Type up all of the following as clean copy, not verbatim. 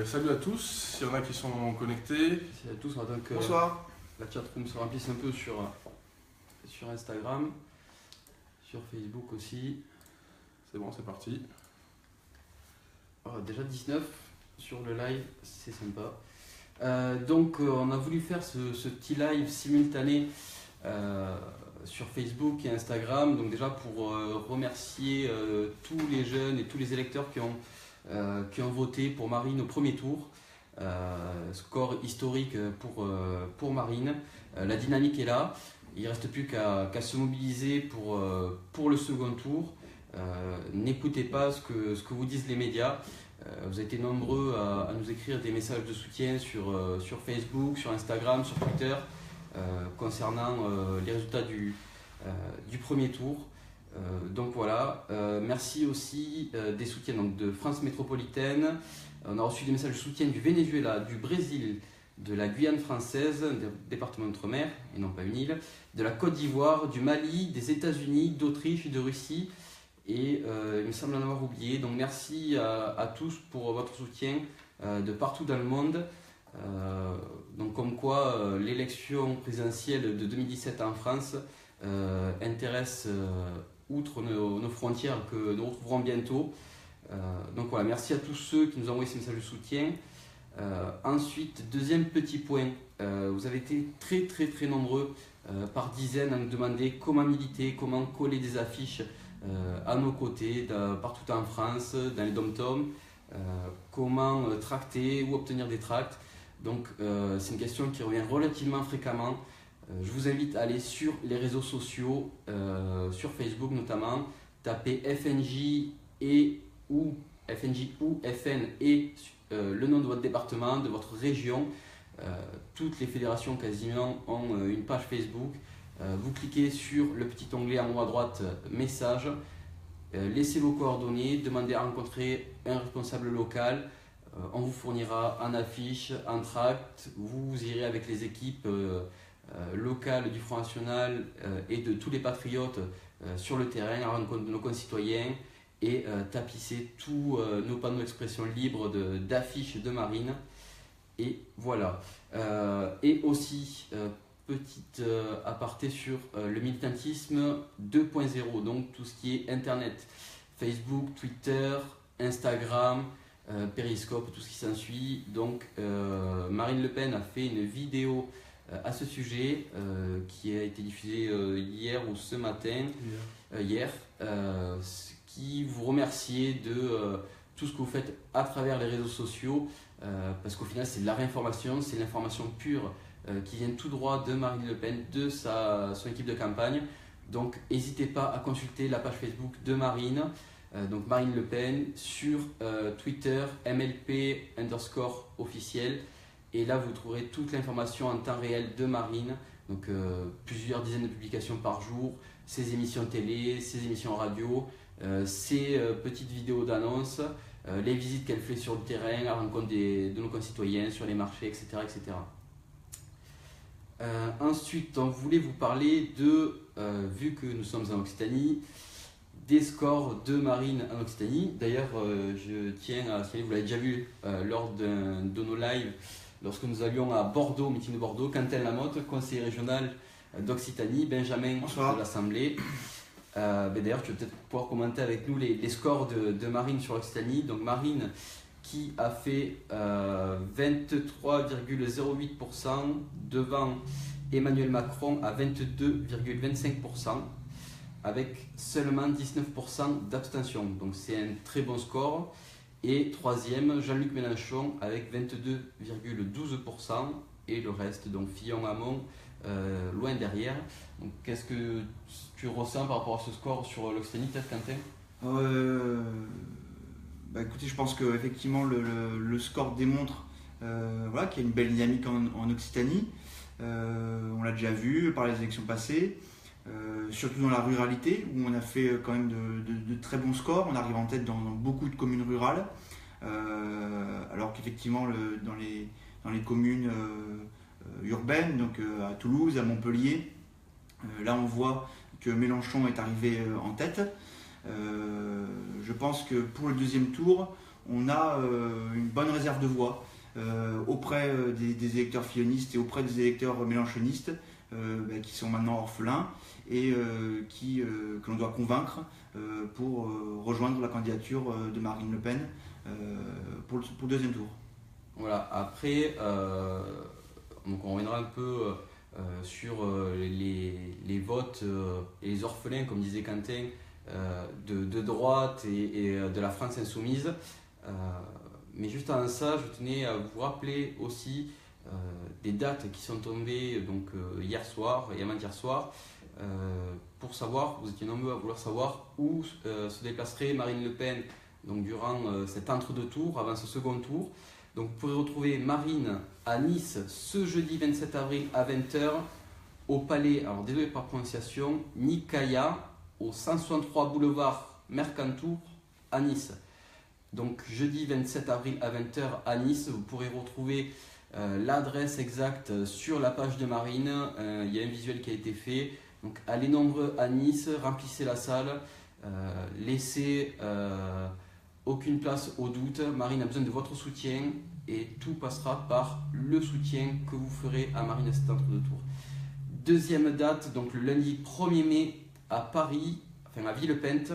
Salut à tous, s'il y en a qui sont connectés. Salut à tous, on attend que Bonsoir. la chatroom se remplisse un peu sur Instagram, sur Facebook aussi. C'est bon, c'est parti. Déjà 19 sur le live, c'est sympa. On a voulu faire ce petit live simultané sur Facebook et Instagram. Donc déjà pour remercier tous les jeunes et tous les électeurs qui ont voté pour Marine au premier tour. Score historique pour Marine. La dynamique est là. Il ne reste plus qu'à se mobiliser pour le second tour. N'écoutez pas ce que vous disent les médias. Vous avez été nombreux à nous écrire des messages de soutien sur Facebook, sur Instagram, sur Twitter concernant les résultats du premier tour. Donc voilà, merci aussi des soutiens de France Métropolitaine. On a reçu des messages de soutien du Venezuela, du Brésil, de la Guyane française, département d'outre-mer et non pas une île, de la Côte d'Ivoire, du Mali, des États-Unis, d'Autriche, de Russie et il me semble en avoir oublié. Donc merci à tous pour votre soutien de partout dans le monde. Donc comme quoi l'élection présidentielle de 2017 en France intéresse outre nos frontières que nous retrouverons bientôt. Donc voilà, merci à tous ceux qui nous ont envoyé ces messages de soutien. Ensuite, deuxième petit point, vous avez été très nombreux par dizaines à nous demander comment militer, comment coller des affiches à nos côtés, partout en France, dans les dom-toms, comment tracter ou obtenir des tracts. Donc c'est une question qui revient relativement fréquemment. Je vous invite à aller sur les réseaux sociaux, sur Facebook notamment, taper FNJ ou FN et le nom de votre département, de votre région. Toutes les fédérations quasiment ont une page Facebook. Vous cliquez sur le petit onglet en haut à droite message, laissez vos coordonnées, demandez à rencontrer un responsable local. On vous fournira un affiche, un tract. Vous irez avec les équipes locales du Front National et de tous les patriotes sur le terrain à la rencontre de nos concitoyens et tapisser tous nos panneaux d'expression libres d'affiches de Marine. Et voilà. Et aussi, petite aparté sur le militantisme 2.0, donc tout ce qui est Internet, Facebook, Twitter, Instagram, Periscope, tout ce qui s'ensuit. Donc Marine Le Pen a fait une vidéo à ce sujet qui a été diffusée hier ou ce matin, hier, qui vous remerciait de tout ce que vous faites à travers les réseaux sociaux, parce qu'au final c'est de la réinformation, c'est l'information pure qui vient tout droit de Marine Le Pen, de son équipe de campagne. Donc n'hésitez pas à consulter la page Facebook de Marine, donc Marine Le Pen, sur Twitter, MLP_officiel. Et là, vous trouverez toute l'information en temps réel de Marine, donc plusieurs dizaines de publications par jour, ses émissions télé, ses émissions radio, ses petites vidéos d'annonces, les visites qu'elle fait sur le terrain, à la rencontre de nos concitoyens, sur les marchés, etc. etc. Ensuite, on voulait vous parler vu que nous sommes en Occitanie, des scores de Marine en Occitanie. D'ailleurs, je tiens à signaler, vous l'avez déjà vu lors de nos lives, lorsque nous allions à Bordeaux, au meeting de Bordeaux, Quentin Lamotte, conseiller régional d'Occitanie, Benjamin Bonsoir. de l'Assemblée. D'ailleurs, tu vas peut-être pouvoir commenter avec nous les scores de Marine sur l'Occitanie. Donc Marine qui a fait 23,08% devant Emmanuel Macron à 22,25%. Avec seulement 19% d'abstention. Donc c'est un très bon score. Et troisième, Jean-Luc Mélenchon avec 22,12%. Et le reste, donc Fillon, Hamon, loin derrière. Donc qu'est-ce que tu ressens par rapport à ce score sur l'Occitanie, peut-être, Quentin ? Écoutez, je pense qu'effectivement le score démontre qu'il y a une belle dynamique en Occitanie. On l'a déjà vu par les élections passées. Surtout dans la ruralité où on a fait quand même de très bons scores. On arrive en tête dans beaucoup de communes rurales, alors qu'effectivement dans les communes urbaines, donc à Toulouse, à Montpellier, là on voit que Mélenchon est arrivé en tête. Je pense que pour le deuxième tour, on a une bonne réserve de voix auprès des électeurs fillonistes et auprès des électeurs mélenchonistes qui sont maintenant orphelins et que l'on doit convaincre pour rejoindre la candidature de Marine Le Pen pour le deuxième tour. Voilà, après, donc on reviendra un peu sur les votes et les orphelins, comme disait Quentin, de droite et de la France insoumise. Mais juste avant ça, je tenais à vous rappeler aussi des dates qui sont tombées donc, hier soir et avant-hier soir pour savoir, vous étiez nombreux à vouloir savoir où se déplacerait Marine Le Pen donc, durant cet entre-deux tours, avant ce second tour. Donc vous pourrez retrouver Marine à Nice ce jeudi 27 avril à 20h au palais, alors désolé par prononciation, Nikaya, au 163 boulevard Mercantour à Nice. Donc jeudi 27 avril à 20h à Nice, vous pourrez retrouver l'adresse exacte sur la page de Marine. Il y a un visuel qui a été fait. Donc allez nombreux à Nice, remplissez la salle, laissez aucune place au doute. Marine a besoin de votre soutien et tout passera par le soutien que vous ferez à Marine à cet entre-deux tours. Deuxième date, donc le lundi 1er mai à Paris, enfin à Villepinte,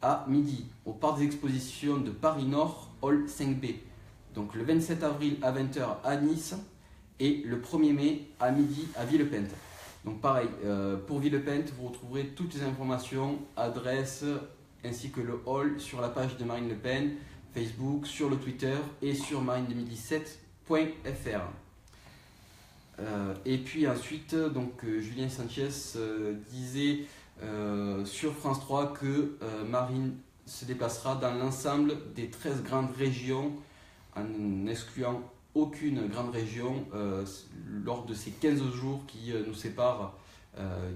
à midi, au parc des expositions de Paris Nord, Hall 5B. Donc le 27 avril à 20h à Nice et le 1er mai à midi à Villepinte. Donc pareil, pour Villepinte, vous retrouverez toutes les informations, adresses, ainsi que le hall sur la page de Marine Le Pen, Facebook, sur le Twitter et sur marine2017.fr. Et puis ensuite, donc, Julien Sanchez disait sur France 3 que Marine se déplacera dans l'ensemble des 13 grandes régions, en excluant aucune grande région lors de ces 15 jours qui nous séparent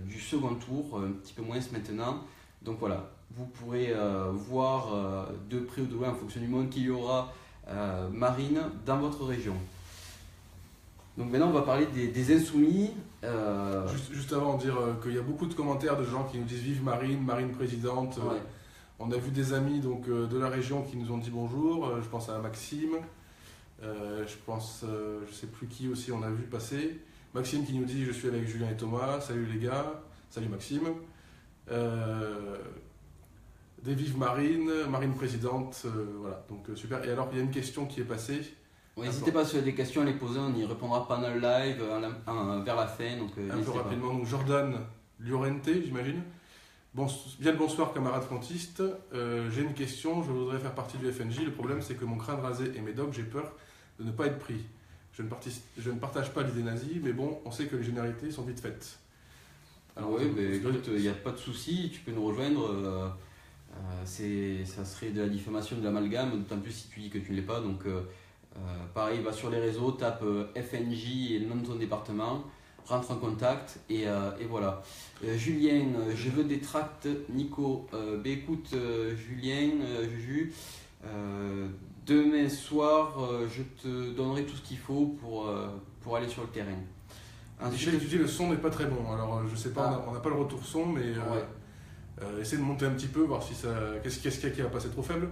du second tour, un petit peu moins maintenant. Donc voilà, vous pourrez voir de près ou de loin en fonction du monde qu'il y aura Marine dans votre région. Donc maintenant on va parler des insoumis. Juste avant de dire qu'il y a beaucoup de commentaires de gens qui nous disent vive Marine, Marine présidente. Ouais. On a vu des amis donc, de la région qui nous ont dit bonjour. Je pense à Maxime. Je pense, je sais plus qui aussi on a vu passer. Maxime qui nous dit je suis avec Julien et Thomas. Salut les gars. Salut Maxime. Des vive Marine, Marine présidente. Voilà, donc super. Et alors il y a une question qui est passée. Ouais, n'hésitez pas si vous avez des questions à les poser, on y répondra pendant le live, vers la fin. Donc, un peu rapidement, donc Jordan Llorente, j'imagine. Bien le bonsoir camarades frontistes, j'ai une question, je voudrais faire partie du FNJ, le problème c'est que mon crâne rasé et mes dogs, j'ai peur de ne pas être pris. Je ne partage pas l'idée nazie, mais bon, on sait que les généralités sont vite faites. Alors oui, écoute, il n'y a pas de souci, tu peux nous rejoindre, ça serait de la diffamation de l'amalgame, d'autant plus si tu dis que tu ne l'es pas, donc pareil, va sur les réseaux, tape FNJ et le nom de ton département, rentre en contact et voilà. Julien, je veux des tracts, Nico. Écoute, Julien, Juju, demain soir, je te donnerai tout ce qu'il faut pour aller sur le terrain. Ensuite, tu dis le son n'est pas très bon, alors je sais pas, on n'a pas le retour son, mais essaie de monter un petit peu, voir si ça. Qu'est-ce qu'il y a qui va passer trop faible?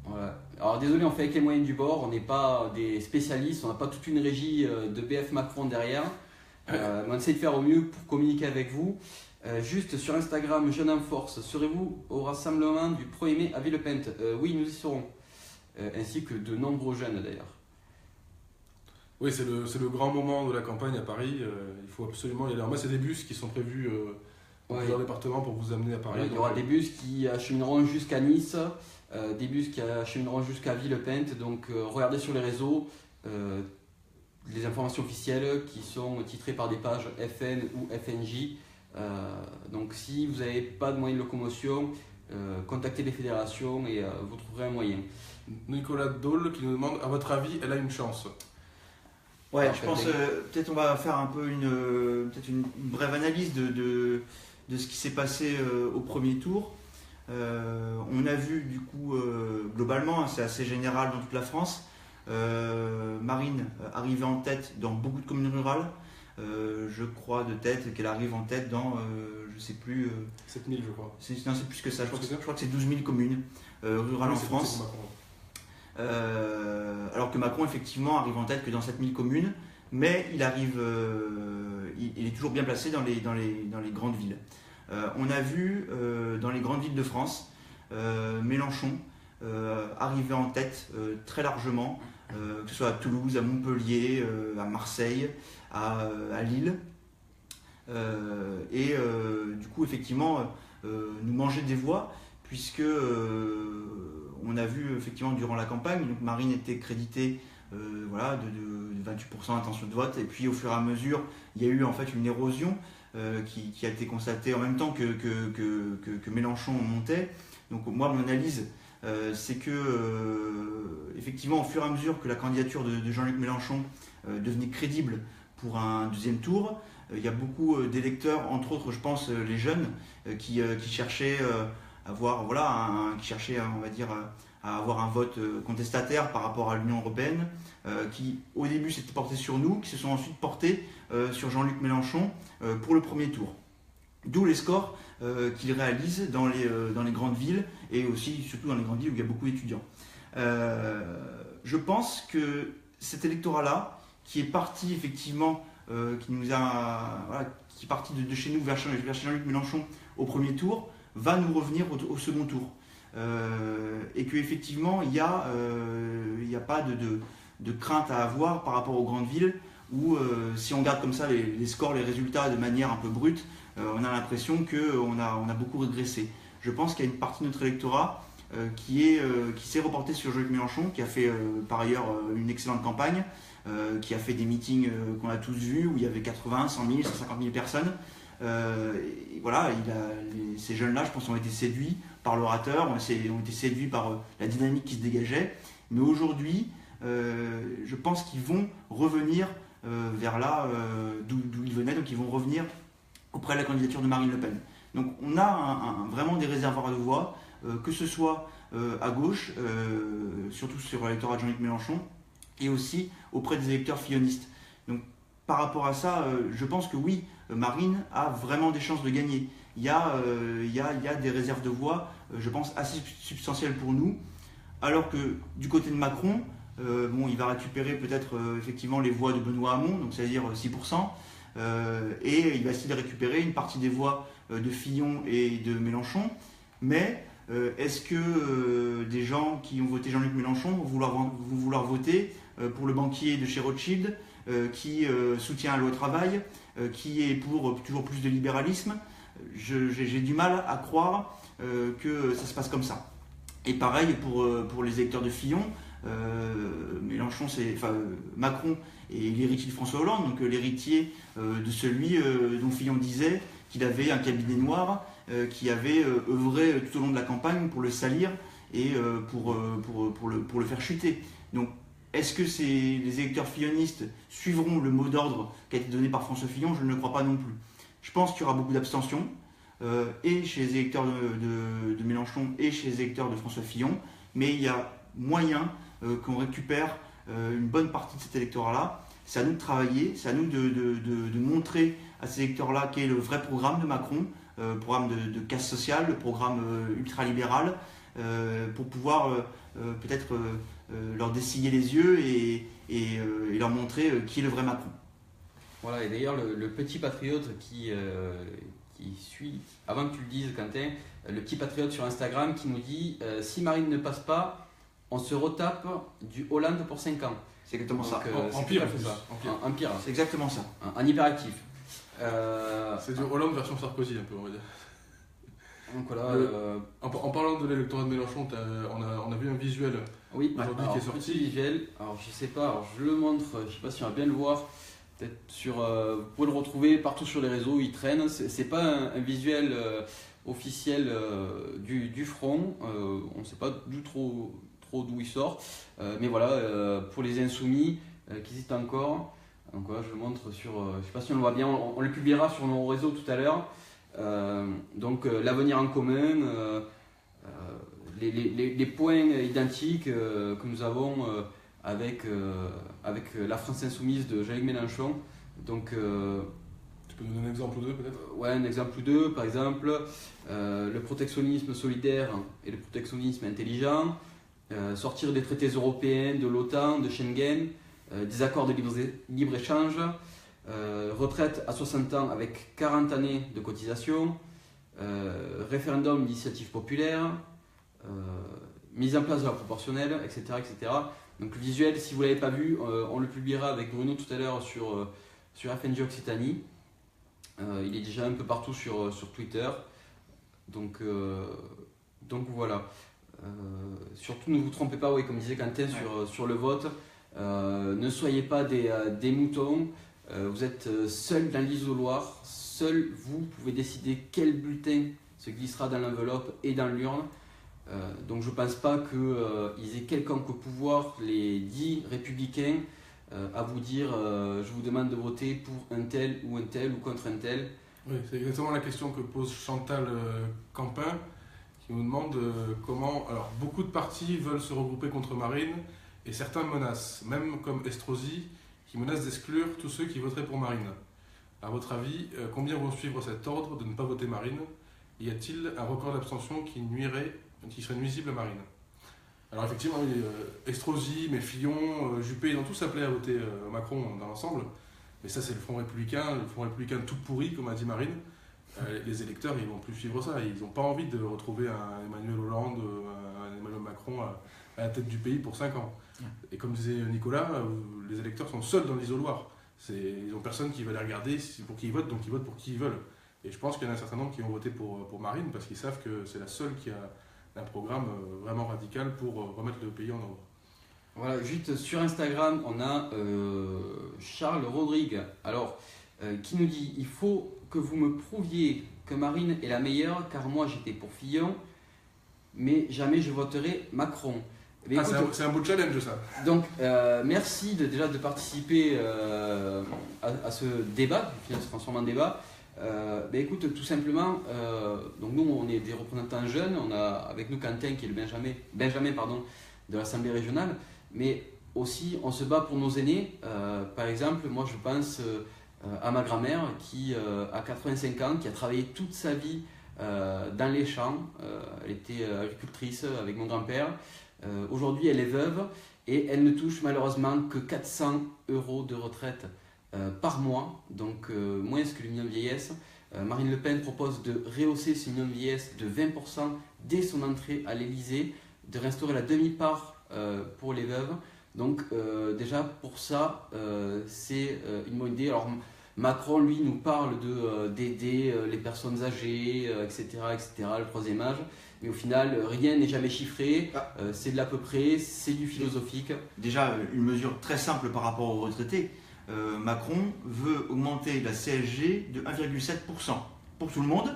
Voilà. Alors désolé, on fait avec les moyens du bord, on n'est pas des spécialistes, on n'a pas toute une régie de BF Macron derrière. On essaie de faire au mieux pour communiquer avec vous. Juste sur Instagram, Jeune en Force, serez-vous au rassemblement du 1er mai à Villepinte? Oui, nous y serons, ainsi que de nombreux jeunes d'ailleurs. Oui, c'est le grand moment de la campagne à Paris, il faut absolument y aller. Alors moi, c'est des bus qui sont prévus dans plusieurs départements pour vous amener à Paris. Il y aura des bus qui achemineront jusqu'à Nice, des bus qui achemineront jusqu'à Villepinte, donc regardez sur les réseaux les informations officielles qui sont titrées par des pages FN ou FNJ. Donc si vous n'avez pas de moyens de locomotion, contactez les fédérations et vous trouverez un moyen. Nicolas Dole qui nous demande, à votre avis, elle a une chance? Ouais, je pense peut-être on va faire un peu une brève analyse de ce qui s'est passé au premier tour. On a vu du coup globalement, c'est assez général dans toute la France, Marine arriver en tête dans beaucoup de communes rurales. Je crois de tête qu'elle arrive en tête dans, je sais plus... 7000 je crois. Non, c'est plus que ça, je crois que c'est 12 000 communes rurales en France. alors que Macron effectivement arrive en tête que dans 7000 communes, mais il est toujours bien placé dans les grandes villes. On a vu dans les grandes villes de France Mélenchon arriver en tête très largement, que ce soit à Toulouse, à Montpellier, à Marseille, à Lille. Du coup, effectivement, nous manger des voix, puisque on a vu effectivement durant la campagne, donc Marine était créditée de 28% d'intention de vote, et puis au fur et à mesure, il y a eu en fait une érosion qui a été constatée en même temps que Mélenchon montait. Donc moi, mon analyse, c'est que effectivement, au fur et à mesure que la candidature de Jean-Luc Mélenchon devenait crédible pour un deuxième tour, il y a beaucoup d'électeurs, entre autres, je pense, les jeunes, qui cherchaient à avoir, on va dire, à avoir un vote contestataire par rapport à l'Union européenne, qui au début s'étaient portés sur nous, qui se sont ensuite portés sur Jean-Luc Mélenchon pour le premier tour. D'où les scores qu'il réalise dans les grandes villes, et aussi surtout dans les grandes villes où il y a beaucoup d'étudiants. Je pense que cet électorat-là, qui est parti effectivement, qui est parti de chez nous vers Jean-Luc Mélenchon au premier tour, va nous revenir au second tour. Et qu'effectivement, il n'y a pas de crainte à avoir par rapport aux grandes villes, où si on regarde comme ça les scores, les résultats de manière un peu brute, on a l'impression qu'on a beaucoup régressé. Je pense qu'il y a une partie de notre électorat qui s'est reporté sur Jean-Luc Mélenchon, qui a fait par ailleurs une excellente campagne, qui a fait des meetings qu'on a tous vus, où il y avait 80, 100 000, 150 000 personnes. Et voilà, ces jeunes-là, je pense, ont été séduits par l'orateur, ont été séduits par la dynamique qui se dégageait. Mais aujourd'hui, je pense qu'ils vont revenir vers là d'où ils venaient, donc ils vont revenir auprès de la candidature de Marine Le Pen. Donc on a vraiment des réservoirs de voix, que ce soit à gauche, surtout sur l'électorat de Jean-Luc Mélenchon, et aussi auprès des électeurs fillonistes. Donc par rapport à ça, je pense que oui, Marine a vraiment des chances de gagner. Il y a des réserves de voix, je pense, assez substantielles pour nous, alors que du côté de Macron, il va récupérer peut-être effectivement les voix de Benoît Hamon, donc c'est-à-dire 6%, et il va essayer de récupérer une partie des voix de Fillon et de Mélenchon. Mais est-ce que des gens qui ont voté Jean-Luc Mélenchon vont vouloir voter pour le banquier de chez Rothschild, qui soutient la loi travail, qui est pour toujours plus de libéralisme? J'ai du mal à croire que ça se passe comme ça. Et pareil pour les électeurs de Fillon. Macron est l'héritier de François Hollande, donc l'héritier de celui dont Fillon disait qu'il avait un cabinet noir, qui avait œuvré tout au long de la campagne pour le salir et pour le faire chuter. Donc est-ce que les électeurs fillonistes suivront le mot d'ordre qui a été donné par François Fillon? Je ne le crois pas non plus. Je pense qu'il y aura beaucoup d'abstention, et chez les électeurs de Mélenchon et chez les électeurs de François Fillon, mais il y a moyen qu'on récupère une bonne partie de cet électorat-là. C'est à nous de travailler, c'est à nous de montrer à ces électeurs-là quel est le vrai programme de Macron, programme de casse sociale, le programme ultralibéral, pour pouvoir peut-être leur dessiller les yeux et leur montrer qui est le vrai Macron. Voilà, et d'ailleurs le petit patriote qui suit, avant que tu le dises Quentin, le petit patriote sur Instagram qui nous dit si Marine ne passe pas, on se retape du Hollande pour 5 ans. C'est exactement ça. En pire, c'est ça. En pire. C'est exactement ça. En hyperactif. C'est du Hollande version Sarkozy, un peu, on va dire. Donc voilà. En parlant de l'électorat de Mélenchon, on a vu un visuel aujourd'hui qui est sorti. Petit visuel, alors je sais pas, je le montre, je sais pas si on va bien le voir. Peut-être vous pouvez le retrouver partout sur les réseaux, il traîne. C'est pas un visuel officiel du front, on ne sait pas du trop d'où il sort, mais voilà, pour les insoumis qui hésitent encore, donc voilà, je le montre sur, je sais pas si on le voit bien, on le publiera sur nos réseaux tout à l'heure. Donc l'avenir en commun, les points identiques que nous avons avec la France insoumise de Jean-Luc Mélenchon. Donc tu peux nous donner un exemple ou deux peut-être? Ouais, un exemple ou deux, par exemple le protectionnisme solidaire et le protectionnisme intelligent, sortir des traités européens, de l'OTAN, de Schengen, des accords de libre-échange, retraite à 60 ans avec 40 années de cotisation, référendum d'initiative populaire, mise en place de la proportionnelle, etc., etc. Donc le visuel, si vous ne l'avez pas vu, on le publiera avec Bruno tout à l'heure sur FNJ Occitanie. Il est déjà un peu partout sur Twitter. Donc voilà. Surtout ne vous trompez pas, oui, comme disait Quentin, sur le vote. Ne soyez pas des moutons. Vous êtes seul dans l'isoloir. Seul vous pouvez décider quel bulletin se glissera dans l'enveloppe et dans l'urne. Donc je ne pense pas qu'ils aient quelconque pouvoir, les 10 républicains, à vous dire je vous demande de voter pour un tel ou contre un tel. Oui, c'est exactement la question que pose Chantal Campin, qui nous demande comment... Alors, beaucoup de partis veulent se regrouper contre Marine, et certains menacent, même comme Estrosi, qui menace d'exclure tous ceux qui voteraient pour Marine. À votre avis, combien vont suivre cet ordre de ne pas voter Marine? Y a-t-il un record d'abstention qui serait nuisible à Marine? Alors effectivement, Estrosi, Fillon, Juppé, ils ont tous appelé à voter Macron dans l'ensemble. Mais ça, c'est le Front républicain tout pourri, comme a dit Marine. Les électeurs, ils ne vont plus suivre ça. Ils n'ont pas envie de retrouver un Emmanuel Hollande, un Emmanuel Macron à la tête du pays pour 5 ans. Et comme disait Nicolas, les électeurs sont seuls dans l'isoloir. Ils n'ont personne qui va les regarder pour qui ils votent, donc ils votent pour qui ils veulent. Et je pense qu'il y en a un certain nombre qui vont voter pour Marine, parce qu'ils savent que c'est la seule qui a un programme vraiment radical pour remettre le pays en ordre. Voilà, juste sur Instagram, on a Charles Rodrigue, qui nous dit: il faut que vous me prouviez que Marine est la meilleure, car moi j'étais pour Fillon, mais jamais je voterai Macron. Mais écoute, c'est un beau challenge ça. Donc merci déjà de participer à ce débat, qui se transforme en débat. Écoute, tout simplement, donc nous on est des représentants jeunes, on a avec nous Quentin qui est le Benjamin de l'Assemblée régionale, mais aussi on se bat pour nos aînés. Par exemple, moi je pense à ma grand-mère qui a 85 ans, qui a travaillé toute sa vie dans les champs. Elle était agricultrice avec mon grand-père. Aujourd'hui elle est veuve et elle ne touche malheureusement que 400 € de retraite par mois, donc moins que le minimum vieillesse. Marine Le Pen propose de rehausser ce minimum vieillesse de 20% dès son entrée à l'Elysée, de restaurer la demi-part pour les veuves. Donc déjà pour ça, c'est une bonne idée. Alors Macron, lui, nous parle d'aider les personnes âgées, etc., le troisième âge. Mais au final, rien n'est jamais chiffré, c'est de l'à peu près, c'est du philosophique. Déjà, une mesure très simple par rapport aux retraités. Macron veut augmenter la CSG de 1,7% pour tout le monde.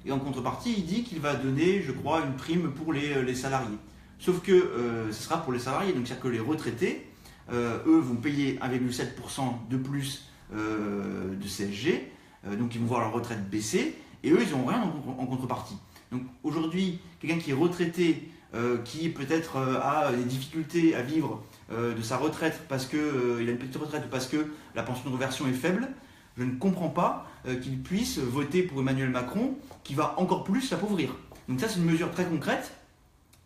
Et en contrepartie, il dit qu'il va donner, je crois, une prime pour les salariés. Sauf que ce sera pour les salariés, donc c'est-à-dire que les retraités, eux, vont payer 1,7% de plus de CSG, donc ils vont voir leur retraite baisser, et eux, ils n'ont rien en contrepartie. Donc aujourd'hui, quelqu'un qui est retraité, qui peut-être a des difficultés à vivre de sa retraite parce qu'il a une petite retraite ou parce que la pension de réversion est faible, je ne comprends pas qu'il puisse voter pour Emmanuel Macron, qui va encore plus l'appauvrir. Donc ça, c'est une mesure très concrète.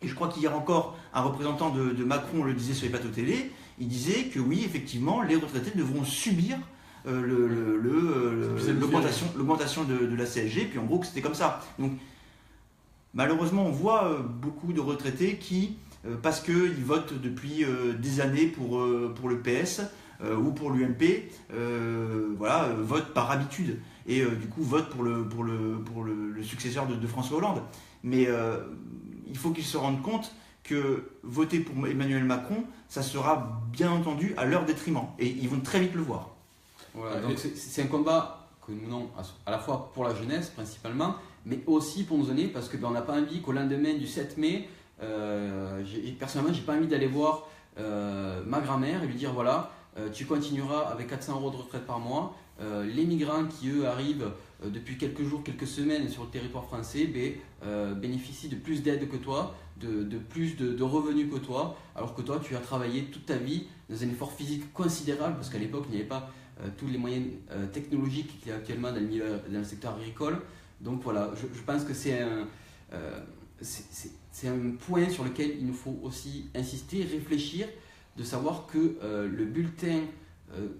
Et je crois qu'hier encore, un représentant de Macron le disait sur les plateaux télé, il disait que oui, effectivement, les retraités devront subir l'augmentation de la CSG, puis en gros que c'était comme ça. Donc malheureusement, on voit beaucoup de retraités qui, parce qu'ils votent depuis des années pour le PS ou pour l'UMP, votent par habitude et du coup votent pour le successeur de François Hollande. Mais il faut qu'ils se rendent compte que voter pour Emmanuel Macron, ça sera bien entendu à leur détriment. Et ils vont très vite le voir. Voilà, donc c'est un combat que nous menons à la fois pour la jeunesse principalement, mais aussi pour nos aînés, parce qu'on n'a pas envie qu'au lendemain du 7 mai, personnellement, j'ai pas envie d'aller voir ma grand-mère et lui dire voilà, tu continueras avec 400 € de retraite par mois. Les migrants qui, eux, arrivent depuis quelques jours, quelques semaines sur le territoire français, bénéficient de plus d'aide que toi, de plus de revenus que toi, alors que toi, tu as travaillé toute ta vie dans un effort physique considérable, parce qu'à l'époque, il n'y avait pas tous les moyens technologiques qu'il y a actuellement dans le secteur agricole. Donc voilà, je pense que c'est c'est un point sur lequel il nous faut aussi insister, réfléchir, de savoir que le bulletin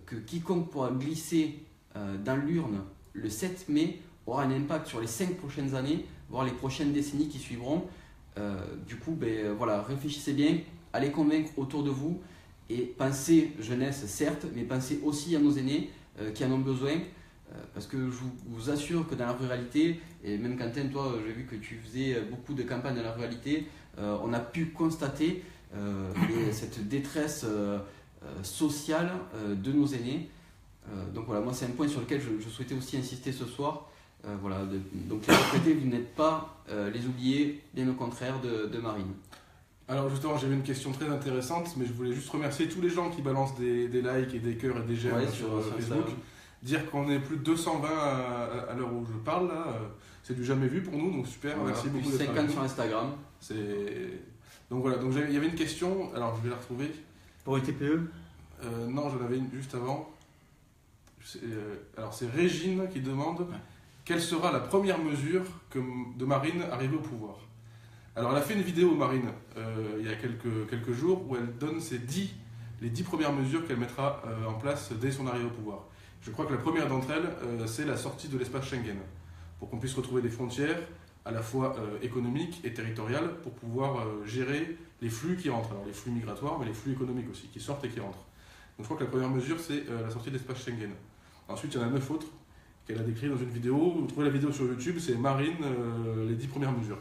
que quiconque pourra glisser dans l'urne le 7 mai aura un impact sur les 5 prochaines années, voire les prochaines décennies qui suivront. Du coup, voilà, réfléchissez bien, allez convaincre autour de vous et pensez jeunesse certes, mais pensez aussi à nos aînés qui en ont besoin. Parce que je vous assure que dans la ruralité, et même Quentin, toi, j'ai vu que tu faisais beaucoup de campagnes dans la ruralité, on a pu constater cette détresse sociale de nos aînés. Donc voilà, moi c'est un point sur lequel je souhaitais aussi insister ce soir. Voilà, donc les retraités, vous n'êtes pas les oubliés, bien au contraire de Marine. Alors justement, j'avais une question très intéressante, mais je voulais juste remercier tous les gens qui balancent des likes et des cœurs et des j'aime sur Facebook. Dire qu'on est plus de 220 à l'heure où je parle, là, c'est du jamais vu pour nous, donc super, voilà, merci beaucoup. Plus 50 sur Instagram. Donc voilà, donc il y avait une question, alors je vais la retrouver. Pour les TPE Non, j'en avais une juste avant. Alors c'est Régine qui demande quelle sera la première mesure de Marine arrivée au pouvoir. Alors elle a fait une vidéo, Marine, il y a quelques jours, où elle donne les 10 premières mesures qu'elle mettra en place dès son arrivée au pouvoir. Je crois que la première d'entre elles, c'est la sortie de l'espace Schengen, pour qu'on puisse retrouver des frontières à la fois économiques et territoriales, pour pouvoir gérer les flux qui rentrent. Alors les flux migratoires, mais les flux économiques aussi, qui sortent et qui rentrent. Donc je crois que la première mesure, c'est la sortie de l'espace Schengen. Ensuite, il y en a 9 autres qu'elle a décrites dans une vidéo. Vous trouvez la vidéo sur YouTube, c'est Marine, les 10 premières mesures.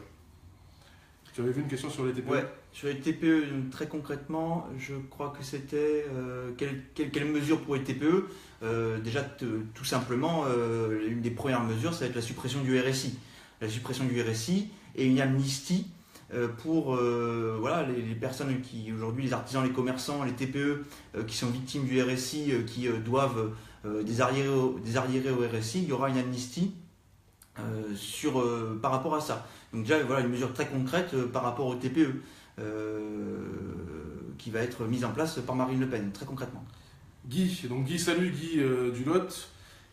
Tu avais vu une question sur les TPE? Ouais, sur les TPE, donc, très concrètement, je crois que c'était quelles mesures pour les TPE. Déjà, tout simplement, une des premières mesures, ça va être la suppression du RSI. La suppression du RSI et une amnistie pour voilà, les personnes qui, aujourd'hui, les artisans, les commerçants, les TPE qui sont victimes du RSI, qui doivent des arriérés au RSI, il y aura une amnistie par rapport à ça. Donc déjà, voilà une mesure très concrète par rapport au TPE qui va être mise en place par Marine Le Pen, très concrètement. Guy, salut Guy du Lot,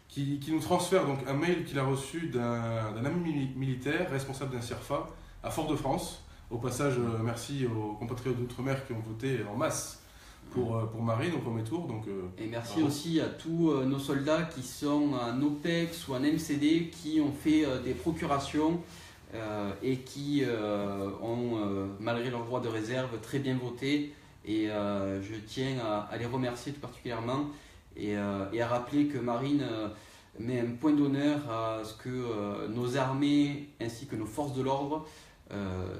qui nous transfère donc un mail qu'il a reçu d'un ami militaire, responsable d'un CIRFA à Fort-de-France. Au passage, merci aux compatriotes d'outre-mer qui ont voté en masse pour Marine au premier tour. Donc, et merci aussi à tous nos soldats qui sont en OPEX ou en MCD, qui ont fait des procurations et qui ont, malgré leur droit de réserve, très bien voté. Et je tiens à les remercier tout particulièrement et à rappeler que Marine met un point d'honneur à ce que nos armées ainsi que nos forces de l'ordre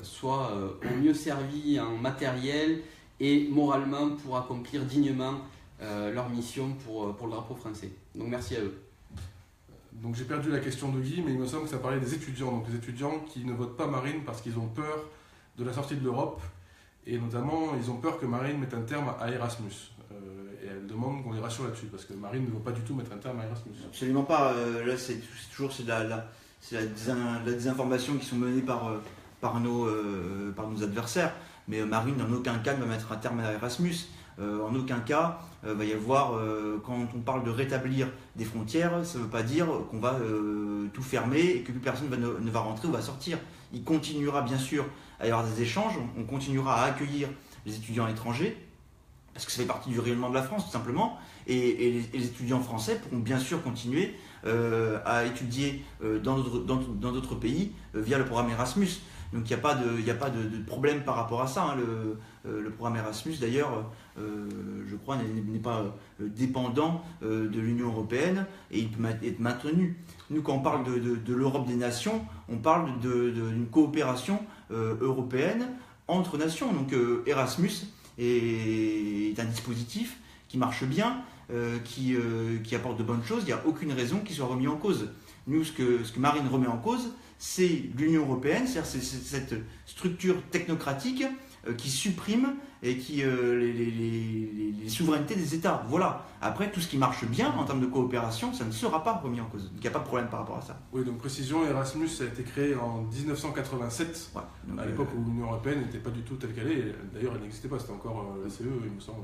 soient au mieux servies en matériel et moralement pour accomplir dignement leur mission pour le drapeau français. Donc merci à eux. Donc j'ai perdu la question de Guy, mais il me semble que ça parlait des étudiants. Donc les étudiants qui ne votent pas Marine parce qu'ils ont peur de la sortie de l'Europe. Et notamment, ils ont peur que Marine mette un terme à Erasmus. Et elle demande qu'on les rassure là-dessus, parce que Marine ne veut pas du tout mettre un terme à Erasmus. Absolument pas. Là, c'est la désinformation qui sont menées par nos adversaires. Mais Marine, en aucun cas, ne va mettre un terme à Erasmus. En aucun cas, va y avoir, quand on parle de rétablir des frontières, ça ne veut pas dire qu'on va tout fermer et que plus personne ne va rentrer ou va sortir. Il continuera bien sûr à y avoir des échanges, on continuera à accueillir les étudiants étrangers, parce que ça fait partie du rayonnement de la France tout simplement, et les étudiants français pourront bien sûr continuer à étudier dans d'autres pays via le programme Erasmus. Donc il n'y a pas de problème par rapport à ça. Hein. Le programme Erasmus d'ailleurs, je crois, n'est pas dépendant de l'Union européenne et il peut être maintenu. Nous, quand on parle de l'Europe des nations, on parle d'une coopération européenne entre nations. Donc Erasmus est un dispositif qui marche bien, qui apporte de bonnes choses. Il n'y a aucune raison qu'il soit remis en cause. Nous, ce que Marine remet en cause, c'est l'Union européenne, c'est-à-dire cette structure technocratique qui supprime et qui les souverainetés des États. Voilà. Après, tout ce qui marche bien en termes de coopération, ça ne sera pas remis en cause. Donc il n'y a pas de problème par rapport à ça. Oui, donc précision, Erasmus a été créé en 1987, ouais, donc, à l'époque où l'Union européenne n'était pas du tout telle qu'elle est. D'ailleurs, elle n'existait pas, c'était encore la CE, il me semble.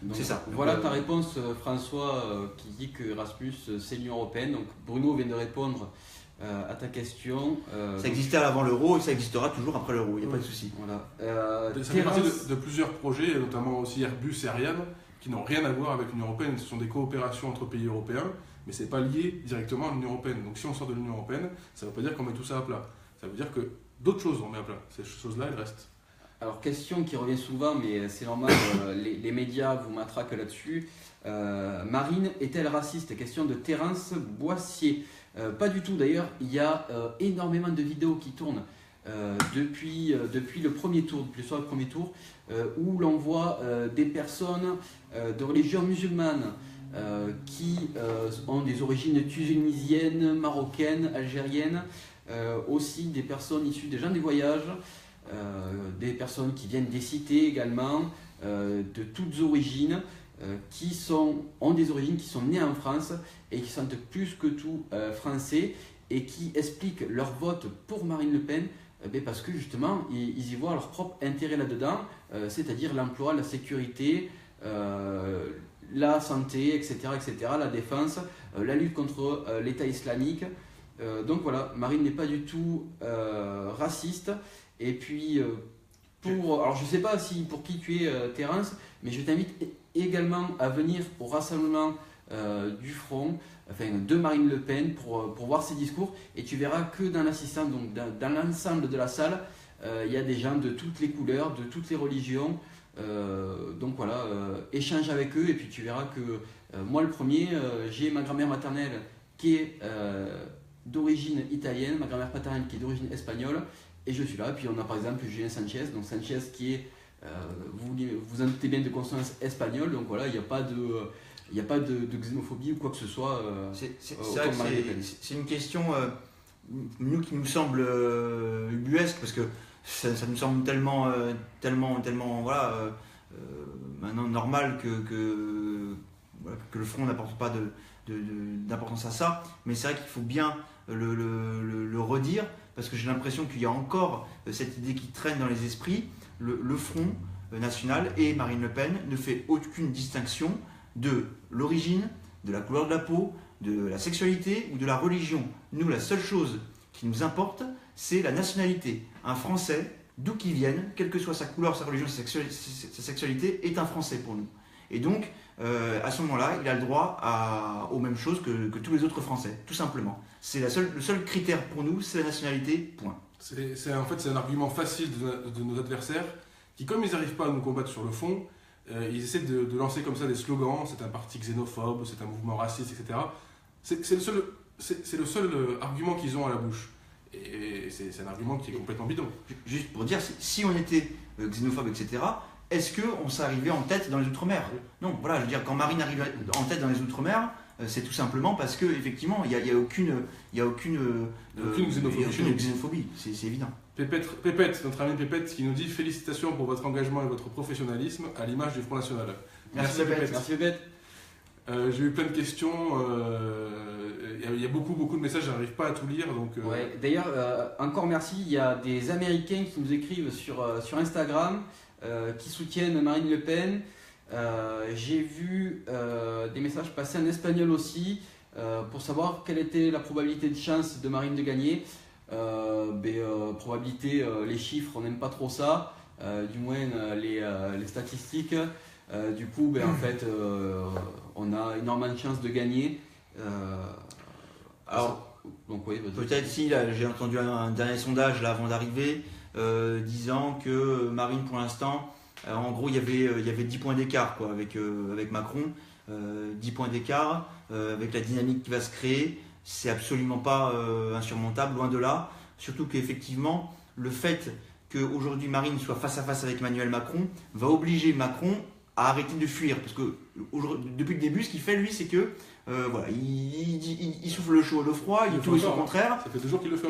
Donc, c'est ça. Voilà Donc, ta réponse, François, qui dit que Erasmus, c'est l'Union Européenne. Donc Bruno vient de répondre à ta question. ça existait avant l'euro et ça existera toujours après l'euro, il n'y a pas de souci. Voilà. Ça fait partie Terence- de plusieurs projets, notamment aussi Airbus et Ariane, qui n'ont rien à voir avec l'Union Européenne. Ce sont des coopérations entre pays européens, mais ce n'est pas lié directement à l'Union Européenne. Donc si on sort de l'Union Européenne, ça ne veut pas dire qu'on met tout ça à plat. Ça veut dire que d'autres choses on met à plat. Ces choses-là, elles restent. Alors, question qui revient souvent, mais c'est normal, les médias vous matraquent là-dessus. Marine est-elle raciste? Question de Terence Boissier. Pas du tout, d'ailleurs, il y a énormément de vidéos qui tournent depuis le premier tour, depuis le soir du premier tour, où l'on voit des personnes de religion musulmane qui ont des origines tunisiennes, marocaines, algériennes, aussi des personnes issues des gens du voyage. Des personnes qui viennent des cités également, de toutes origines, ont des origines qui sont nées en France et qui sont plus que tout français et qui expliquent leur vote pour Marine Le Pen parce que justement ils y voient leur propre intérêt là-dedans, c'est-à-dire l'emploi, la sécurité, la santé, etc., la défense, la lutte contre l'État islamique. Donc voilà, Marine n'est pas du tout raciste. Et puis, alors je ne sais pas pour qui tu es, Terence, mais je t'invite également à venir au rassemblement du Front, de Marine Le Pen, pour voir ses discours. Et tu verras que dans l'assistance, donc dans l'ensemble de la salle, il y a des gens de toutes les couleurs, de toutes les religions. Donc voilà, échange avec eux. Et puis tu verras que moi, le premier, j'ai ma grand-mère maternelle qui est d'origine italienne, ma grand-mère paternelle qui est d'origine espagnole. Et je suis là, puis on a par exemple Julien Sanchez, donc Sanchez qui est, vous en doutez bien, de consonance espagnole, donc voilà, il n'y a pas de xénophobie ou quoi que ce soit. C'est vrai que c'est une question nous qui nous semble ubuesque, parce que ça nous semble tellement voilà, maintenant normal que le Front n'apporte pas d'importance à ça, mais c'est vrai qu'il faut bien le redire, parce que j'ai l'impression qu'il y a encore cette idée qui traîne dans les esprits. Le Front National et Marine Le Pen ne fait aucune distinction de l'origine, de la couleur de la peau, de la sexualité ou de la religion. Nous, la seule chose qui nous importe, c'est la nationalité. Un Français, d'où qu'il vienne, quelle que soit sa couleur, sa religion, sa sexualité, est un Français pour nous. Et donc, à ce moment-là, il a le droit aux mêmes choses que tous les autres Français, tout simplement. C'est le seul critère pour nous, c'est la nationalité, point. C'est un argument facile de nos adversaires qui, comme ils n'arrivent pas à nous combattre sur le fond, ils essaient de lancer comme ça des slogans, c'est un parti xénophobe, c'est un mouvement raciste, etc. C'est le seul argument qu'ils ont à la bouche. Et c'est un argument qui est complètement bidon. Juste pour dire, si on était xénophobe, etc., est-ce qu'on serait arrivé en tête dans les Outre-mer? Non, voilà, je veux dire, quand Marine arrive en tête dans les Outre-mer, c'est tout simplement parce qu'effectivement, il n'y a aucune xénophobie, c'est évident. Pépette, notre ami Pépette, qui nous dit félicitations pour votre engagement et votre professionnalisme à l'image du Front National. Merci Pépette. Merci Pépette. J'ai eu plein de questions, il y a beaucoup de messages, je n'arrive pas à tout lire. Ouais, d'ailleurs, encore merci, il y a des Américains qui nous écrivent sur Instagram, qui soutiennent Marine Le Pen. J'ai vu des messages passer en espagnol aussi, pour savoir quelle était la probabilité de chance de Marine de gagner. Probabilité, les chiffres, on n'aime pas trop ça, du moins les statistiques. Du coup, en fait, on a énormément de chances de gagner. Alors, donc, oui, peut-être si, là, j'ai entendu un dernier sondage là, avant d'arriver, disant que Marine, pour l'instant, en gros, il y avait 10 points d'écart quoi, avec Macron. 10 points d'écart, avec la dynamique qui va se créer, c'est absolument pas insurmontable, loin de là. Surtout qu'effectivement, le fait qu'aujourd'hui Marine soit face à face avec Emmanuel Macron va obliger Macron à arrêter de fuir. Parce que depuis le début, ce qu'il fait, lui, c'est que voilà, il souffle le chaud et le froid, il tout et son contraire. Ça fait toujours qu'il le fait.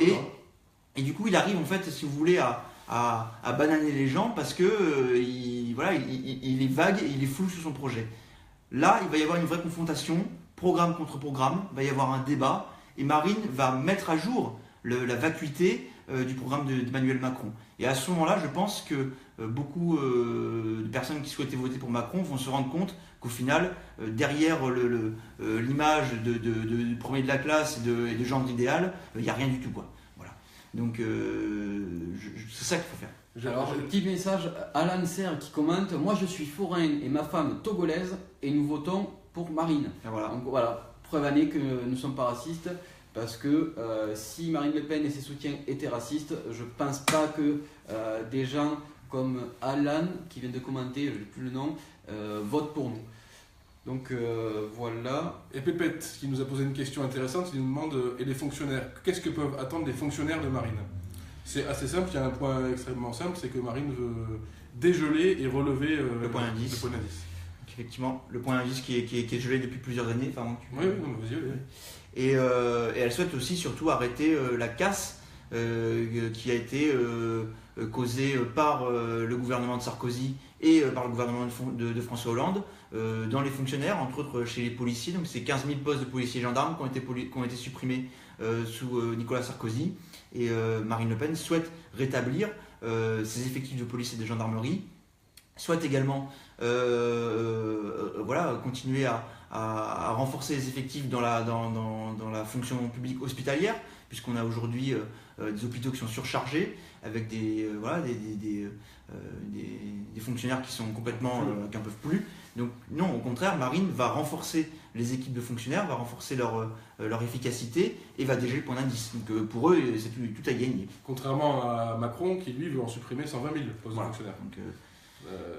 Et du coup, il arrive, en fait, si vous voulez, à bananer les gens parce que il est vague et il est flou sur son projet. Là, il va y avoir une vraie confrontation, programme contre programme, il va y avoir un débat, et Marine va mettre à jour la vacuité du programme d'Emmanuel Macron. Et à ce moment-là, je pense que beaucoup de personnes qui souhaitaient voter pour Macron vont se rendre compte qu'au final, derrière l'image de premier de la classe et de genre d'idéal, il n'y a rien du tout, quoi. Voilà. Donc c'est ça qu'il faut faire. Alors, petit message, Alan Serre qui commente: moi je suis forain et ma femme togolaise et nous votons pour Marine. Et voilà. Donc voilà, preuve année que nous ne sommes pas racistes, parce que si Marine Le Pen et ses soutiens étaient racistes, je ne pense pas que des gens comme Alan, qui vient de commenter, je n'ai plus le nom, votent pour nous. Donc voilà. Et Pépette, qui nous a posé une question intéressante, il nous demande, et les fonctionnaires, qu'est-ce que peuvent attendre les fonctionnaires de Marine? C'est assez simple, il y a un point extrêmement simple, c'est que Marine veut dégeler et relever le point d'indice. Donc, effectivement, le point d'indice qui est gelé depuis plusieurs années. Oui, non, mais vas-y. Et elle souhaite aussi surtout arrêter la casse qui a été causée par le gouvernement de Sarkozy et par le gouvernement de François Hollande dans les fonctionnaires, entre autres chez les policiers. Donc c'est 15 000 postes de policiers et gendarmes qui ont été supprimés sous Nicolas Sarkozy. Et Marine Le Pen souhaite rétablir ses effectifs de police et de gendarmerie, souhaite également continuer à renforcer les effectifs dans la fonction publique hospitalière, puisqu'on a aujourd'hui des hôpitaux qui sont surchargés, avec des fonctionnaires qui sont complètement qui n'en peuvent plus. Donc non, au contraire, Marine va renforcer les équipes de fonctionnaires, va renforcer leur efficacité et va dégeler le point d'indice. Donc pour eux, c'est tout à gagner. Contrairement à Macron, qui lui veut en supprimer 120 000 postes de fonctionnaires. Donc,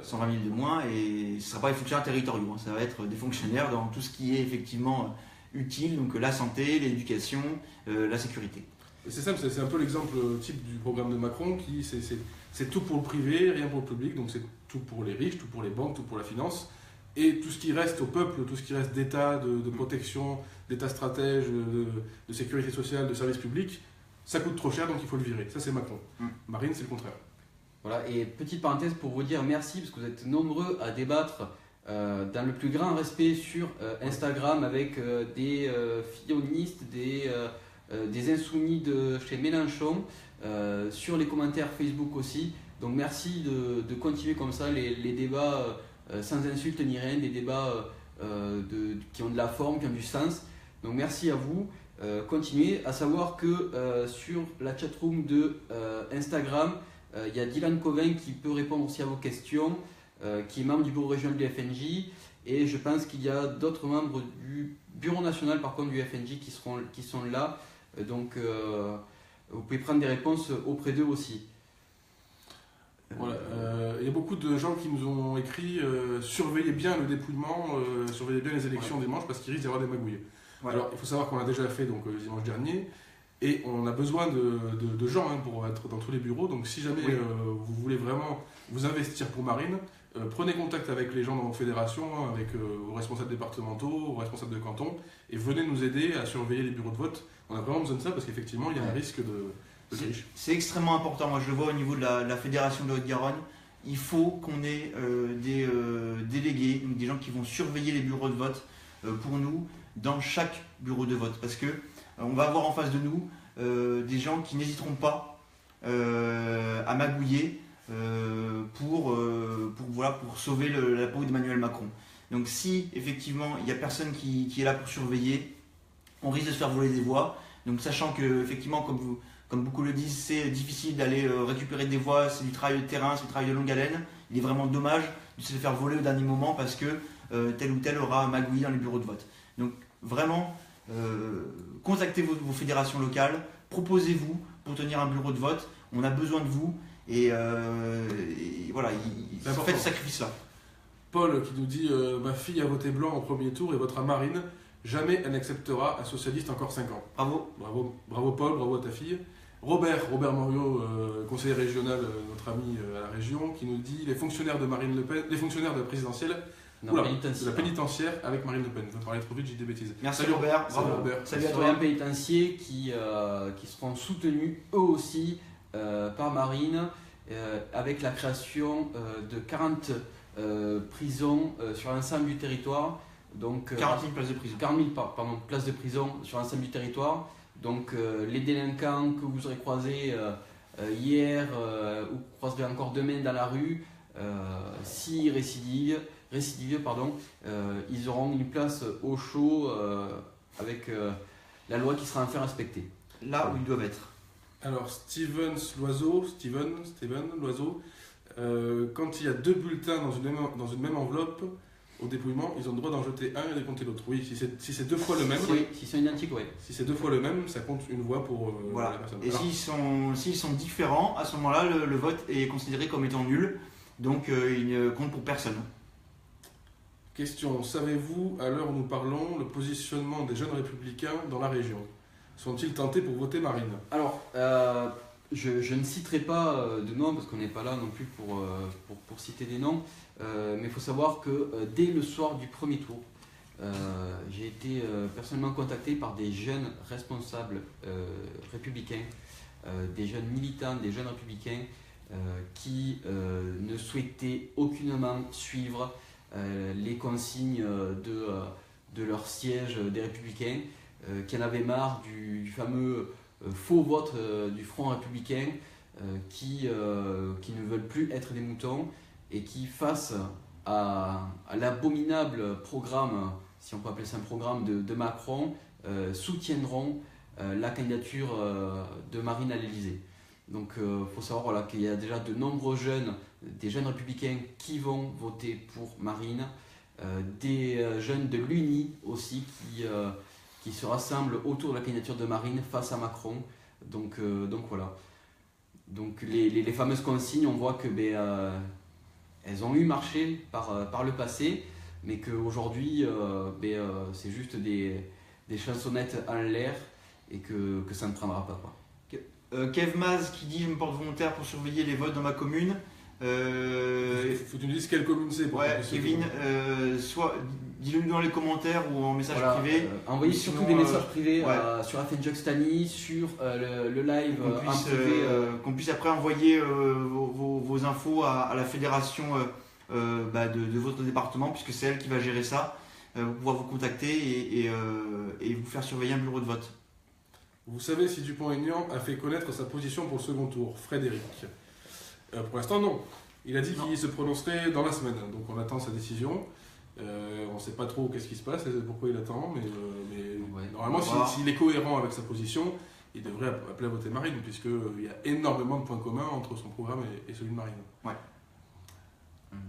120 000 de moins, et ce ne sera pas des fonctionnaires territoriaux, ça va être des fonctionnaires dans tout ce qui est effectivement utile, donc la santé, l'éducation, la sécurité. C'est simple, c'est un peu l'exemple type du programme de Macron, qui c'est tout pour le privé, rien pour le public, donc c'est tout pour les riches, tout pour les banques, tout pour la finance, et tout ce qui reste au peuple, tout ce qui reste d'État, de protection, d'État stratège, de sécurité sociale, de services publics, ça coûte trop cher, donc il faut le virer. Ça c'est Macron. Marine, c'est le contraire. Voilà, et petite parenthèse pour vous dire merci, parce que vous êtes nombreux à débattre dans le plus grand respect sur Instagram avec des fillonistes, des insoumis de chez Mélenchon, sur les commentaires Facebook aussi. Donc merci de continuer comme ça les débats sans insultes ni rien, des débats qui ont de la forme, qui ont du sens. Donc merci à vous. Continuez, à savoir que sur la chatroom de Instagram, il y a Dylan Covin qui peut répondre aussi à vos questions, qui est membre du bureau régional du FNJ, et je pense qu'il y a d'autres membres du bureau national par contre du FNJ qui sont là, donc vous pouvez prendre des réponses auprès d'eux aussi. Voilà, il y a beaucoup de gens qui nous ont écrit surveillez bien le dépouillement, surveillez bien les élections dimanche parce qu'il risque d'y avoir des magouilles. Ouais. Alors il faut savoir qu'on l'a déjà fait donc dimanche dernier. Et on a besoin de gens pour être dans tous les bureaux. Donc si jamais vous voulez vraiment vous investir pour Marine, prenez contact avec les gens dans vos fédérations, avec vos responsables départementaux, vos responsables de canton, et venez nous aider à surveiller les bureaux de vote. On a vraiment besoin de ça parce qu'effectivement, il y a un risque de triche. C'est extrêmement important. Moi, je le vois au niveau de la fédération de Haute-Garonne. Il faut qu'on ait des délégués, donc des gens qui vont surveiller les bureaux de vote pour nous dans chaque bureau de vote. Parce que on va avoir en face de nous des gens qui n'hésiteront pas à magouiller pour sauver la peau d'Emmanuel Macron. Donc si effectivement il n'y a personne qui est là pour surveiller, on risque de se faire voler des voix. Donc sachant que effectivement, comme beaucoup le disent, c'est difficile d'aller récupérer des voix, c'est du travail de terrain, c'est du travail de longue haleine. Il est vraiment dommage de se faire voler au dernier moment parce que tel ou tel aura magouillé dans les bureaux de vote. Donc vraiment, contactez vos fédérations locales, proposez-vous pour tenir un bureau de vote. On a besoin de vous et voilà, faites ce sacrifice-là. Paul qui nous dit ma fille a voté blanc au premier tour et votera Marine. Jamais elle n'acceptera un socialiste encore 5 ans. Bravo. Bravo Paul, bravo à ta fille. Robert Moriot, conseiller régional, notre ami à la région, qui nous dit les fonctionnaires de Marine Le Pen, les fonctionnaires de la présidentielle, de la pénitentiaire avec Marine Le Pen. Je vais parler trop vite, j'ai dit des bêtises. Merci Robert. Bravo Robert. Salut à toi. Pénitentiaires qui seront soutenus eux aussi par Marine avec la création de 40 prisons sur l'ensemble du territoire. Donc, 40 000 places de prison. 40 000 places de prison sur l'ensemble du territoire. Donc les délinquants que vous aurez croisés hier ou croiserez encore demain dans la rue, s'ils récidivent, ils auront une place au chaud avec la loi qui sera enfin respectée. Là où ils doivent être. Alors, Steven Loiseau, quand il y a 2 bulletins dans une même enveloppe, au dépouillement, ils ont le droit d'en jeter un et de compter l'autre. Oui, si c'est 2 fois le même. Oui, si c'est identique, oui. Si c'est 2 fois le même, ça compte une voix pour Voilà. la personne. Et s'ils sont différents, à ce moment-là, le vote est considéré comme étant nul. Donc il ne compte pour personne. Question, savez-vous, à l'heure où nous parlons, le positionnement des jeunes républicains dans la région? Sont-ils tentés pour voter Marine? Alors, je ne citerai pas de noms parce qu'on n'est pas là non plus pour citer des noms, mais il faut savoir que dès le soir du premier tour, j'ai été personnellement contacté par des jeunes responsables républicains, des jeunes militants, des jeunes républicains qui ne souhaitaient aucunement suivre les consignes de leur siège des républicains, qui en avaient marre du fameux faux vote du Front républicain, qui ne veulent plus être des moutons et qui, face à l'abominable programme, si on peut appeler ça un programme de Macron, soutiendront la candidature de Marine à l'Élysée. Donc il faut savoir qu'il y a déjà de nombreux jeunes, des jeunes républicains qui vont voter pour Marine, des jeunes de l'UNI aussi qui se rassemblent autour de la candidature de Marine face à Macron. Donc voilà. Donc les fameuses consignes, on voit que elles ont eu marché par le passé, mais qu'aujourd'hui c'est juste des chansonnettes en l'air et que ça ne prendra pas, quoi. Kev Maz qui dit: je me porte volontaire pour surveiller les votes dans ma commune. Faut que tu nous dises quelle commune c'est. Ouais, Kevin, soit dis-le dans les commentaires ou en message privé. Envoyez surtout des messages privés sur FNJoxTani, sur le live qu'on puisse après envoyer vos infos à la fédération de votre département, puisque c'est elle qui va gérer ça, pour pouvoir vous contacter et vous faire surveiller un bureau de vote. Vous savez si Dupont-Aignan a fait connaître sa position pour le second tour? Frédéric. Pour l'instant, non. Il a dit qu'il se prononcerait dans la semaine, donc on attend sa décision. On ne sait pas trop qu'est-ce qui se passe, pourquoi il attend, mais normalement, s'il est cohérent avec sa position, il devrait appeler à voter Marine, puisqu'il y a énormément de points communs entre son programme et celui de Marine. Ouais.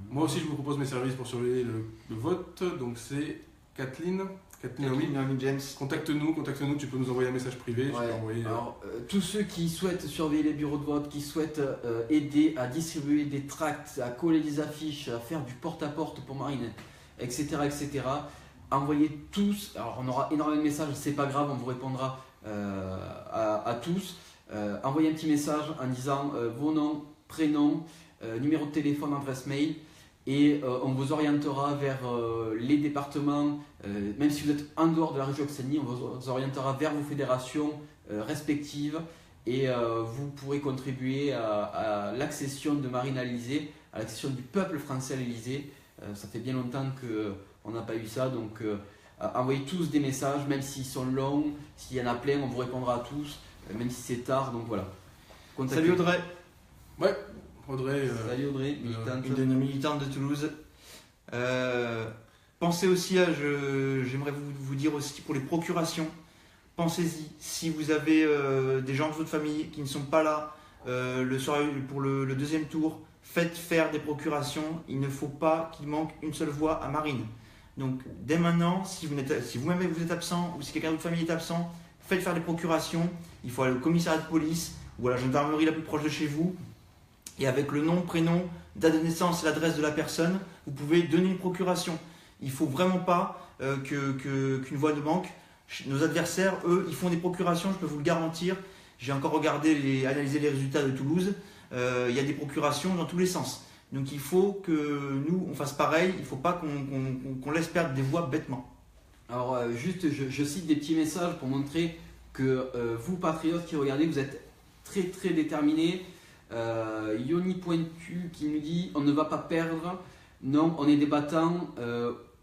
Moi aussi, je vous propose mes services pour surveiller le vote, donc c'est Kathleen James. Contacte-nous, tu peux nous envoyer un message privé. Alors, tous ceux qui souhaitent surveiller les bureaux de vote, qui souhaitent aider à distribuer des tracts, à coller des affiches, à faire du porte-à-porte pour Marine, etc., envoyez tous. Alors, on aura énormément de messages, c'est pas grave, on vous répondra à tous. Envoyez un petit message en disant vos noms, prénoms, numéro de téléphone, adresse mail. Et on vous orientera vers les départements, même si vous êtes en dehors de la région Occitanie, on vous orientera vers vos fédérations respectives et vous pourrez contribuer à l'accession de Marine à l'Élysée, à l'accession du peuple français à l'Élysée. Ça fait bien longtemps qu'on n'a pas eu ça, donc envoyez tous des messages, même s'ils sont longs, s'il y en a plein, on vous répondra à tous, même si c'est tard, donc voilà. Salut Audrey. Ouais. Audrey, salut Audrey, militante. Une militante de Toulouse. Pensez aussi j'aimerais vous dire aussi pour les procurations, pensez-y, si vous avez des gens de votre famille qui ne sont pas là le soir pour le deuxième tour, faites faire des procurations, il ne faut pas qu'il manque une seule voix à Marine. Donc dès maintenant, si vous-même vous êtes absent ou si quelqu'un de votre famille est absent, faites faire des procurations, il faut aller au commissariat de police ou à la gendarmerie la plus proche de chez vous. Et avec le nom, prénom, date de naissance et l'adresse de la personne, vous pouvez donner une procuration. Il ne faut vraiment pas qu'une voix ne manque. Nos adversaires, eux, ils font des procurations, je peux vous le garantir. J'ai encore analysé les résultats de Toulouse. Il y a des procurations dans tous les sens. Donc il faut que nous, on fasse pareil. Il ne faut pas qu'on laisse perdre des voix bêtement. Alors juste, je cite des petits messages pour montrer que vous, patriotes qui regardez, vous êtes très très déterminés. Yoni Pointu qui nous dit on ne va pas perdre, non on est des battants.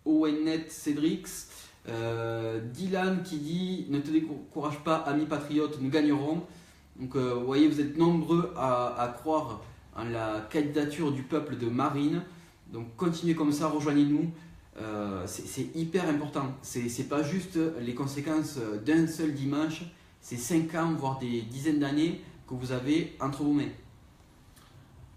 ONNet Cédrix, Dylan qui dit ne te décourage pas ami patriote, nous gagnerons. Donc vous voyez, vous êtes nombreux à croire en la candidature du peuple de Marine. Donc continuez comme ça, rejoignez-nous. C'est hyper important. C'est pas juste les conséquences d'un seul dimanche, c'est 5 ans, voire des dizaines d'années que vous avez entre vos mains.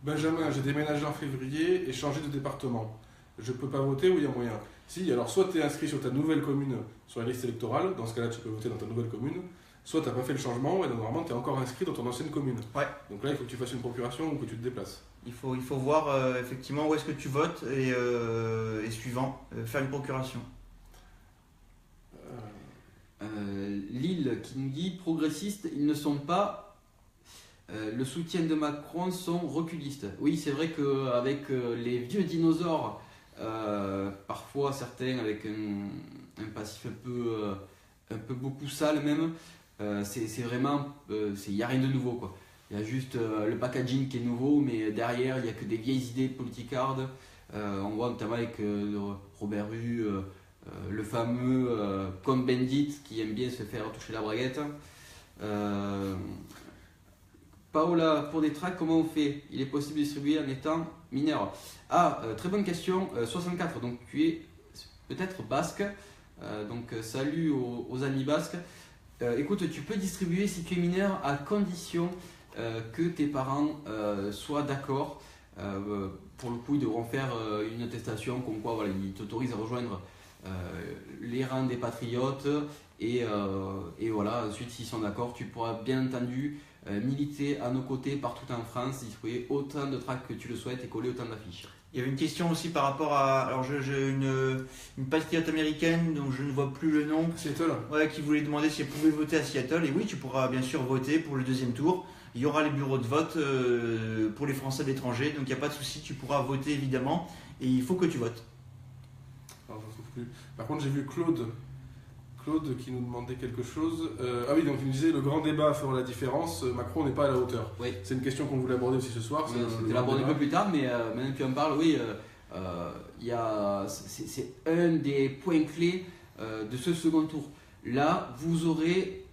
Benjamin, j'ai déménagé en février et changé de département. Je peux pas voter ou il y a moyen? Si, alors soit tu es inscrit sur ta nouvelle commune sur la liste électorale, dans ce cas-là tu peux voter dans ta nouvelle commune, soit tu n'as pas fait le changement et normalement tu es encore inscrit dans ton ancienne commune. Ouais. Donc là il faut que tu fasses une procuration ou que tu te déplaces. Il faut voir effectivement où est-ce que tu votes et suivant, faire une procuration. Lille qui nous dit progressistes, ils ne sont pas. Le soutien de Macron sont reculistes. Oui, c'est vrai qu'avec les vieux dinosaures, parfois certains avec un passif un peu beaucoup sale même, c'est vraiment, il n'y a rien de nouveau quoi. Il y a juste le packaging qui est nouveau, mais derrière il n'y a que des vieilles idées politicardes. On voit notamment avec Robert Rue, le fameux Cohn-Bendit qui aime bien se faire toucher la braguette. Paola, pour des tracks, comment on fait? Il est possible de distribuer en étant mineur. Très bonne question. 64, donc tu es peut-être basque. Donc salut aux amis basques. Écoute, tu peux distribuer si tu es mineur à condition que tes parents soient d'accord. Pour le coup, ils devront faire une attestation comme quoi voilà, ils t'autorisent à rejoindre les rangs des patriotes. Et voilà, ensuite, s'ils sont d'accord, tu pourras bien entendu militer à nos côtés partout en France, distribuer autant de tracts que tu le souhaites et coller autant d'affiches. Il y avait une question aussi par rapport à. Alors, j'ai une patriote américaine dont je ne vois plus le nom. Seattle. Ouais, qui voulait demander si elle pouvait voter à Seattle. Et oui, tu pourras bien sûr voter pour le deuxième tour. Il y aura les bureaux de vote pour les Français de l'étranger. Donc, il n'y a pas de souci, tu pourras voter évidemment. Et il faut que tu votes. Alors, je ne trouve plus. Par contre, j'ai vu Claude qui nous demandait quelque chose. Ah oui, donc il nous disait le grand débat fera la différence. Macron n'est pas à la hauteur. Oui. C'est une question qu'on voulait aborder aussi ce soir. C'était l'abordé un peu plus tard, mais maintenant que tu en parles, oui, c'est un des points clés de ce second tour. Là, vous aurez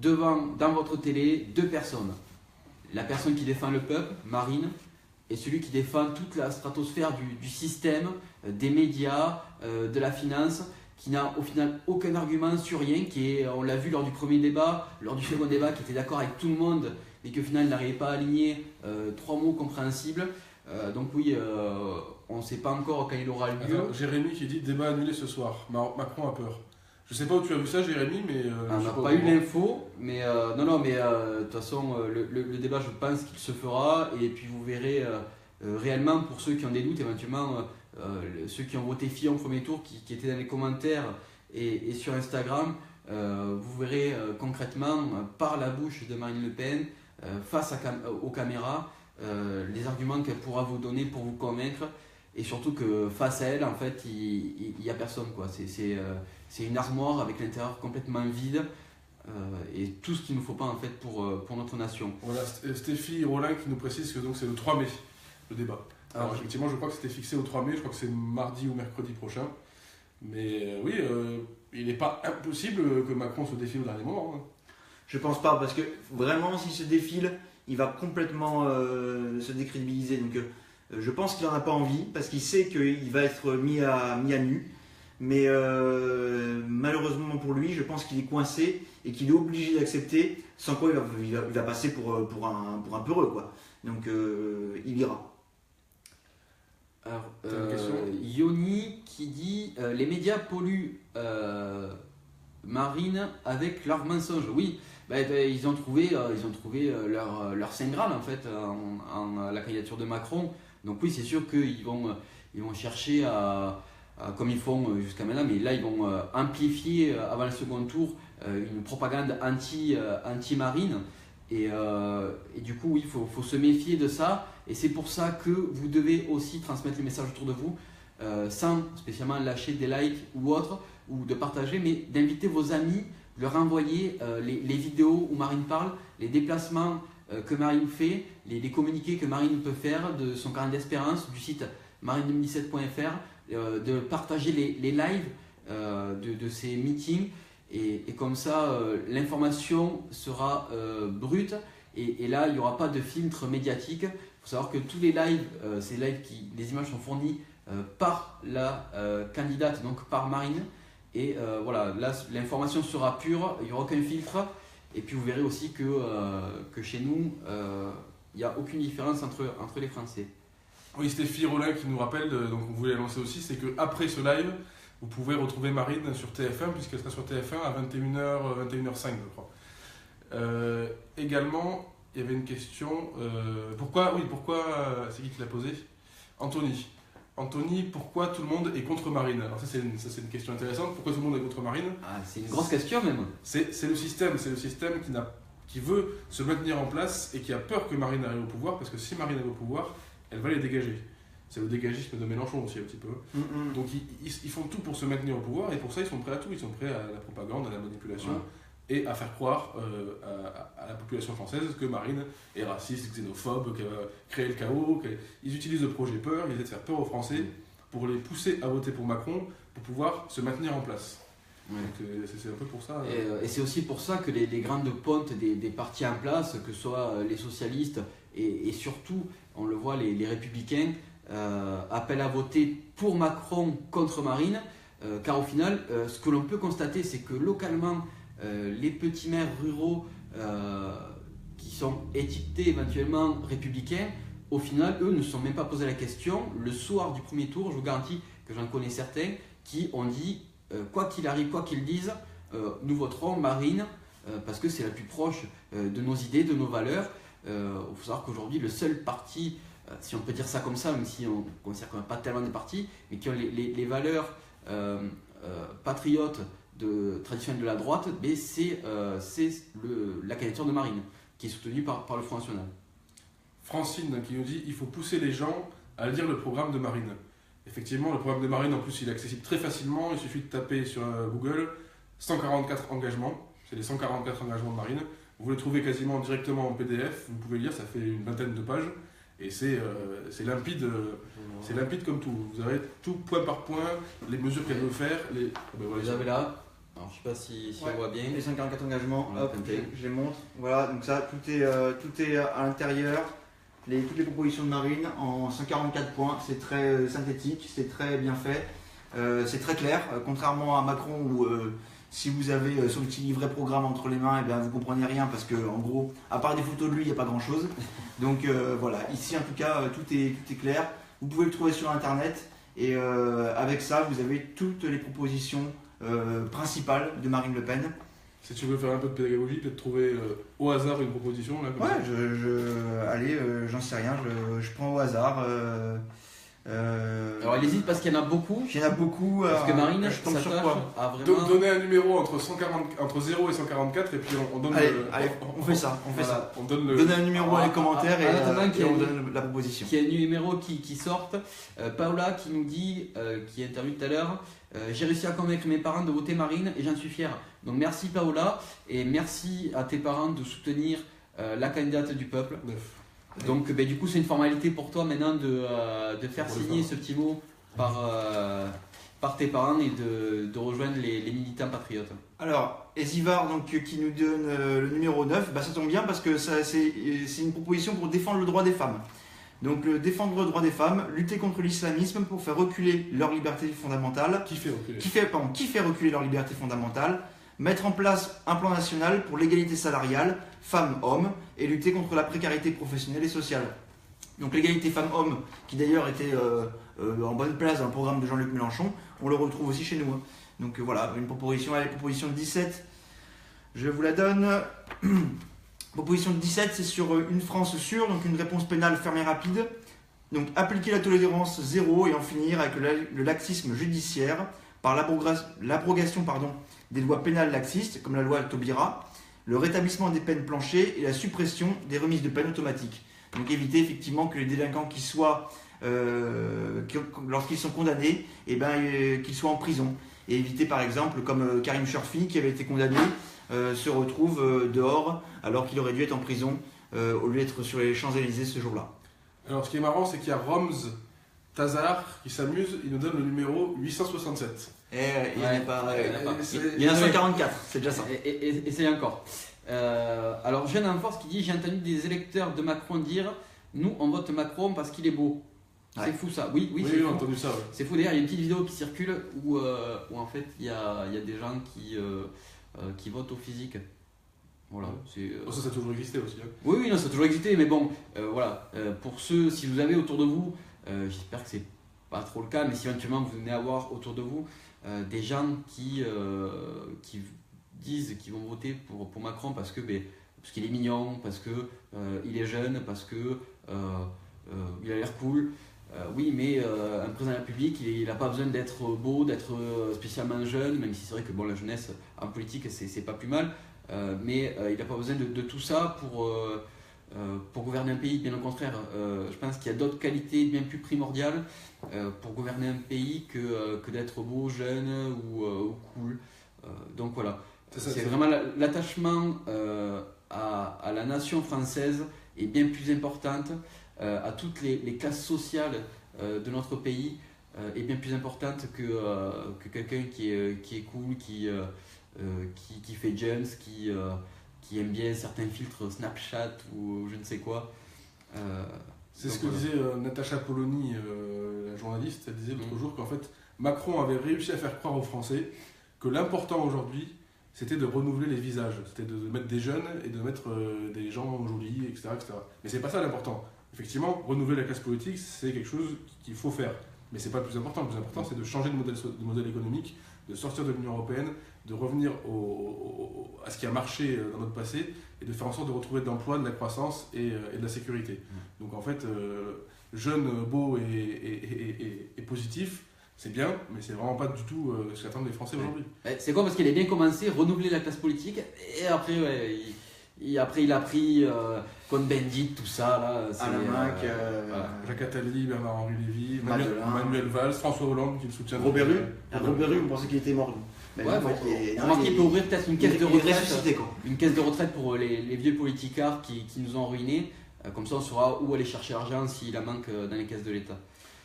dans votre télé deux personnes. La personne qui défend le peuple, Marine, et celui qui défend toute la stratosphère du système, des médias, de la finance, qui n'a au final aucun argument sur rien, on l'a vu lors du premier débat, lors du second débat, qui était d'accord avec tout le monde, mais qu'au final n'arrivait pas à aligner 3 mots compréhensibles. Donc oui, on ne sait pas encore quand il aura lieu. Attends, Jérémy qui dit débat annulé ce soir. Macron a peur. Je sais pas où tu as vu ça, Jérémy, mais on n'a pas eu l'info, mais de toute façon le débat, je pense qu'il se fera, et puis vous verrez réellement, pour ceux qui ont des doutes éventuellement, ceux qui ont voté Fillon au premier tour, qui étaient dans les commentaires et sur Instagram, vous verrez concrètement par la bouche de Marine Le Pen, face aux caméras, les arguments qu'elle pourra vous donner pour vous convaincre, et surtout que face à elle, en fait, il n'y a personne, quoi. C'est une armoire avec l'intérieur complètement vide, et tout ce qu'il ne nous faut pas en fait pour notre nation. Voilà, Stéphie Rollin qui nous précise que donc c'est le 3 mai le débat. Alors effectivement, je crois que c'était fixé au 3 mai, je crois que c'est mardi ou mercredi prochain. Mais oui, il n'est pas impossible que Macron se défile au dernier moment. Hein. Je pense pas, parce que vraiment, s'il se défile, il va complètement se décrédibiliser. Donc je pense qu'il n'en a pas envie, parce qu'il sait qu'il va être mis à nu. Mais malheureusement pour lui, je pense qu'il est coincé et qu'il est obligé d'accepter, sans quoi il va passer pour un peureux, quoi. Donc il ira. Alors, Yoni qui dit les médias polluent Marine avec leurs mensonges. Oui, ils ont trouvé leur Saint Graal en fait en la candidature de Macron. Donc oui, c'est sûr qu'ils vont chercher comme ils font jusqu'à maintenant, mais là ils vont amplifier avant le second tour une propagande anti-Marine. Et du coup, oui, il faut se méfier de ça. Et c'est pour ça que vous devez aussi transmettre le message autour de vous, sans spécialement lâcher des likes ou autre, ou de partager, mais d'inviter vos amis, leur envoyer les vidéos où Marine parle, les déplacements que Marine fait, les communiqués que Marine peut faire de son carnet d'espérance, du site marine2017.fr, de partager les lives de ces meetings. et comme ça, l'information sera brute, et là, il n'y aura pas de filtre médiatique. Il faut savoir que tous les lives, les images sont fournies par la candidate, donc par Marine, et voilà, là, l'information sera pure, il n'y aura aucun filtre, et puis vous verrez aussi que chez nous, il n'y a aucune différence entre les Français. Oui, Stéphie Rollin qui nous rappelle, donc on voulait annoncer aussi, c'est qu'après ce live, vous pouvez retrouver Marine sur TF1, puisqu'elle sera sur TF1 à 21h, 21h05, je crois. Également, il y avait une question, pourquoi, c'est qui l'a posé? Anthony, pourquoi tout le monde est contre Marine? Alors ça c'est une question intéressante, pourquoi tout le monde est contre Marine? C'est une grosse question même. C'est le système qui veut se maintenir en place et qui a peur que Marine arrive au pouvoir, parce que si Marine arrive au pouvoir, elle va les dégager. C'est le dégagisme de Mélenchon aussi un petit peu. Donc ils font tout pour se maintenir au pouvoir, et pour ça ils sont prêts à tout. Ils sont prêts à la propagande, à la manipulation, et à faire croire à la population française que Marine est raciste, xénophobe, qu'elle va créer le chaos. Ils utilisent le projet peur, ils essaient de faire peur aux Français pour les pousser à voter pour Macron, pour pouvoir se maintenir en place. Ouais. Donc c'est un peu pour ça. Et c'est aussi pour ça que les grandes pontes des partis en place, que ce soit les socialistes et surtout, on le voit, les républicains, appellent à voter pour Macron contre Marine, car au final, ce que l'on peut constater, c'est que localement, les petits maires ruraux qui sont étiquetés éventuellement républicains, au final, eux ne se sont même pas posé la question. Le soir du premier tour, je vous garantis que j'en connais certains qui ont dit quoi qu'il arrive, quoi qu'ils disent, nous voterons Marine parce que c'est la plus proche de nos idées, de nos valeurs. Il faut savoir qu'aujourd'hui, le seul parti, si on peut dire ça comme ça, même si on ne considère quand même pas tellement des partis, mais qui ont les valeurs patriotes traditionnelles de la droite, c'est la candidature de Marine, qui est soutenue par le Front National. Francine qui nous dit qu'il faut pousser les gens à lire le programme de Marine. Effectivement, le programme de Marine, en plus, il est accessible très facilement. Il suffit de taper sur Google 144 engagements. C'est les 144 engagements de Marine. Vous les trouvez quasiment directement en PDF. Vous pouvez lire, ça fait une vingtaine de pages. Et c'est limpide, c'est limpide comme tout. Vous avez tout point par point, les mesures qu'elle veut faire. Vous avez là. Alors, je ne sais pas si on voit bien. Les 144 engagements, hop, je les montre. Voilà, donc ça, tout est à l'intérieur. Toutes les propositions de Marine en 144 points, c'est très synthétique, c'est très bien fait, c'est très clair, contrairement à Macron où si vous avez son petit livret programme entre les mains, vous ne comprenez rien parce que en gros, à part des photos de lui, il n'y a pas grand chose. Donc voilà, ici en tout cas, tout est clair, vous pouvez le trouver sur internet et avec ça, vous avez toutes les propositions principales de Marine Le Pen. Si tu veux faire un peu de pédagogie, peut-être trouver au hasard une proposition là, comme ça. Allez, j'en sais rien, je prends au hasard. Alors il hésite parce qu'il y en a beaucoup. Parce que Marine, je tombe sur quoi à vraiment... Donner un numéro entre 0 et 144 et puis on donne allez, on fait ça. On donne Donnez un numéro dans les commentaires et on donne la proposition. Qui a un numéro qui sorte. Paola qui nous dit, qui est interviewée tout à l'heure, j'ai réussi à convaincre mes parents de voter Marine et j'en suis fier. Donc merci Paola et merci à tes parents de soutenir la candidate du peuple. Donc du coup c'est une formalité pour toi maintenant de faire signer ce petit mot par tes parents et de rejoindre les militants patriotes. Alors Esivar donc, qui nous donne le numéro 9, ça tombe bien parce que c'est une proposition pour défendre le droit des femmes. Donc défendre le droit des femmes, lutter contre l'islamisme pour faire reculer leur liberté fondamentale. Qui fait reculer leur liberté fondamentale. Mettre en place un plan national pour l'égalité salariale, femmes-hommes, et lutter contre la précarité professionnelle et sociale. Donc l'égalité femmes-hommes, qui d'ailleurs était en bonne place dans le programme de Jean-Luc Mélenchon, on le retrouve aussi chez nous. Donc voilà, une proposition, proposition 17, je vous la donne. Proposition 17, c'est sur une France sûre, donc une réponse pénale ferme et rapide. Donc appliquer la tolérance zéro et en finir avec le laxisme judiciaire par l'abrogation des lois pénales laxistes, comme la loi Taubira, le rétablissement des peines planchées et la suppression des remises de peine automatiques. Donc éviter effectivement que les délinquants lorsqu'ils sont condamnés, qu'ils soient en prison. Et éviter par exemple, comme Karim Chorfi qui avait été condamné, se retrouve dehors alors qu'il aurait dû être en prison au lieu d'être sur les Champs-Élysées ce jour-là. Alors ce qui est marrant, c'est qu'il y a Roms Tazar qui s'amuse, il nous donne le numéro 867. il n'y en a pas. il y en a pas. Il y en a 144, c'est déjà ça. Essayez encore. Alors, Jeune en Force qui dit: j'ai entendu des électeurs de Macron dire nous on vote Macron parce qu'il est beau. Ouais. C'est fou ça. Oui, Oui, c'est j'ai fou. entendu ça. Ouais. C'est fou. D'ailleurs, il y a une petite vidéo qui circule où en fait il y a des gens qui votent au physique. Voilà. Oh, ça a toujours existé aussi. Hein. Oui, non, ça a toujours existé, mais bon, voilà. Pour ceux, si vous avez autour de vous, j'espère que c'est pas trop le cas, mais si éventuellement vous venez avoir autour de vous des gens qui disent qu'ils vont voter pour Macron parce qu'il est mignon, parce que il est jeune, parce que il a l'air cool. Oui, mais un président de la République, il n'a pas besoin d'être beau, d'être spécialement jeune, même si c'est vrai que bon, la jeunesse en politique, c'est pas plus mal. Mais il n'a pas besoin de tout ça pour gouverner un pays, bien au contraire. Je pense qu'il y a d'autres qualités bien plus primordiales pour gouverner un pays que d'être beau, jeune ou cool. Donc voilà, c'est vraiment l'attachement à la nation française est bien plus importante, à toutes les classes sociales de notre pays est bien plus importante que quelqu'un qui est cool, qui fait Jones, qui aime bien certains filtres Snapchat ou je ne sais quoi. C'est ce que disait Natacha Polony, la journaliste. Elle disait l'autre jour qu'en fait Macron avait réussi à faire croire aux Français que l'important aujourd'hui c'était de renouveler les visages, c'était de mettre des jeunes et de mettre des gens jolis, etc., etc. Mais c'est pas ça l'important. Effectivement, renouveler la classe politique, c'est quelque chose qu'il faut faire. Mais c'est pas le plus important. Le plus important, c'est de changer de modèle économique, de sortir de l'Union européenne, de revenir à ce qui a marché dans notre passé et de faire en sorte de retrouver de l'emploi, de la croissance et de la sécurité. Donc en fait, jeune, beau et positif, c'est bien, mais c'est vraiment pas du tout ce qu'attendent les Français aujourd'hui. C'est quoi? Parce qu'il a bien commencé, renouveler la classe politique, et après, il a pris Cohn-Bendit, tout ça. Là, Alain Mac, voilà. Jacques Attali, Bernard-Henri Lévy, Madelin. Manuel Valls, François Hollande qui le soutient. Robert Rue. Robert Rue, on pensait qu'il était mort. Mais Ouais, en fait, il peut ouvrir peut-être une caisse de il est retraite. ressuscité, quoi. Une caisse de retraite pour les vieux politicards qui nous ont ruinés. Comme ça, on saura où aller chercher l'argent s'il en manque dans les caisses de l'État.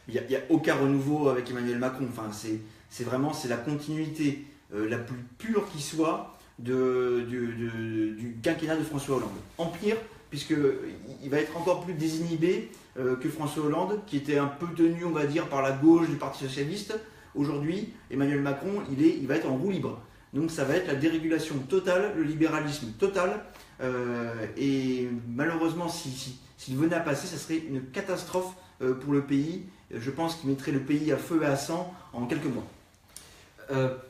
Il n'y a aucun renouveau avec Emmanuel Macron. Enfin, c'est vraiment la continuité la plus pure qui soit du quinquennat de François Hollande. En pire, puisqu'il va être encore plus désinhibé que François Hollande, qui était un peu tenu, on va dire, par la gauche du Parti Socialiste. Aujourd'hui, Emmanuel Macron, il va être en roue libre. Donc ça va être la dérégulation totale, le libéralisme total. Et malheureusement, s'il venait à passer, ça serait une catastrophe pour le pays. Je pense qu'il mettrait le pays à feu et à sang en quelques mois.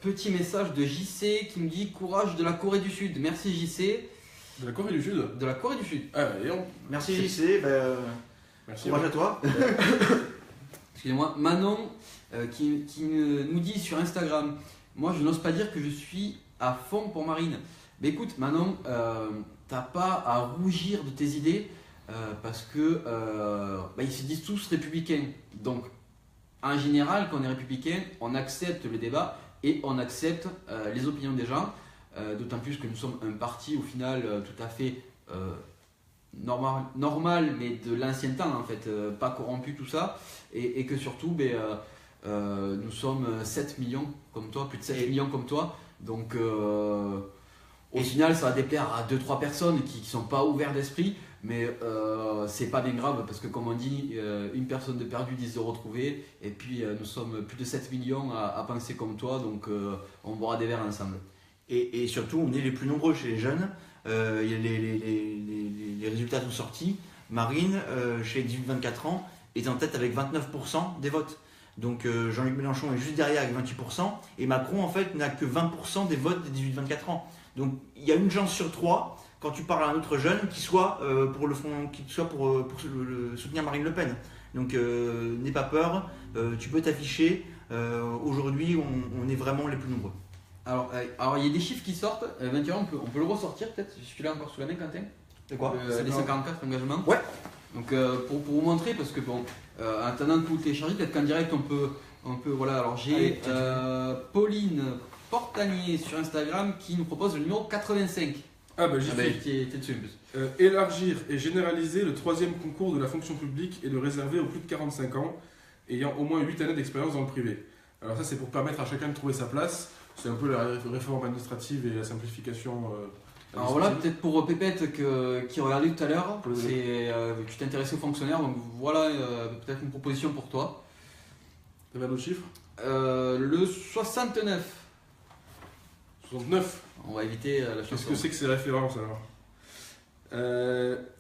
Petit message de JC qui me dit: courage de la Corée du Sud. Merci JC. De la Corée du Sud. De la Corée du Sud. Ah, et on... Merci JC, Merci. courage à toi. Excusez-moi, Manon qui nous dit sur Instagram: moi je n'ose pas dire que je suis à fond pour Marine. Mais écoute Manon, t'as pas à rougir de tes idées parce que ils se disent tous républicains. Donc en général, quand on est républicain, on accepte le débat et on accepte les opinions des gens, d'autant plus que nous sommes un parti au final tout à fait normal, mais de l'ancien temps en fait, pas corrompu tout ça, et que surtout nous sommes 7 millions comme toi, plus de 7 millions comme toi, donc au final ça va déplaire à 2-3 personnes qui ne sont pas ouverts d'esprit, mais c'est pas bien grave parce que comme on dit, une personne de perdu, 10 de retrouvé, et puis nous sommes plus de 7 millions à penser comme toi, donc on boira des verres ensemble. Et surtout, on est les plus nombreux chez les jeunes. Les résultats sont sortis. Marine, chez les 18-24 ans, est en tête avec 29% des votes. Donc Jean-Luc Mélenchon est juste derrière avec 28%. Et Macron, en fait, n'a que 20% des votes des 18-24 ans. Donc il y a une chance sur 3, quand tu parles à un autre jeune, qui soit pour soutenir Marine Le Pen. Donc n'aie pas peur, tu peux t'afficher. Aujourd'hui, on est vraiment les plus nombreux. Alors il y a des chiffres qui sortent, éventuellement on peut le ressortir peut-être, si tu l'as encore sous la main Quentin. De quoi Les 144 engagements. Ouais. Donc pour vous montrer, parce que bon, en attendant tout télécharger, peut-être qu'en direct on peut voilà, alors j'ai Pauline Portanier sur Instagram qui nous propose le numéro 85. Ah bah j'y suis. T'es dessus en plus. Élargir et généraliser le 3e concours de la fonction publique et le réserver aux plus de 45 ans ayant au moins 8 années d'expérience dans le privé. Alors ça, c'est pour permettre à chacun de trouver sa place. C'est un peu la réforme administrative et la simplification. Alors voilà, peut-être pour Pépette qui regardait tout à l'heure, tu t'intéressais aux fonctionnaires, donc voilà peut-être une proposition pour toi. Tu avais un autre chiffre Le 69. 69. On va éviter la Qu'est-ce chanson. que c'est que ces références alors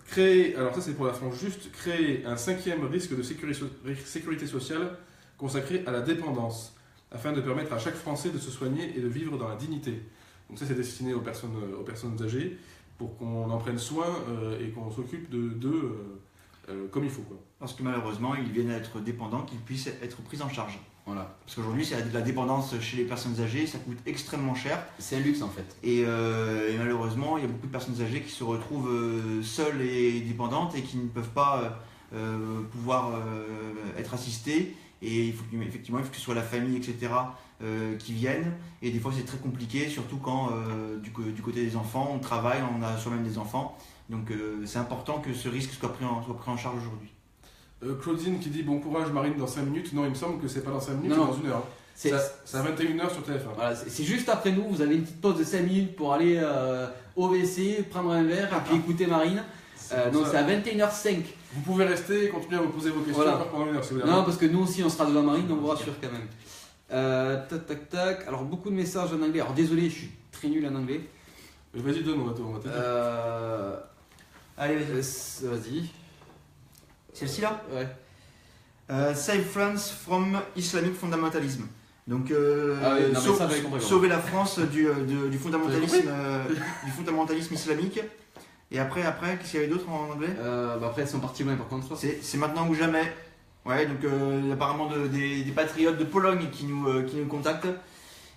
Créer, alors ça c'est pour la France juste, créer un 5e risque de sécurité sociale consacré à la dépendance, afin de permettre à chaque Français de se soigner et de vivre dans la dignité. Donc ça c'est destiné aux personnes âgées, pour qu'on en prenne soin et qu'on s'occupe d'eux comme il faut, quoi. Parce que malheureusement, ils viennent à être dépendants, qu'ils puissent être pris en charge. Voilà. Parce qu'aujourd'hui, c'est la dépendance chez les personnes âgées, ça coûte extrêmement cher. C'est un luxe en fait. Et malheureusement, il y a beaucoup de personnes âgées qui se retrouvent seules et dépendantes et qui ne peuvent pas pouvoir être assistées. Et effectivement, il faut que ce soit la famille, etc., qui viennent. Et des fois, c'est très compliqué, surtout quand, du côté des enfants, on travaille, on a soi-même des enfants. Donc, c'est important que ce risque soit pris en charge aujourd'hui. Claudine qui dit bon courage Marine dans 5 minutes. Non, il me semble que c'est pas dans 5 minutes, Non, c'est dans 1 heure. C'est à 21h sur TF1. Voilà, c'est juste après nous, vous avez une petite pause de 5 minutes pour aller au WC, prendre un verre et puis écouter Marine. Donc c'est à 21h05. Vous pouvez rester et continuer à me poser vos questions encore pendant 1 heure si vous voulez. Non, parce que nous aussi on sera devant Marine, donc on vous rassure quand même. Tac. Alors beaucoup de messages en anglais. Alors désolé, je suis très nul en anglais. Vas-y, donne, on va t'aider. Allez, vas-y. Vas-y. Celle-ci-là Ouais. Save France from Islamic Fundamentalism. Donc, sauver la France du fondamentalisme islamique. Et après qu'est-ce qu'il y avait d'autre en anglais Après, elles sont parties loin par contre. C'est maintenant ou jamais. Ouais, donc apparemment des patriotes de Pologne qui nous contactent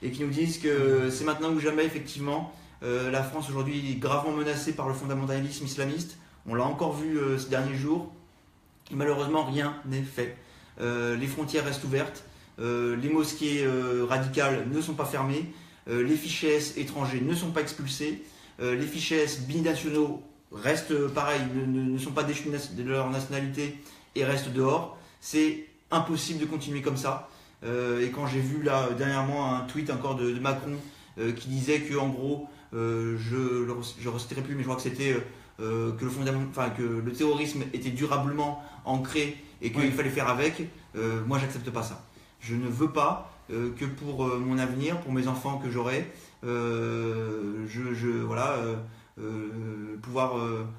et qui nous disent que c'est maintenant ou jamais, effectivement. La France aujourd'hui est gravement menacée par le fondamentalisme islamiste. On l'a encore vu ces derniers jours. Et malheureusement, rien n'est fait. Les frontières restent ouvertes. Les mosquées radicales ne sont pas fermées. Les fichiers S étrangers ne sont pas expulsés. Les fichiers S binationaux restent pareil, ne sont pas déchus de leur nationalité et restent dehors. C'est impossible de continuer comme ça. Et quand j'ai vu là dernièrement un tweet encore de Macron qui disait que en gros, je ne reciterai plus, mais je crois que c'était que le terrorisme était durablement ancré et qu'il fallait faire avec. Moi, j'accepte pas ça. Je ne veux pas que pour mon avenir, pour mes enfants que j'aurai, pouvoir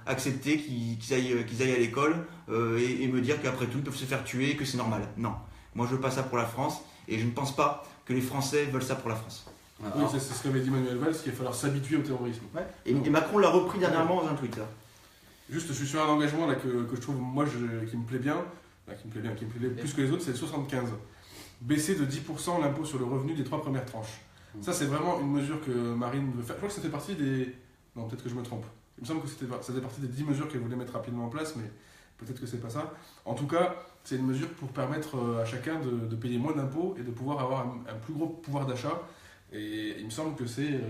accepter qu'ils aillent à l'école et me dire qu'après tout ils peuvent se faire tuer et que c'est normal. Non, moi je veux pas ça pour la France et je ne pense pas que les Français veulent ça pour la France. Oui, c'est ce qu'avait dit Manuel Valls, qu'il va falloir s'habituer au terrorisme. Ouais. Et Macron l'a repris dernièrement dans un tweet. Là. Juste, je suis sur un engagement là, que je trouve, moi, qui me plaît bien, qui me plaît plus que les autres, c'est le 75. Baisser de 10% l'impôt sur le revenu des 3 premières tranches. Ça, c'est vraiment une mesure que Marine veut faire. Je crois que ça fait partie des... Non, peut-être que je me trompe. Il me semble que ça faisait partie des 10 mesures qu'elle voulait mettre rapidement en place, mais peut-être que c'est pas ça. En tout cas, c'est une mesure pour permettre à chacun de payer moins d'impôts et de pouvoir avoir un plus gros pouvoir d'achat. Et il me semble que c'est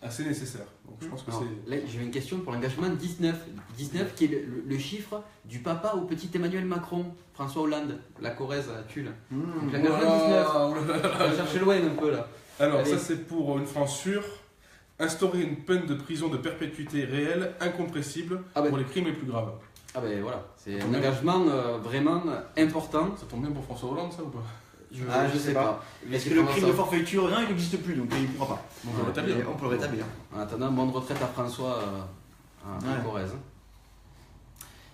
assez nécessaire. Donc je pense que là, j'ai une question pour l'engagement 19. 19 qui est le chiffre du papa au petit Emmanuel Macron, François Hollande, la Corrèze à Tulle. Donc l'engagement 19. On va chercher loin un peu là. Alors allez. Ça c'est pour une France sûre. Instaurer une peine de prison de perpétuité réelle, incompressible, pour les crimes les plus graves. Ah ben voilà, c'est un engagement vraiment important. Ça tombe bien pour François Hollande ça ou pas? Je sais pas. Est-ce que le crime de forfaiture, non, il n'existe plus, donc il ne pourra pas. On peut le rétablir. En attendant, bonne retraite à François en Corrèze.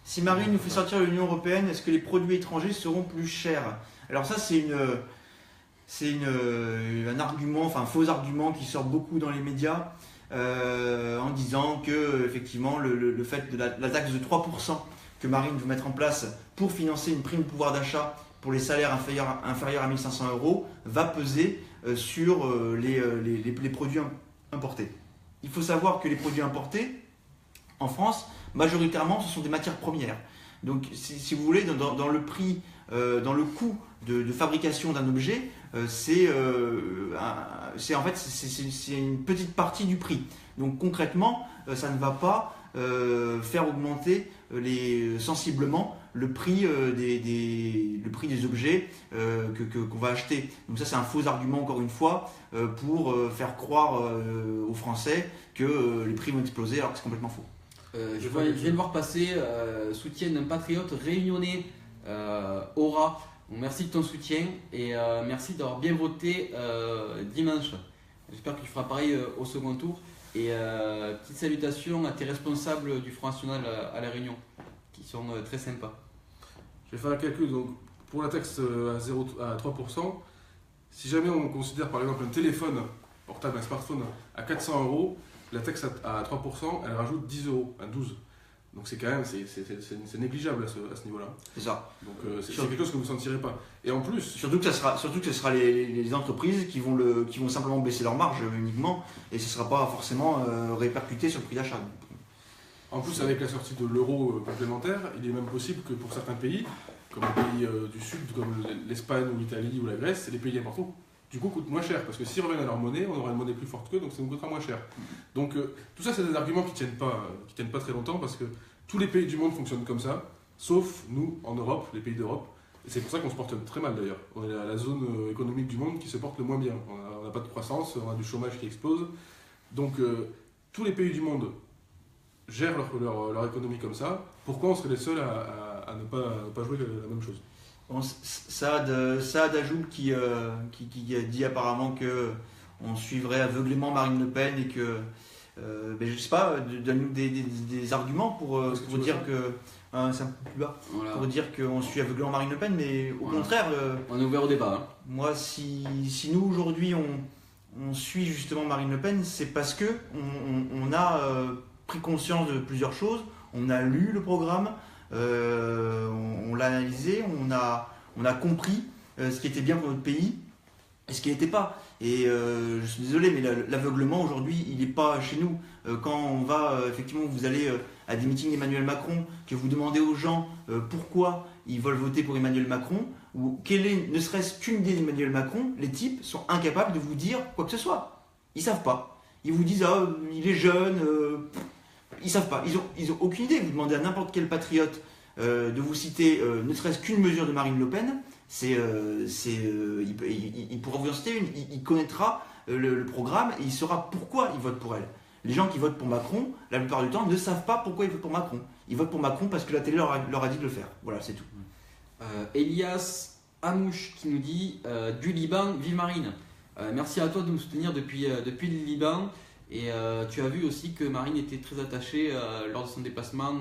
Si Marine nous fait sortir de l'Union Européenne, est-ce que les produits étrangers seront plus chers? Alors ça, c'est un argument, enfin un faux argument qui sort beaucoup dans les médias en disant que effectivement le fait de la taxe de 3% que Marine veut mettre en place pour financer une prime de pouvoir d'achat pour les salaires inférieurs à 1 500 € va peser sur les produits importés. Il faut savoir que les produits importés en France, majoritairement, ce sont des matières premières. Donc si vous voulez, dans le prix, dans le coût de fabrication d'un objet, c'est une petite partie du prix. Donc concrètement, ça ne va pas faire augmenter sensiblement le prix des objets qu'on va acheter. Donc ça c'est un faux argument encore une fois pour faire croire aux Français que les prix vont exploser alors que c'est complètement faux. Je viens de voir passer soutien d'un patriote réunionnais, Aura. Donc, merci de ton soutien et merci d'avoir bien voté dimanche. J'espère que tu feras pareil au second tour. Et petite salutation à tes responsables du Front National à La Réunion, qui sont très sympas. Je vais faire un calcul. Donc, pour la taxe à 3%, si jamais on considère par exemple un téléphone portable, un smartphone à 400 €, la taxe à 3%, elle rajoute 10 € à 12. Donc c'est quand même c'est négligeable à ce niveau-là. C'est ça. Donc c'est quelque chose que vous ne sentirez pas. Et en plus, surtout que ce sera les entreprises qui vont simplement baisser leur marge uniquement, et ce ne sera pas forcément répercuté sur le prix d'achat. En plus, avec la sortie de l'euro complémentaire, il est même possible que pour certains pays, comme les pays du Sud, comme l'Espagne ou l'Italie ou la Grèce, les pays importants, du coup, coûtent moins cher. Parce que s'ils reviennent à leur monnaie, on aura une monnaie plus forte qu'eux, donc ça nous coûtera moins cher. Donc tout ça, c'est des arguments qui tiennent pas très longtemps, parce que tous les pays du monde fonctionnent comme ça, sauf nous, en Europe, les pays d'Europe. Et c'est pour ça qu'on se porte très mal d'ailleurs. On est la zone économique du monde qui se porte le moins bien. On n'a pas de croissance, on a du chômage qui explose. Donc tous les pays du monde gèrent leur économie comme ça. Pourquoi on serait les seuls à ne pas jouer la même chose? Bon, Saad Ajoub qui a dit apparemment qu'on suivrait aveuglément Marine Le Pen et que, je ne sais pas, donne-nous des arguments pour dire que... c'est un peu plus bas. Voilà. Pour dire qu'on suit aveuglément Marine Le Pen, mais au contraire... on est ouvert au débat. Hein. Moi, si nous aujourd'hui on suit justement Marine Le Pen, c'est parce que on a pris conscience de plusieurs choses, on a lu le programme, on l'a analysé, on a compris ce qui était bien pour notre pays et ce qui n'était pas. Et je suis désolé, mais l'aveuglement aujourd'hui, il n'est pas chez nous. Quand on va, effectivement, vous allez à des meetings d'Emmanuel Macron, que vous demandez aux gens pourquoi ils veulent voter pour Emmanuel Macron, ou quelle est ne serait-ce qu'une idée d'Emmanuel Macron, les types sont incapables de vous dire quoi que ce soit. Ils ne savent pas. Ils vous disent, ah, il est jeune, ils ne savent pas. Ils ont aucune idée. Vous demandez à n'importe quel patriote de vous citer ne serait-ce qu'une mesure de Marine Le Pen, il pourra vous en citer une. Il connaîtra le programme et il saura pourquoi il vote pour elle. Les gens qui votent pour Macron, la plupart du temps, ne savent pas pourquoi ils votent pour Macron. Ils votent pour Macron parce que la télé leur a dit de le faire. Voilà, c'est tout. Elias Amouche qui nous dit du Liban, vive Marine. Merci à toi de nous soutenir depuis le Liban. Et tu as vu aussi que Marine était très attachée lors de son déplacement.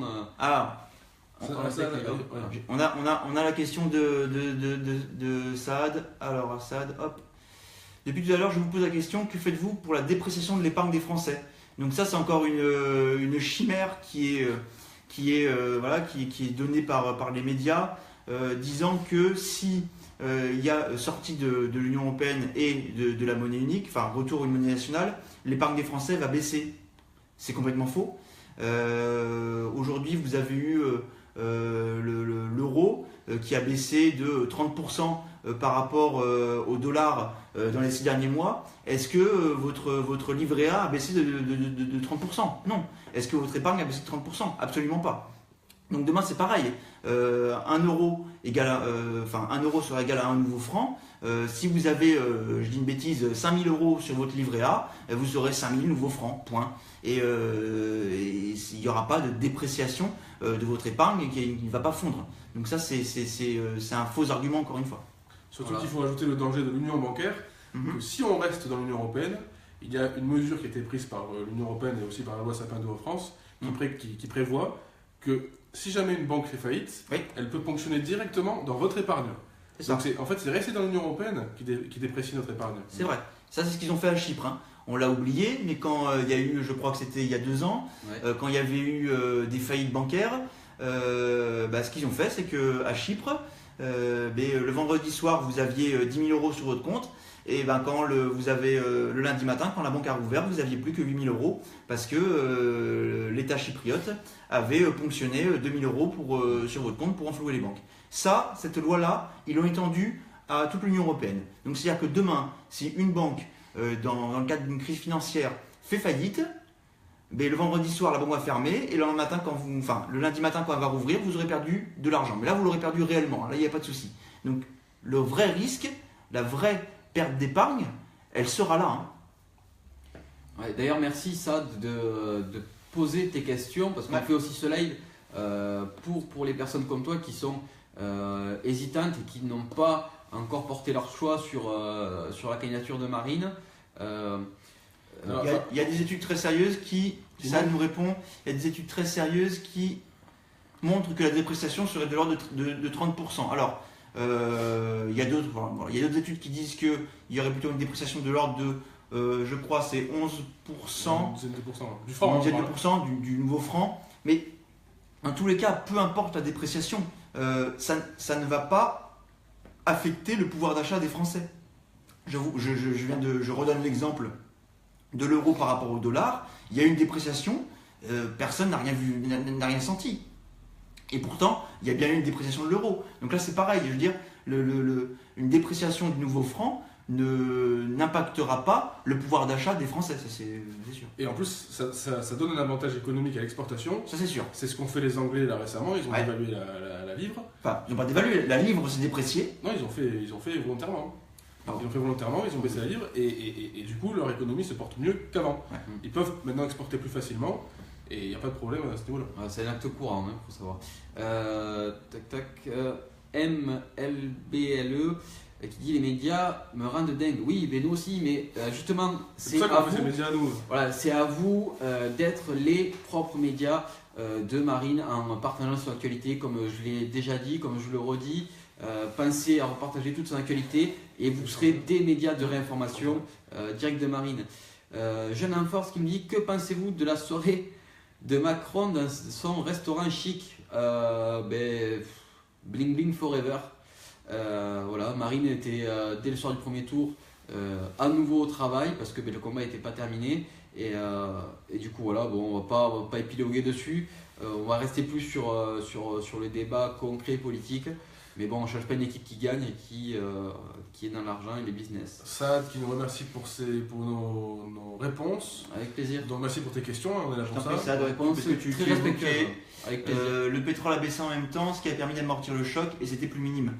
On a la question de Saad. Alors Saad, hop. Depuis tout à l'heure, je vous pose la question, que faites-vous pour la dépréciation de l'épargne des Français? Donc ça, c'est encore une chimère qui est donnée par les médias, disant que si il y a sortie de l'Union européenne et de la monnaie unique, enfin retour à une monnaie nationale, l'épargne des Français va baisser. C'est complètement faux. Aujourd'hui, vous avez eu l'euro qui a baissé de 30% par rapport au dollar dans les 6 derniers mois. Est-ce que votre livret A a baissé de 30%? Non. Est-ce que votre épargne a baissé de 30%? Absolument pas. Donc demain c'est pareil. 1 euro sera égal à 1 nouveau franc. Si vous avez, je dis une bêtise, 5 000 € sur votre livret A, vous aurez 5 000 nouveaux francs, point. Et il n'y aura pas de dépréciation de votre épargne qui ne va pas fondre. Donc ça, c'est un faux argument, encore une fois. Surtout qu'il faut ajouter le danger de l'union bancaire, que si on reste dans l'Union européenne, il y a une mesure qui a été prise par l'Union européenne et aussi par la loi Sapin 2 en France, qui prévoit que si jamais une banque fait faillite, elle peut ponctionner directement dans votre épargne. Donc c'est rester dans l'Union européenne qui déprécie notre épargne. C'est vrai. Ça, c'est ce qu'ils ont fait à Chypre. Hein. On l'a oublié, mais quand il y a eu, je crois que c'était il y a 2 ans, quand il y avait eu des faillites bancaires, ce qu'ils ont fait, c'est qu'à Chypre, le vendredi soir, vous aviez 10 000 € sur votre compte. Et quand vous avez le lundi matin, quand la banque a rouvert, vous n'aviez plus que 8 000 € parce que l'État chypriote avait ponctionné 2 000 € sur votre compte pour enflouer les banques. Cette loi-là, ils l'ont étendue à toute l'Union européenne. Donc c'est-à-dire que demain, si une banque, dans le cadre d'une crise financière, fait faillite, mais le vendredi soir, la banque va fermer, et le lundi matin, quand elle va rouvrir, vous aurez perdu de l'argent. Mais là, vous l'aurez perdu réellement, là, il n'y a pas de souci. Donc, le vrai risque, la vraie perte d'épargne, elle sera là. Hein. Ouais, d'ailleurs, merci Sad de poser tes questions, parce qu'on fait aussi ce live pour les personnes comme toi qui sont hésitantes et qui n'ont pas encore porté leur choix sur la candidature de Marine. Il y a des études très sérieuses ça nous répond, il y a des études très sérieuses qui montrent que la dépréciation serait de l'ordre de 30%. Alors, il y a d'autres études qui disent qu'il y aurait plutôt une dépréciation de l'ordre de, je crois, c'est 11%, du franc, 2% du nouveau franc. Mais en tous les cas, peu importe la dépréciation, ça ne va pas affecter le pouvoir d'achat des Français. Je redonne l'exemple de l'euro par rapport au dollar. Il y a une dépréciation, personne n'a rien vu, n'a rien senti. Et pourtant, il y a bien eu une dépréciation de l'euro. Donc là, c'est pareil. Je veux dire, une dépréciation du nouveau franc n'impactera pas le pouvoir d'achat des Français, ça c'est sûr. Et en plus, ça donne un avantage économique à l'exportation. Ça c'est sûr. C'est ce qu'ont fait les Anglais là récemment, ils ont dévalué la livre. Enfin, ils n'ont pas dévalué, la livre s'est dépréciée. Non, ils ont fait volontairement. Ils ont fait volontairement, ils ont baissé la livre et du coup leur économie se porte mieux qu'avant. Ouais. Ils peuvent maintenant exporter plus facilement et il n'y a pas de problème à ce niveau-là. C'est un acte courant, il faut savoir. MLBLE qui dit les médias me rendent dingue. Oui, mais nous aussi, mais justement, c'est à vous. Voilà, c'est à vous d'être les propres médias de Marine en partageant son actualité, comme je l'ai déjà dit, comme je le redis. Pensez à repartager toute son actualité et vous serez des médias de réinformation direct de Marine. Jeune en force qui me dit que pensez-vous de la soirée de Macron dans son restaurant chic bling bling forever. Voilà, Marine était dès le soir du premier tour à nouveau au travail parce que le combat n'était pas terminé et du coup voilà, bon, on va pas épiloguer dessus, on va rester plus sur le débat concret politique. Mais bon, on ne change pas une équipe qui gagne et qui est dans l'argent et les business. Saad qui nous remercie pour nos réponses. Avec plaisir. Donc merci pour tes questions, on est là pour ça. Ça de réponse parce que tu évoquais avec le pétrole a baissé en même temps, ce qui a permis d'amortir le choc et c'était plus minime.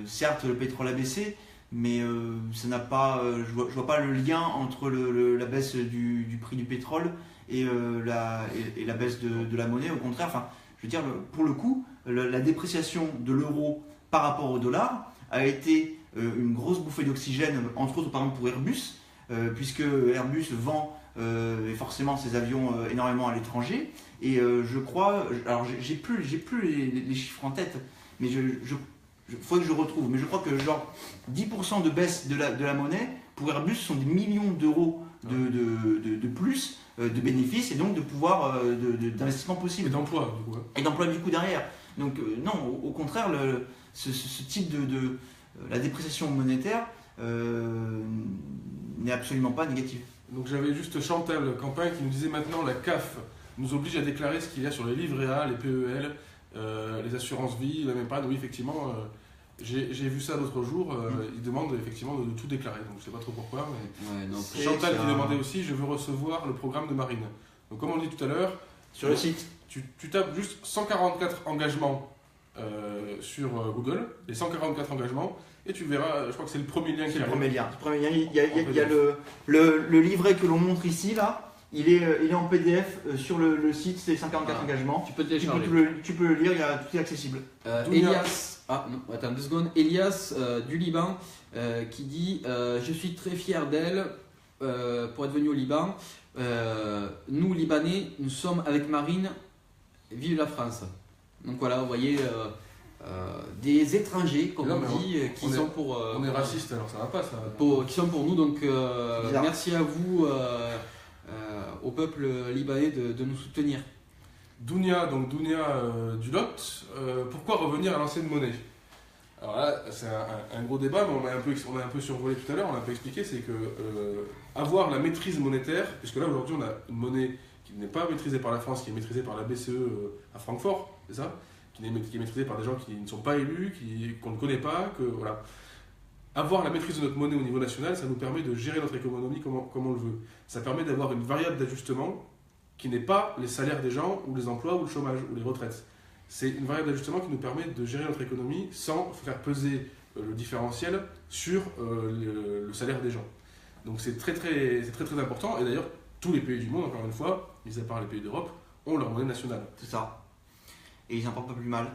Certes, le pétrole a baissé, mais ça n'a pas, je vois pas le lien entre la baisse du prix du pétrole et la baisse de la monnaie. Au contraire, enfin, je veux dire, pour le coup, la dépréciation de l'euro par rapport au dollar a été une grosse bouffée d'oxygène, entre autres par exemple pour Airbus, puisque Airbus vend forcément ses avions énormément à l'étranger. Et je crois, alors j'ai plus les chiffres en tête, mais faut que je retrouve, mais je crois que genre 10% de baisse de la monnaie pour Airbus sont des millions d'euros de plus de bénéfices et donc de pouvoir d'investissement possible. Et d'emploi du coup. Et d'emploi du coup derrière. Donc non, au contraire, ce type la dépréciation monétaire n'est absolument pas négative. Donc j'avais juste Chantal Campagne qui nous disait maintenant la CAF nous oblige à déclarer ce qu'il y a sur les livrets A, les PEL, les assurances vie, la même période. Oui, effectivement, j'ai vu ça l'autre jour. Ils demandent effectivement de tout déclarer. Donc je ne sais pas trop pourquoi. Mais... Ouais, Chantal qui demandait aussi, je veux recevoir le programme de Marine. Donc comme on dit tout à l'heure, sur le site, tu tapes juste 144 engagements sur Google, les 144 engagements, et tu verras, je crois que c'est le premier lien qui arrive. Le premier lien. Il y a le livret que l'on montre ici, là. Il est en PDF sur le site, c'est 144 engagements. Tu peux le télécharger. Tu peux le lire, tout est accessible. Elias, attends 2 secondes. Elias du Liban qui dit je suis très fier d'elle pour être venue au Liban. Nous, Libanais, nous sommes avec Marine, vive la France. Donc voilà, vous voyez des étrangers, comme on dit, qui sont pour. On est raciste, alors ça va pas ça. Qui sont pour nous, donc merci à vous. Au peuple libanais de nous soutenir. Dounia du Lot, pourquoi revenir à l'ancienne monnaie? Alors là, c'est un gros débat, mais on a un peu survolé tout à l'heure, on a un peu expliqué, c'est que avoir la maîtrise monétaire, puisque là aujourd'hui on a une monnaie qui n'est pas maîtrisée par la France, qui est maîtrisée par la BCE à Francfort, c'est ça, qui est maîtrisée par des gens qui ne sont pas élus, qu'on ne connaît pas, que voilà. avoir la maîtrise de notre monnaie au niveau national, ça nous permet de gérer notre économie comme on le veut. Ça permet d'avoir une variable d'ajustement qui n'est pas les salaires des gens, ou les emplois, ou le chômage, ou les retraites. C'est une variable d'ajustement qui nous permet de gérer notre économie sans faire peser le différentiel sur le salaire des gens. Donc c'est très important. Et d'ailleurs, tous les pays du monde, encore une fois, mis à part les pays d'Europe, ont leur monnaie nationale. C'est ça. Et ils en parlent pas plus mal.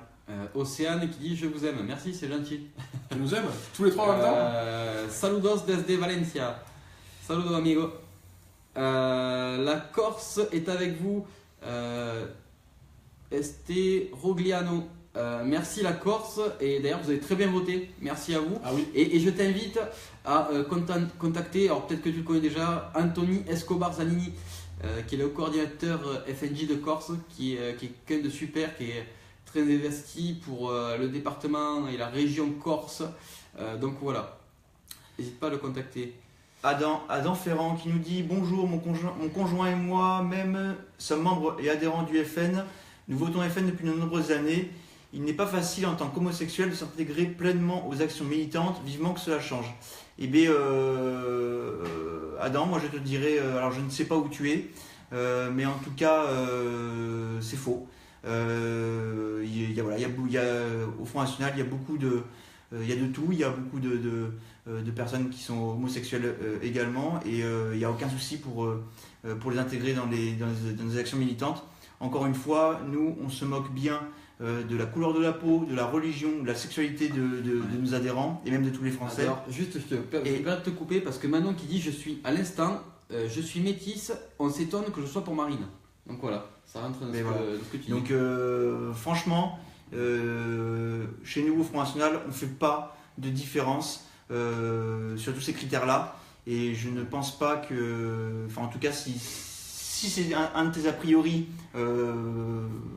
Océane qui dit je vous aime. Merci, c'est gentil. Tu nous aimes tous les trois en même temps. Saludos desde Valencia. Saludos amigo. La Corse est avec vous. Este Rogliano. Merci la Corse. Et d'ailleurs, vous avez très bien voté. Merci à vous. Ah oui. Et je t'invite à contacter, alors peut-être que tu le connais déjà, Anthony Escobar Zanini, qui est le coordinateur FNJ de Corse, qui est quelqu'un de super, qui est très investi pour le département et la région Corse. Donc voilà, n'hésite pas à le contacter. Adam Ferrand qui nous dit bonjour, mon conjoint et moi-même sommes membres et adhérents du FN. Nous votons FN depuis de nombreuses années. Il n'est pas facile en tant qu'homosexuel de s'intégrer pleinement aux actions militantes. Vivement que cela change. Eh bien, Adam, moi je te dirais, alors je ne sais pas où tu es, mais en tout cas, c'est faux. Au Front National, il y a beaucoup de, il y a de tout. Il y a beaucoup de personnes qui sont homosexuelles également, et il n'y a aucun souci pour les intégrer dans des actions militantes. Encore une fois, nous, on se moque bien de la couleur de la peau, de la religion, de la sexualité de nos adhérents et même de tous les Français. Alors, juste, je vais te couper parce que Manon qui dit je suis à l'instant, je suis métisse, on s'étonne que je sois pour Marine. Donc voilà, ça rentre dans ce que tu dis. Donc franchement, chez nous au Front National, on ne fait pas de différence sur tous ces critères-là, et je ne pense pas que, enfin en tout cas si c'est un de tes a priori,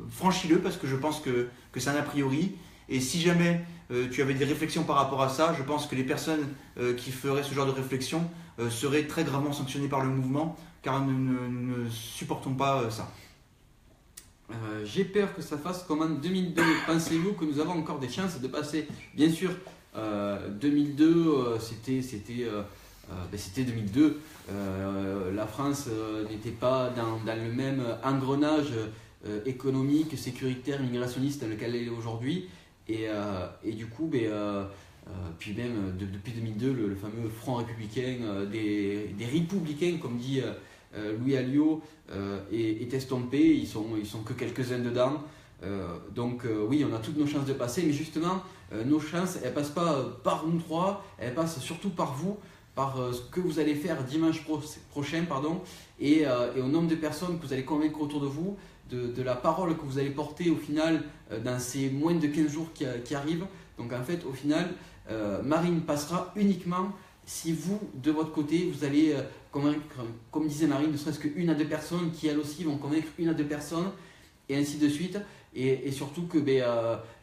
franchis-le, parce que je pense que c'est un a priori. Et si jamais tu avais des réflexions par rapport à ça, je pense que les personnes qui feraient ce genre de réflexion seraient très gravement sanctionnées par le mouvement, car nous ne supportons pas ça. J'ai peur que ça fasse comme en 2002. Pensez-vous que nous avons encore des chances de passer? Bien sûr, 2002, c'était 2002. La France n'était pas dans le même engrenage économique, sécuritaire, migrationniste dans lequel elle est aujourd'hui. Et du coup, puis même depuis 2002, le fameux Front républicain, des républicains, comme dit Louis Alliot, est estompé. Ils sont que quelques-uns dedans. Donc oui, on a toutes nos chances de passer, mais justement, nos chances, elles ne passent pas par nous trois, elles passent surtout par vous, par ce que vous allez faire dimanche prochain, et au nombre de personnes que vous allez convaincre autour de vous, de la parole que vous allez porter au final dans ces moins de 15 jours qui arrivent. Donc en fait, au final, Marine passera uniquement si vous, de votre côté, vous allez convaincre, comme disait Marine, ne serait-ce qu'une à deux personnes qui elles aussi vont convaincre une à deux personnes, et ainsi de suite. Et surtout que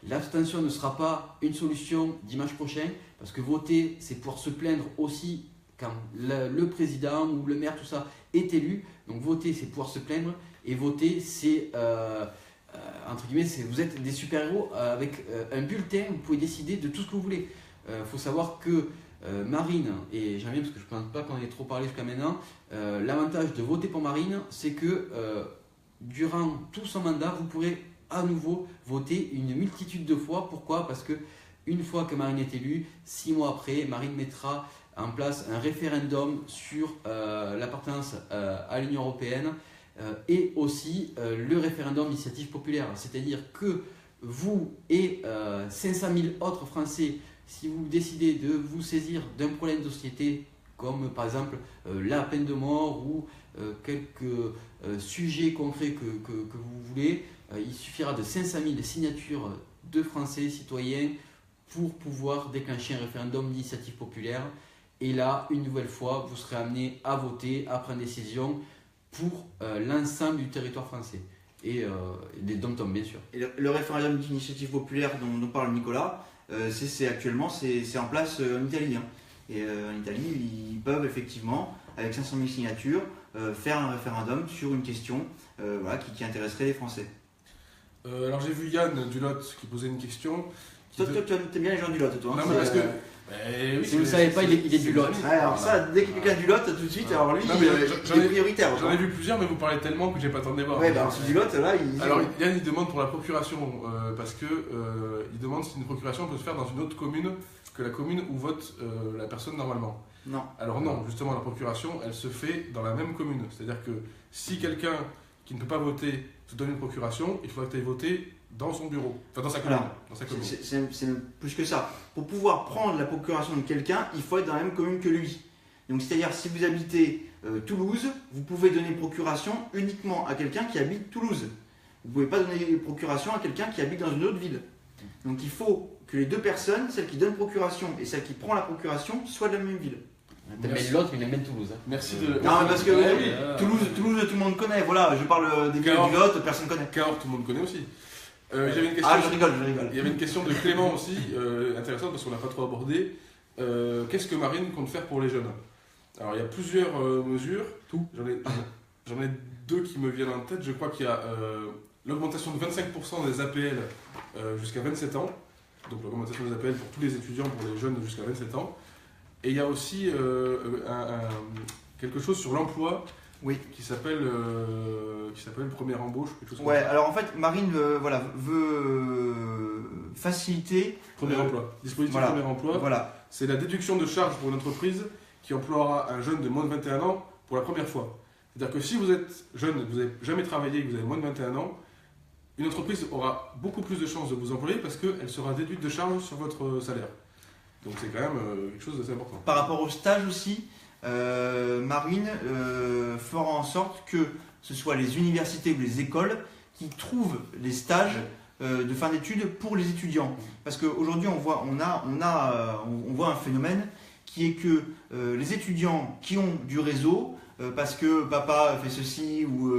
l'abstention ne sera pas une solution dimanche prochain, parce que voter, c'est pouvoir se plaindre aussi quand le président ou le maire, tout ça, est élu. Donc voter, c'est pouvoir se plaindre, et voter, c'est, entre guillemets, vous êtes des super-héros avec un bulletin, vous pouvez décider de tout ce que vous voulez. Faut savoir que Marine, et j'aime bien parce que je ne pense pas qu'on ait trop parlé jusqu'à maintenant, l'avantage de voter pour Marine, c'est que durant tout son mandat, vous pourrez à nouveau voter une multitude de fois. Pourquoi? Parce que une fois que Marine est élue, 6 mois après, Marine mettra en place un référendum sur l'appartenance à l'Union européenne et aussi le référendum d'initiative populaire. C'est-à-dire que vous et 500 000 autres Français, si vous décidez de vous saisir d'un problème de société, comme par exemple la peine de mort ou quelques sujets concrets que vous voulez, il suffira de 500 000 signatures de Français citoyens pour pouvoir déclencher un référendum d'initiative populaire. Et là, une nouvelle fois, vous serez amené à voter, à prendre des décisions pour l'ensemble du territoire français. Et des dom-toms, bien sûr. Et le référendum d'initiative populaire dont parle Nicolas, actuellement c'est en place en Italie. Hein. Et en Italie, ils peuvent effectivement, avec 500 000 signatures, faire un référendum sur une question qui intéresserait les Français. Alors j'ai vu Yann du Lot qui posait une question. Toi, tu aimes bien les gens du Lot, toi. Non, mais parce que Oui, Si vous ne savez pas, il est du Lot. Ouais, alors ça, dès que quelqu'un du Lot, tout de suite, alors lui, Non, mais il est prioritaire. J'en ai vu plusieurs, mais vous parlez tellement que j'ai pas le temps de les voir. Ouais, bah alors c'est du Lot, là, il. Alors Yann il demande pour la procuration, parce que il demande si une procuration peut se faire dans une autre commune que la commune où vote la personne normalement. Non. Alors non, justement la procuration elle se fait dans la même commune. C'est-à-dire que si quelqu'un qui ne peut pas voter te donne une procuration, il faudra que tu ailles voter dans son bureau, enfin dans sa commune. Alors, Dans sa commune. C'est même plus que ça. Pour pouvoir prendre la procuration de quelqu'un, il faut être dans la même commune que lui. Donc c'est-à-dire si vous habitez Toulouse, vous pouvez donner procuration uniquement à quelqu'un qui habite Toulouse. Vous ne pouvez pas donner procuration à quelqu'un qui habite dans une autre ville. Donc il faut que les deux personnes, celle qui donne procuration et celle qui prend la procuration, soient de la même ville. T'aimes l'autre, mais il aime bien Toulouse. Hein. Merci de. Non, mais parce que oui. Toulouse, tout le monde connaît. Voilà, je parle des villes Cahors. du Lot, personne ne connaît. Cahors, tout le monde connaît aussi. J'avais une question. Ah, je rigole. Il y avait une question de Clément aussi, intéressante parce qu'on n'a pas trop abordé. Qu'est-ce que Marine compte faire pour les jeunes? Alors il y a plusieurs mesures. J'en ai deux qui me viennent en tête. Je crois qu'il y a l'augmentation de 25% des APL jusqu'à 27 ans. Donc l'augmentation des APL pour tous les étudiants, pour les jeunes jusqu'à 27 ans. Et il y a aussi quelque chose sur l'emploi. Oui. Qui s'appelle première embauche, quelque chose comme Ouais, ça. alors en fait, Marine veut faciliter. Premier emploi. Dispositif voilà. premier emploi. Voilà. C'est la déduction de charges pour une entreprise qui emploiera un jeune de moins de 21 ans pour la première fois. C'est-à-dire que si vous êtes jeune, vous n'avez jamais travaillé et que vous avez moins de 21 ans, une entreprise aura beaucoup plus de chances de vous employer parce qu'elle sera déduite de charges sur votre salaire. Donc c'est quand même quelque chose d'assez important. Par rapport au stage aussi, Marine fera en sorte que ce soit les universités ou les écoles qui trouvent les stages de fin d'études pour les étudiants. Parce qu'aujourd'hui, on voit un phénomène qui est que les étudiants qui ont du réseau, parce que papa fait ceci ou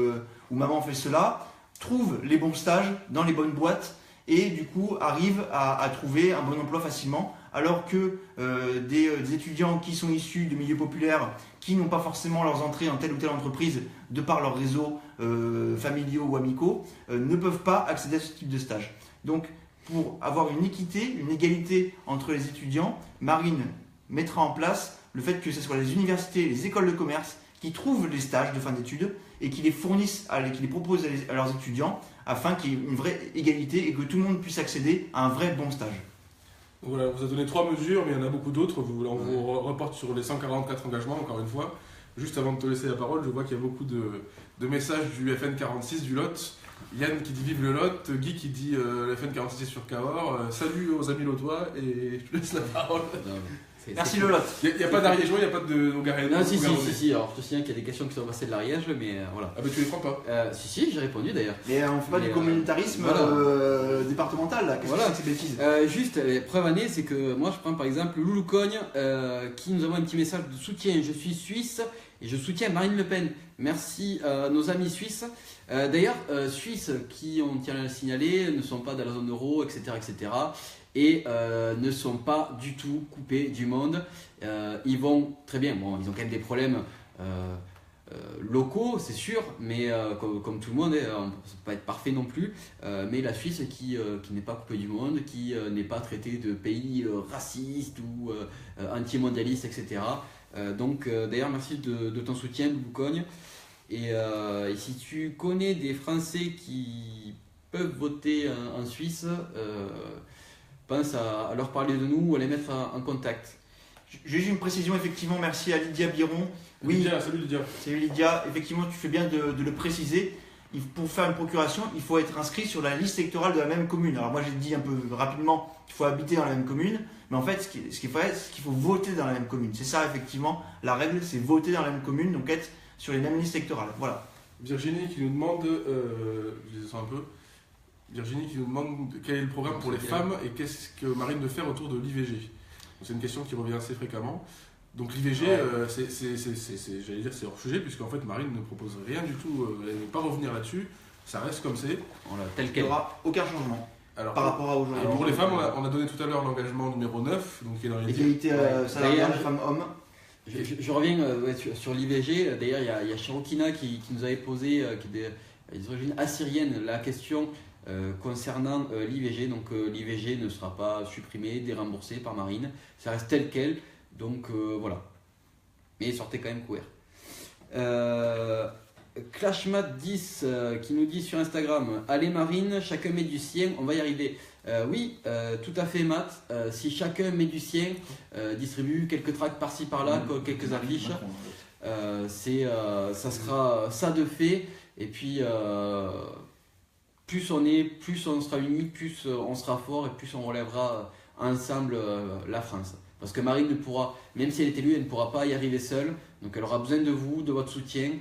maman fait cela, trouvent les bons stages dans les bonnes boîtes et du coup arrivent à trouver un bon emploi facilement, alors que des étudiants qui sont issus de milieux populaires, qui n'ont pas forcément leurs entrées dans telle ou telle entreprise de par leur réseau familiaux ou amicaux, ne peuvent pas accéder à ce type de stage. Donc pour avoir une équité, une égalité entre les étudiants, Marine mettra en place le fait que ce soit les universités, les écoles de commerce qui trouvent les stages de fin d'études et qui les fournissent, qui les proposent à leurs étudiants afin qu'il y ait une vraie égalité et que tout le monde puisse accéder à un vrai bon stage. Donc voilà, on vous a donné 3 mesures, mais il y en a beaucoup d'autres. On vous reporte sur les 144 engagements, encore une fois. Juste avant de te laisser la parole, je vois qu'il y a beaucoup de messages du FN46, du Lot. Yann qui dit vive le Lot, Guy qui dit le FN46 sur Cahors. Salut aux amis lotois et je te laisse la parole. Merci le Lot. Il n'y a pas d'Ariégeois, il n'y a pas de Hongarien. Non, si. Alors, je te signale qu'il y a des questions qui sont passées de l'Ariège, mais voilà. Ah, bah tu les prends pas. Si, j'ai répondu d'ailleurs. Mais on ne fait pas du communautarisme départemental, là. Qu'est-ce que c'est que ces bêtises Juste, preuve année, c'est que moi je prends par exemple Loulou Cogne qui nous envoie un petit message de soutien. Je suis suisse et je soutiens Marine Le Pen. Merci à nos amis suisses. D'ailleurs, Suisses qui, on tient à le signaler, ne sont pas dans la zone euro, etc. Et ne sont pas du tout coupés du monde. Ils vont très bien. Bon, ils ont quand même des problèmes locaux, c'est sûr, mais comme tout le monde, on ne peut pas être parfait non plus. Mais la Suisse qui n'est pas coupée du monde, qui n'est pas traitée de pays raciste ou anti-mondialiste, etc. Donc d'ailleurs, merci de ton soutien, Boucogne. Et si tu connais des Français qui peuvent voter en Suisse, pense à leur parler de nous ou à les mettre en contact. J'ai juste une précision, effectivement, merci à Lydia Biron. Oui, Lydia, salut Lydia. Salut Lydia, effectivement, tu fais bien de le préciser. Pour faire une procuration, il faut être inscrit sur la liste électorale de la même commune. Alors moi j'ai dit un peu rapidement qu'il faut habiter dans la même commune, mais en fait ce qu'il faut voter dans la même commune. C'est ça effectivement, la règle c'est voter dans la même commune, donc être sur les mêmes listes électorales. Voilà. Virginie qui nous demande, je descends un peu, Virginie qui nous demande quel est le programme pour les femmes et qu'est-ce que Marine veut faire autour de l'IVG. C'est une question qui revient assez fréquemment. Donc l'IVG, j'allais dire c'est hors sujet puisqu'en fait Marine ne propose rien du tout, elle ne veut pas revenir là-dessus, ça reste comme c'est. Tel Il quel. n'y aura aucun changement Alors, par rapport à aujourd'hui. Pour les femmes, on a donné tout à l'heure l'engagement numéro 9, donc qui est dans les Égalité salariale femmes-hommes. Je reviens sur l'IVG. D'ailleurs, il y a Shirokina qui nous avait posé, qui est des origines assyriennes, la question concernant l'IVG. Donc l'IVG ne sera pas supprimé, déremboursé par Marine, ça reste tel quel, donc voilà. Mais sortez quand même couvert. Clashmat10 qui nous dit sur Instagram: allez Marine, chacun met du sien, on va y arriver. Oui, tout à fait Matt, si chacun met du sien, distribue quelques tracts par-ci par-là, quelques affiches, ça sera ça de fait. Et puis plus on sera unis, plus on sera fort et plus on relèvera ensemble la France. Parce que Marine ne pourra, même si elle est élue, elle ne pourra pas y arriver seule. Donc elle aura besoin de vous, de votre soutien.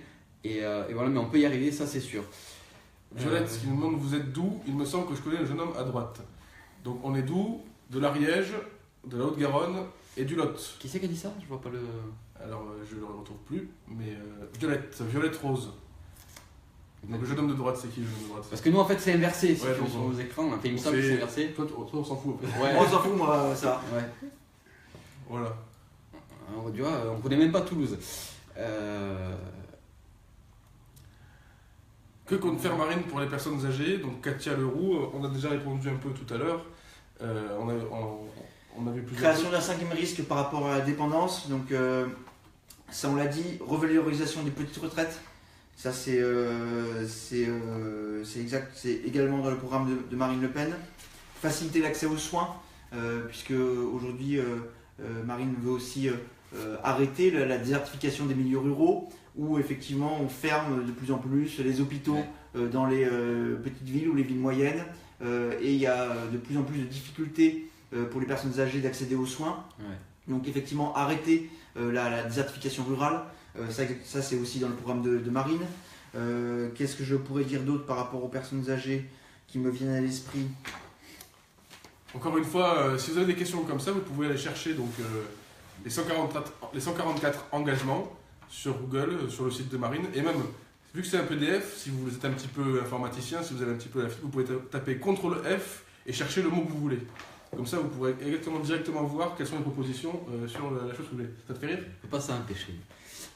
Et voilà, mais on peut y arriver, ça c'est sûr. Violette, qui nous demande: vous êtes d'où? Il me semble que je connais un jeune homme à droite. Donc on est d'où? De l'Ariège, de la Haute-Garonne et du Lot. Qui c'est qui a dit ça? Je vois pas le. Alors je ne le retrouve plus, mais Violette Rose. Donc le jeune homme de droite, c'est qui le jeune homme de droite? Parce que nous en fait c'est inversé, si Ouais, tu vois sur vos écrans, on a fait une simple, c'est inversé. Toi, on s'en fout après. Ouais. Moi, on s'en fout, moi, ça. Ouais. Voilà. Alors, tu vois, on connaît même pas Toulouse. Que compte faire Marine pour les personnes âgées? Donc Katia Leroux, on a déjà répondu un peu tout à l'heure. On avait plusieurs... Création d'un 5e risque par rapport à la dépendance. Donc, ça, on l'a dit, revalorisation des petites retraites. Ça, c'est exact. C'est également dans le programme de Marine Le Pen. Faciliter l'accès aux soins, puisque aujourd'hui, Marine veut aussi arrêter la désertification des milieux ruraux, où effectivement on ferme de plus en plus les hôpitaux dans les petites villes ou les villes moyennes, et il y a de plus en plus de difficultés pour les personnes âgées d'accéder aux soins. Ouais. Donc effectivement arrêter la désertification rurale, ça c'est aussi dans le programme de Marine. Qu'est-ce que je pourrais dire d'autre par rapport aux personnes âgées qui me viennent à l'esprit? Encore une fois, si vous avez des questions comme ça, vous pouvez aller chercher donc, les 144 engagements sur Google, sur le site de Marine. Et même, vu que c'est un PDF, si vous êtes un petit peu informaticien, si vous avez un petit peu la fibre, vous pouvez taper CTRL F et chercher le mot que vous voulez. Comme ça, vous pourrez directement voir quelles sont les propositions sur la chose que vous voulez. Ça te fait rire? Je ne peux pas s'empêcher.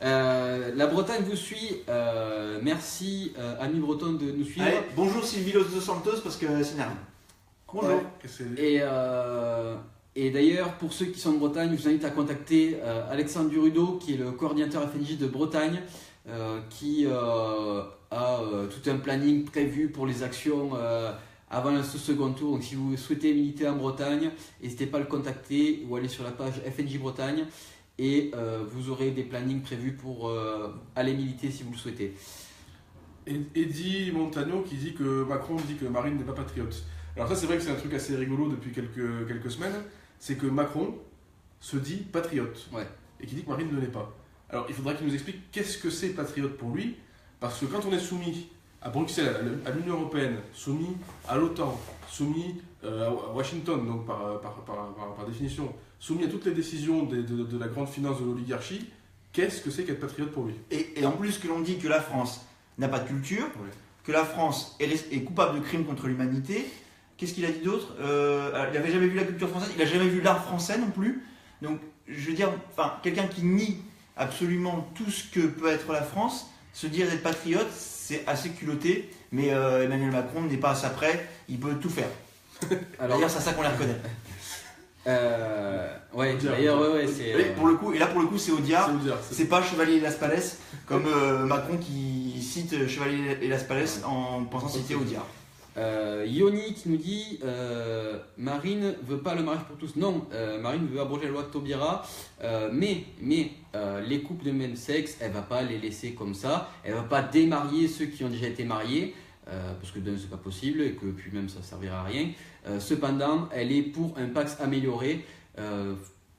La Bretagne vous suit. Merci, amis bretons, de nous suivre. Allez, bonjour Sylvie Los dos Santos, parce que c'est nerveux. Bonjour. Ouais. Et d'ailleurs, pour ceux qui sont en Bretagne, je vous invite à contacter Alexandre Durudo, qui est le coordinateur FNJ de Bretagne, qui a tout un planning prévu pour les actions avant ce second tour. Donc si vous souhaitez militer en Bretagne, n'hésitez pas à le contacter ou aller sur la page FNJ Bretagne et vous aurez des plannings prévus pour aller militer si vous le souhaitez. Eddie Montagno qui dit que Macron dit que Marine n'est pas patriote. Alors ça, c'est vrai que c'est un truc assez rigolo depuis quelques semaines, c'est que Macron se dit patriote, Ouais. et qui dit que Marine ne l'est pas. Alors il faudra qu'il nous explique qu'est-ce que c'est patriote pour lui, parce que quand on est soumis à Bruxelles, à l'Union Européenne, soumis à l'OTAN, soumis à Washington, donc par définition, soumis à toutes les décisions de la grande finance de l'oligarchie, qu'est-ce que c'est qu'être patriote pour lui? Et en plus que l'on dit que la France n'a pas de culture, Ouais. que la France est coupable de crimes contre l'humanité. Qu'est-ce qu'il a dit d'autre? Il n'avait jamais vu la culture française, il n'a jamais vu l'art français non plus. Donc, je veux dire, quelqu'un qui nie absolument tout ce que peut être la France, se dire être patriote, c'est assez culotté. Mais Emmanuel Macron n'est pas à ça près, il peut tout faire. Alors, D'ailleurs, c'est à ça qu'on la reconnaît. ouais, d'ailleurs, ouais, c'est. Pour le coup, c'est Audiard. C'est Audiard, C'est pas Chevalier et Las Palais, comme Macron qui cite Chevalier et Las Palais en pensant citer Audiard. Yoni qui nous dit Marine veut pas le mariage pour tous. Non, Marine veut abroger la loi de Taubira, mais les couples de même sexe, elle va pas les laisser comme ça. Elle va pas démarier ceux qui ont déjà été mariés, parce que d'un c'est pas possible et que puis même ça servira à rien. Cependant, elle est pour un Pax amélioré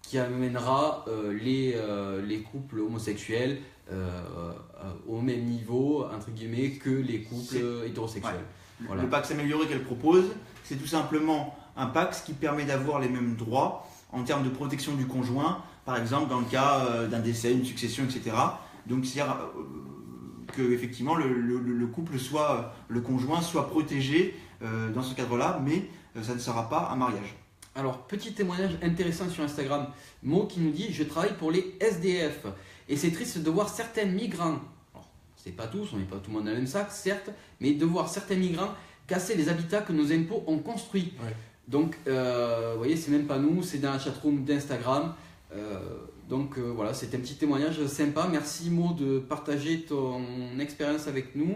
qui amènera les couples homosexuels au même niveau entre guillemets que les couples hétérosexuels. Ouais. Voilà. Le Pax amélioré qu'elle propose, c'est tout simplement un Pax qui permet d'avoir les mêmes droits en termes de protection du conjoint, par exemple dans le cas d'un décès, une succession, etc. Donc c'est-à-dire que effectivement le couple le conjoint soit protégé dans ce cadre-là, mais ça ne sera pas un mariage. Alors, petit témoignage intéressant sur Instagram, Mo qui nous dit « Je travaille pour les SDF et c'est triste de voir certains migrants, alors, c'est pas tous, on n'est pas tout le monde dans le même sac, certes, mais de voir certains migrants casser les habitats que nos impôts ont construits. Ouais. Donc, vous voyez, c'est même pas nous, c'est dans la chatroom d'Instagram. Donc voilà, c'était un petit témoignage sympa. Merci Mo de partager ton expérience avec nous.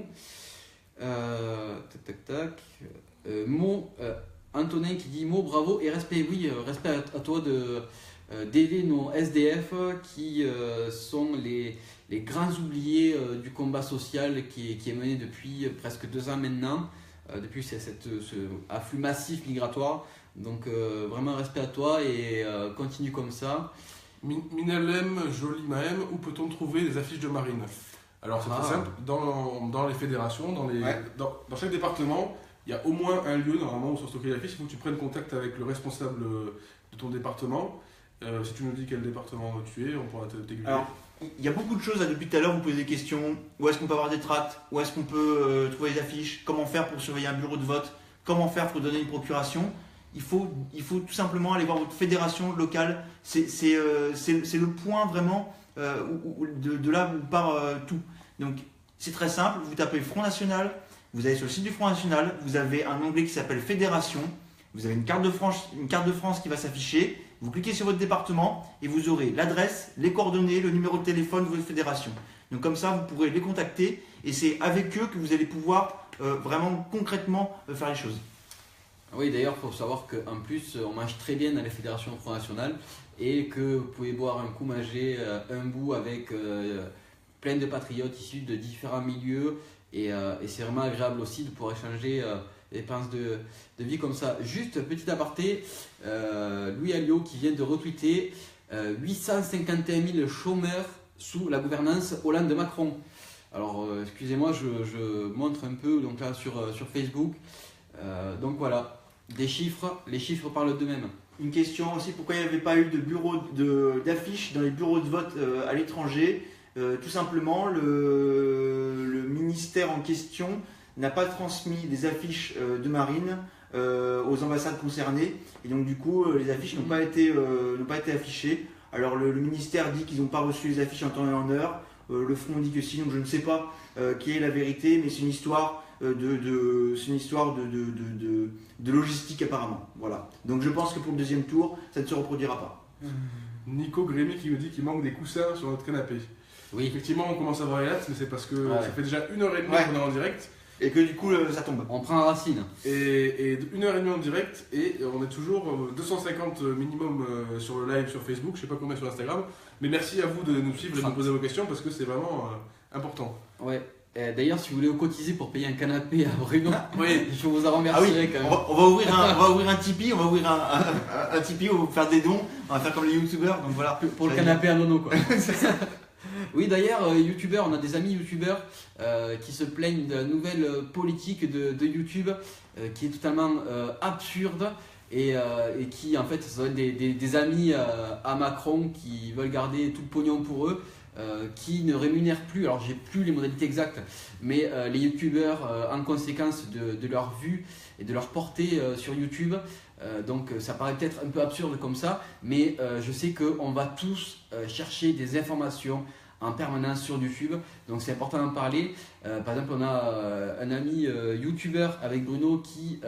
Mo, Antonin qui dit Mo, bravo et respect. Oui, respect à toi d'aider nos SDF qui sont les grands oubliés du combat social qui est mené depuis presque 2 ans maintenant, depuis ce afflux massif migratoire. Donc vraiment respect à toi et continue comme ça. Minalem, Joli Mahem, où peut-on trouver des affiches de marine? Alors c'est très simple, dans les fédérations, dans chaque département, il y a au moins un lieu normalement où sont stockées les affiches. Il faut que tu prennes contact avec le responsable de ton département. Si tu nous dis quel département tu es, on pourra t'aiguiller. Alors, il y a beaucoup de choses, depuis tout à l'heure vous posez des questions. Où est-ce qu'on peut avoir des tracts? Où est-ce qu'on peut trouver des affiches? Comment faire pour surveiller un bureau de vote? Comment faire pour donner une procuration? Il faut tout simplement aller voir votre fédération locale. C'est le point vraiment de là où part tout. Donc c'est très simple, vous tapez Front National, vous allez sur le site du Front National, vous avez un onglet qui s'appelle Fédération, vous avez une carte de France qui va s'afficher, vous cliquez sur votre département et vous aurez l'adresse, les coordonnées, le numéro de téléphone de votre fédération. Donc comme ça vous pourrez les contacter et c'est avec eux que vous allez pouvoir vraiment concrètement faire les choses. Oui, d'ailleurs, il faut savoir qu'en plus, on mange très bien dans les fédérations Front National et que vous pouvez boire un coup, manger un bout avec plein de patriotes issus de différents milieux et c'est vraiment agréable aussi de pouvoir échanger des expériences de vie comme ça. Juste, petit aparté, Louis Alliot qui vient de retweeter 851 000 chômeurs sous la gouvernance Hollande-Macron. Alors, excusez-moi, je montre un peu donc là, sur Facebook. Donc voilà. Les chiffres parlent d'eux-mêmes. Une question aussi, pourquoi il n'y avait pas eu de bureau d'affiches dans les bureaux de vote à l'étranger? Tout simplement, le ministère en question n'a pas transmis des affiches de marine aux ambassades concernées. Et donc du coup, les affiches n'ont pas été affichées. Alors le ministère dit qu'ils n'ont pas reçu les affiches en temps et en heure. Le Front dit que si, donc je ne sais pas qui est la vérité, mais c'est une histoire de logistique apparemment. Voilà. Donc je pense que pour le deuxième tour, ça ne se reproduira pas. Nico Grémy qui nous dit qu'il manque des coussins sur notre canapé. Oui. Effectivement, on commence à voir les lattes, mais c'est parce que ça fait déjà 1h30 qu'on est en direct. Et que du coup, ça tombe. On prend racine. Et 1h30 en direct, et on est toujours 250 minimum sur le live sur Facebook, je sais pas combien sur Instagram. Mais merci à vous de nous suivre et de nous poser vos questions parce que c'est vraiment important. Ouais. D'ailleurs, si vous voulez cotiser pour payer un canapé à Bruno, oui. je vous en remercierai quand même. On va ouvrir un Tipeee, un Tipeee, on va faire des dons, on va faire comme les youtubeurs. Donc voilà. Pour le canapé à Nono quoi. Oui, d'ailleurs, youtubeurs, on a des amis youtubeurs qui se plaignent de la nouvelle politique de YouTube qui est totalement absurde et qui en fait ça doit être des amis à Macron qui veulent garder tout le pognon pour eux. Qui ne rémunèrent plus, alors j'ai plus les modalités exactes, mais les youtubeurs en conséquence de leur vue et de leur portée sur YouTube. Donc ça paraît peut-être un peu absurde comme ça, mais je sais qu'on va tous chercher des informations en permanence sur YouTube, donc c'est important d'en parler. Par exemple, on a un ami youtubeur avec Bruno qui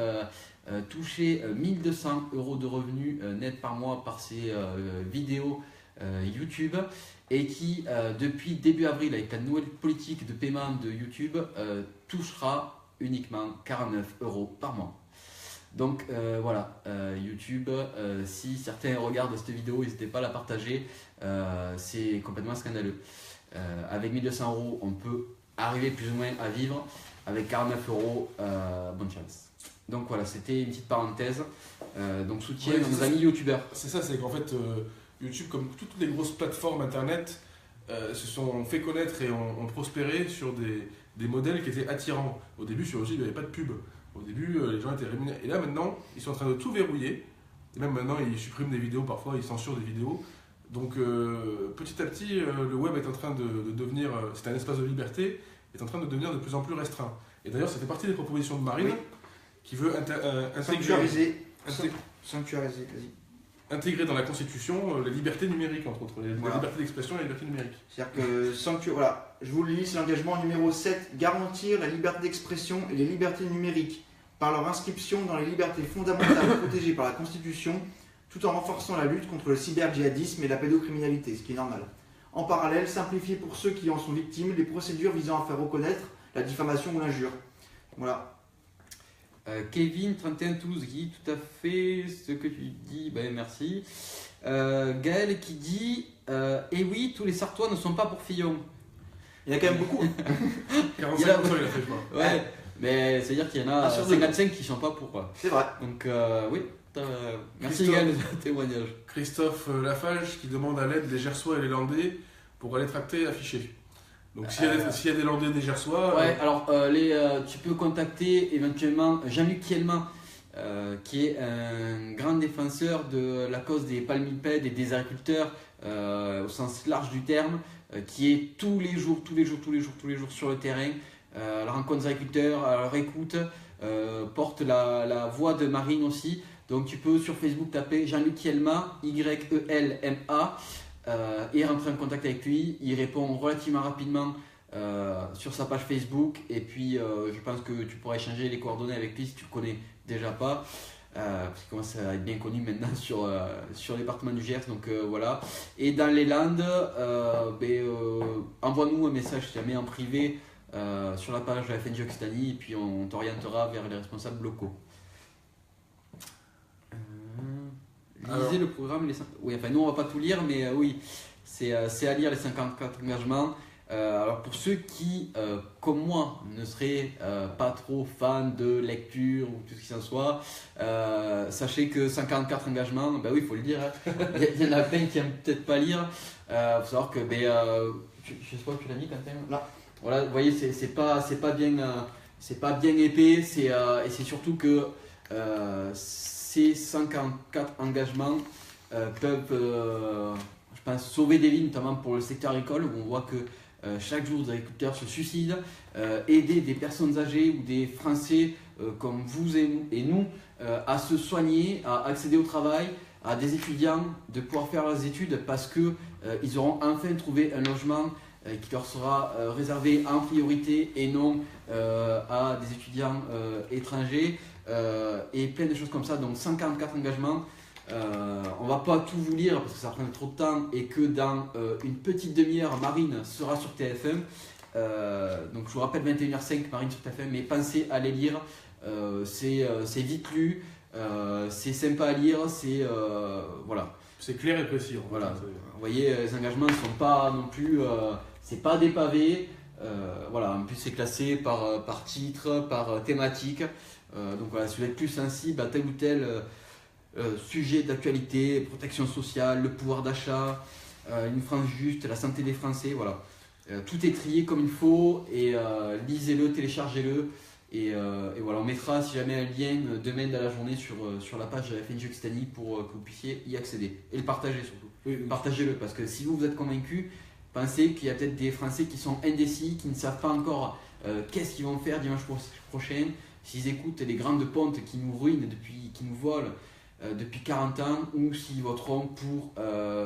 touchait 1 200 € de revenus net par mois par ses vidéos YouTube et qui depuis début avril avec la nouvelle politique de paiement de YouTube touchera uniquement 49 € par mois. Donc voilà, YouTube, si certains regardent cette vidéo, n'hésitez pas à la partager, c'est complètement scandaleux. Avec 1 200 €, on peut arriver plus ou moins à vivre. Avec 49 €, bonne chance. Donc voilà, c'était une petite parenthèse. Donc soutien à nos amis youtubeurs. C'est ça, c'est qu'en fait, YouTube, comme toutes les grosses plateformes internet, se sont fait connaître et ont prospéré sur des modèles qui étaient attirants. Au début, sur YouTube, il n'y avait pas de pub. Au début, les gens étaient rémunérés. Et là, maintenant, ils sont en train de tout verrouiller. Et même maintenant, ils suppriment des vidéos, parfois, ils censurent des vidéos. Donc, petit à petit, le web est en train de devenir, c'est un espace de liberté, est en train de devenir de plus en plus restreint. Et d'ailleurs, ça fait partie des propositions de Marine, qui veut intégrer dans la Constitution les libertés numériques, entre autres, la liberté d'expression et la liberté numérique. C'est-à-dire que, voilà, je vous le lis, c'est l'engagement numéro 7, garantir la liberté d'expression et les libertés numériques. par leur inscription dans les libertés fondamentales protégées par la Constitution, tout en renforçant la lutte contre le cyber-djihadisme et la pédocriminalité, ce qui est normal. En parallèle, simplifier pour ceux qui en sont victimes les procédures visant à faire reconnaître la diffamation ou l'injure. Voilà. Kevin 31 Toulouse qui dit tout à fait ce que tu dis, ben merci. Gaël qui dit et oui, tous les Sartois ne sont pas pour Fillon. Il y en a quand même beaucoup. 45% il a fait, je crois. Ouais, mais c'est-à-dire qu'il y en a 55 qui ne sont pas pour quoi. C'est vrai. Donc oui, merci Gaël de ton témoignage. Christophe Lafage qui demande à l'aide des Gersois et les Landais pour aller tracter et afficher. Donc s'il y a des Landais et des Gersois... Ouais, alors tu peux contacter éventuellement Jean-Luc Kielman, qui est un grand défenseur de la cause des palmipèdes et des agriculteurs au sens large du terme, qui est tous les jours sur le terrain, à la rencontre des agriculteurs, à leur écoute, porte la voix de Marine aussi. Donc tu peux sur Facebook taper Jean-Luc Kielma, Y-E-L-M-A, et rentrer en contact avec lui. Il répond relativement rapidement sur sa page Facebook, et puis je pense que tu pourras échanger les coordonnées avec lui si tu ne le connais déjà pas. Parce qu'il commence à être bien connu maintenant sur le département du Gers, donc voilà. Et dans les Landes, envoie-nous un message si jamais en privé sur la page de la FNJ Occitanie, et puis on t'orientera vers les responsables locaux. Lisez le programme. Oui, enfin, nous on va pas tout lire, mais oui, c'est à lire les 54 engagements. Alors pour ceux qui, comme moi, ne seraient pas trop fans de lecture ou tout ce qui s'en soit, sachez que 54 engagements, ben oui, il faut le dire, hein. Il y en a plein qui n'aiment peut-être pas lire. Faut savoir que, je sais pas où tu l'as mis, Quentin. Là. Voilà, vous voyez, c'est pas bien épais, et c'est surtout que ces 54 engagements peuvent, je pense, sauver des vies, notamment pour le secteur agricole, où on voit que chaque jour, des agriculteurs se suicident, aider des personnes âgées ou des Français comme vous et nous à se soigner, à accéder au travail, à des étudiants de pouvoir faire leurs études parce qu'ils auront enfin trouvé un logement qui leur sera réservé en priorité et non à des étudiants étrangers, et plein de choses comme ça. Donc 144 engagements. On va pas tout vous lire parce que ça prend trop de temps, et que dans une petite demi-heure, Marine sera sur TF1. Donc je vous rappelle 21h05, Marine sur TF1, mais pensez à les lire. C'est vite lu, c'est sympa à lire, voilà. C'est clair et précis. Voilà. Vous voyez, les engagements ne sont pas non plus, c'est pas des pavés. Voilà. En plus, c'est classé par titre, par thématique. Donc voilà, si vous êtes plus sensible à tel ou tel sujet d'actualité, protection sociale, le pouvoir d'achat, une France juste, la santé des Français, voilà. Tout est trié comme il faut, et lisez-le, téléchargez-le, et voilà, on mettra si jamais un lien demain dans la journée sur la page de la FNJ Occitanie pour que vous puissiez y accéder, et le partager surtout. Oui. Partagez-le, parce que si vous êtes convaincus, pensez qu'il y a peut-être des Français qui sont indécis, qui ne savent pas encore qu'est-ce qu'ils vont faire dimanche prochain, s'ils écoutent les grandes pontes qui nous ruinent, qui nous volent depuis 40 ans, ou s'ils voteront pour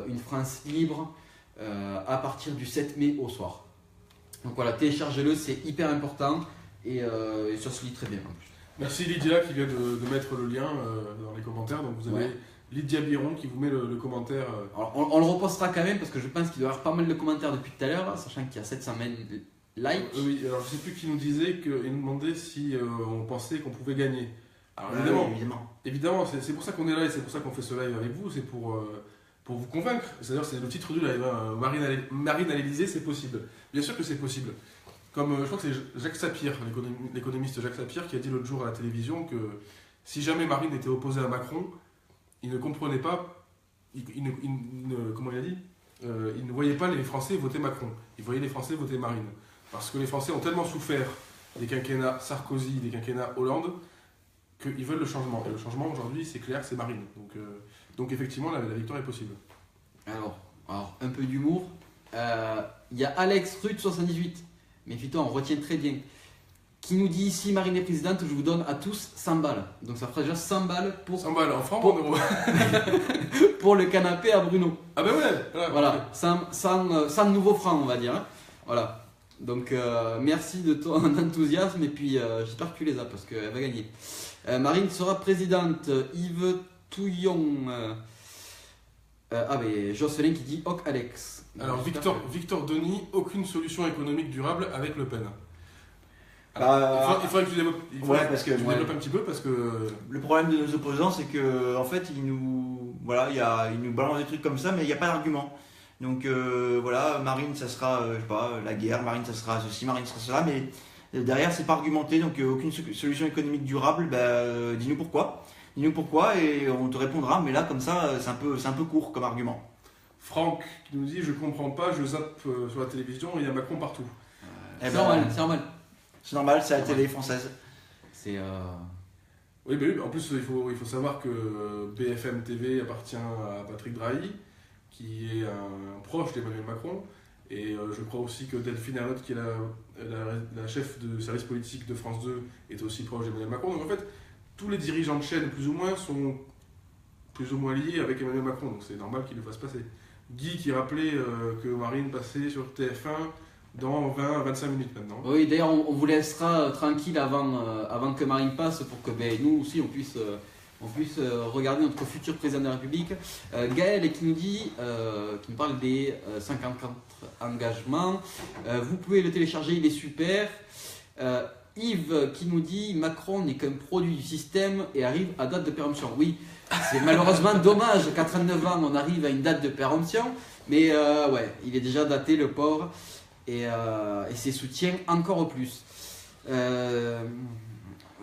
une France libre à partir du 7 mai au soir. Donc voilà, téléchargez-le, c'est hyper important, et ça se lit très bien en plus. Merci Lydia qui vient de mettre le lien dans les commentaires. Donc vous avez Lydia Biron qui vous met le commentaire. Alors on le repostera quand même, parce que je pense qu'il doit y avoir pas mal de commentaires depuis tout à l'heure, sachant qu'il y a 700 likes. Oui, alors je sais plus qui nous disait, qu'il nous demandait si on pensait qu'on pouvait gagner. Alors évidemment, c'est pour ça qu'on est là, et c'est pour ça qu'on fait ce live avec vous, c'est pour vous convaincre. C'est-à-dire, c'est le titre du live, hein. Marine à l'Elysée, c'est possible. Bien sûr que c'est possible. Comme je crois que c'est Jacques Sapir, l'économiste Jacques Sapir, qui a dit l'autre jour à la télévision que si jamais Marine était opposée à Macron, il ne comprenait pas, comment il a dit, il ne voyait pas les Français voter Macron, il voyait les Français voter Marine. Parce que les Français ont tellement souffert des quinquennats Sarkozy, des quinquennats Hollande, qu'ils veulent le changement. Et le changement aujourd'hui, c'est clair, c'est Marine. Donc effectivement, la victoire est possible. Alors un peu d'humour. Il y a Alex Ruth 78, méfie-toi, on retient très bien, qui nous dit: si Marine est présidente, je vous donne à tous 100 balles. Donc ça fera déjà 100 balles pour 100 balles en francs ou en euros pour le canapé à Bruno. Ah ben ouais. Voilà, 100 nouveaux francs, on va dire. Hein. Voilà. Donc merci de ton enthousiasme et puis j'espère que tu les as parce qu'elle va gagner. Marine sera présidente. Yves Touillon. Mais Jocelyn qui dit OK Alex. Alors Victor Denis, aucune solution économique durable avec Le Pen. Il faudrait que tu développes, développes un petit peu parce que le problème de nos opposants, c'est que en fait, ils nous balancent des trucs comme ça, mais il n'y a pas d'argument. Donc Marine, ça sera, je sais pas, la guerre, Marine, ça sera ceci, Marine, ça sera cela, mais derrière, c'est pas argumenté, donc aucune solution économique durable. Dis-nous pourquoi. Dis-nous pourquoi et on te répondra. Mais là, comme ça, c'est un peu court comme argument. Franck qui nous dit je comprends pas, je zappe sur la télévision et il y a Macron partout. C'est normal. C'est normal, c'est la télé française. Oui, en plus il faut savoir que BFM TV appartient à Patrick Drahi, qui est un proche d'Emmanuel Macron. Et je crois aussi que Delphine Ernotte, qui est la chef de service politique de France 2, est aussi proche d'Emmanuel Macron. Donc en fait, tous les dirigeants de chaîne, plus ou moins, sont plus ou moins liés avec Emmanuel Macron. Donc c'est normal qu'il le fasse passer. Guy qui rappelait que Marine passait sur TF1 dans 20 à 25 minutes maintenant. Oui, d'ailleurs, on vous laissera tranquille avant que Marine passe pour que nous aussi on puisse regarder notre futur président de la République. Gaël qui nous dit, qui nous parle des 54 engagements. Vous pouvez le télécharger, il est super. Yves qui nous dit Macron n'est qu'un produit du système et arrive à date de péremption. Oui, c'est malheureusement dommage qu'à 39 ans on arrive à une date de péremption, mais il est déjà daté le pauvre et ses soutiens encore plus.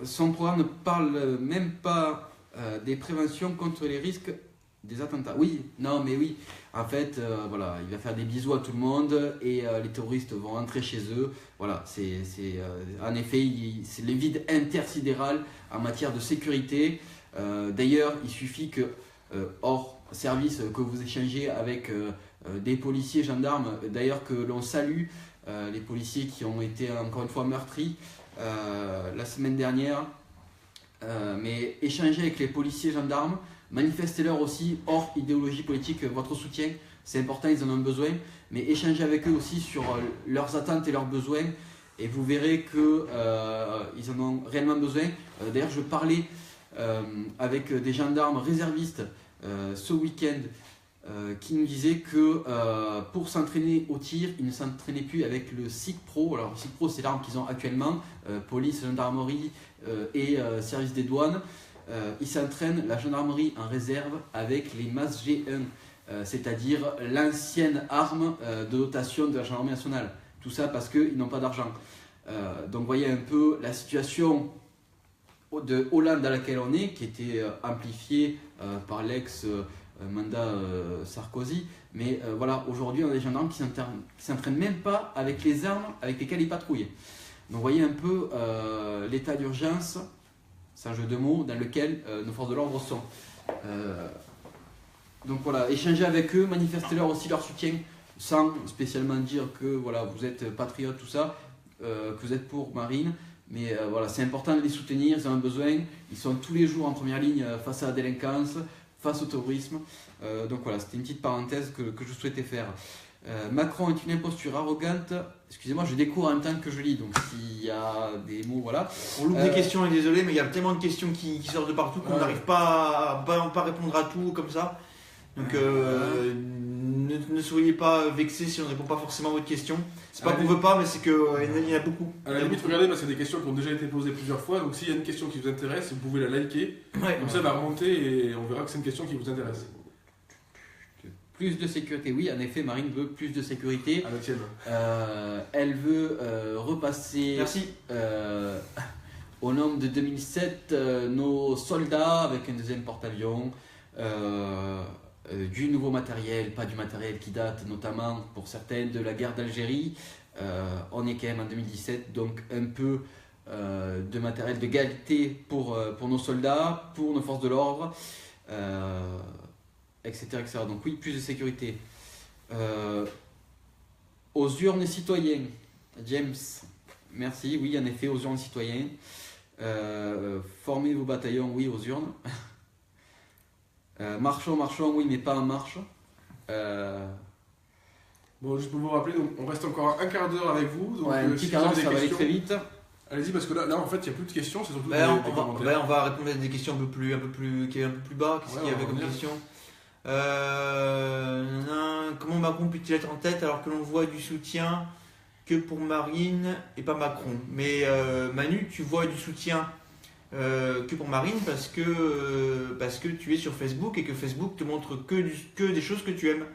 Son programme ne parle même pas des préventions contre les risques des attentats. Oui. En fait, il va faire des bisous à tout le monde et les terroristes vont rentrer chez eux. Voilà, en effet, c'est le vide intersidéral en matière de sécurité. D'ailleurs, il suffit que, hors service, que vous échangez avec des policiers, gendarmes, d'ailleurs que l'on salue les policiers qui ont été encore une fois meurtris la semaine dernière. Mais échangez avec les policiers, gendarmes, manifestez-leur aussi, hors idéologie politique, votre soutien. C'est important, ils en ont besoin. Mais échangez avec eux aussi sur leurs attentes et leurs besoins. Et vous verrez qu'ils en ont réellement besoin. D'ailleurs, je parlais avec des gendarmes réservistes ce week-end qui nous disaient que pour s'entraîner au tir, ils ne s'entraînaient plus avec le SIG Pro. Alors, le SIG Pro, c'est l'arme qu'ils ont actuellement, police, gendarmerie et service des douanes. Ils s'entraînent, la gendarmerie en réserve, avec les MAS G1, c'est-à-dire l'ancienne arme de dotation de la gendarmerie nationale. Tout ça parce qu'ils n'ont pas d'argent. Donc, vous voyez un peu la situation de Hollande à laquelle on est, qui était amplifiée par l'ex-mandat Sarkozy. Mais aujourd'hui, on a des gendarmes qui s'entraînent même pas avec les armes avec lesquelles ils patrouillent. Donc, vous voyez un peu l'état d'urgence, c'est un jeu de mots, dans lequel nos forces de l'ordre sont. Donc voilà, échangez avec eux, manifestez-leur aussi leur soutien, sans spécialement dire que vous êtes patriote, tout ça, que vous êtes pour Marine. Mais c'est important de les soutenir, ils ont un besoin. Ils sont tous les jours en première ligne face à la délinquance, face au terrorisme. Donc voilà, c'était une petite parenthèse que je souhaitais faire. Macron est une imposture arrogante. Excusez-moi, je découvre en même temps que je lis, donc s'il y a des mots, voilà. On loupe des questions, désolé, mais il y a tellement de questions qui sortent de partout qu'on n'arrive pas à répondre à tout comme ça. Donc ne soyez pas vexés si on ne répond pas forcément à votre question. C'est pas qu'on veut pas, mais c'est qu'il y en a beaucoup. À la limite, regardez, parce qu'il y a des questions qui ont déjà été posées plusieurs fois. Donc s'il y a une question qui vous intéresse, vous pouvez la liker. Comme ça, elle va remonter et on verra que c'est une question qui vous intéresse. Plus de sécurité, oui, en effet, Marine veut plus de sécurité. À la tienne. Elle veut repasser au nombre de 2007 nos soldats avec un deuxième porte-avions, du nouveau matériel, pas du matériel qui date notamment pour certaines de la guerre d'Algérie. On est quand même en 2017, donc un peu de matériel de qualité pour nos soldats, pour nos forces de l'ordre. Etc., etc. Donc oui, plus de sécurité. Aux urnes citoyens, James, merci. Oui, en effet, aux urnes citoyens. Formez vos bataillons, oui, aux urnes. Marchons, oui, mais pas en marche. Bon, juste pour vous rappeler, donc, on reste encore un quart d'heure avec vous. Donc, Ouais, un petit si quart vous d'heure, avez ça des va aller questions, très vite. allez-y, parce que là, en fait, il n'y a plus de questions, c'est surtout Ouais, des commentaires. on va répondre à des questions qui est un peu plus bas. Qu'est-ce qu'il y avait comme question? Comment Macron peut-il être en tête alors que l'on voit du soutien que pour Marine et pas Macron? Mais Manu, tu vois du soutien que pour Marine parce que tu es sur Facebook et que Facebook te montre que des choses que tu aimes.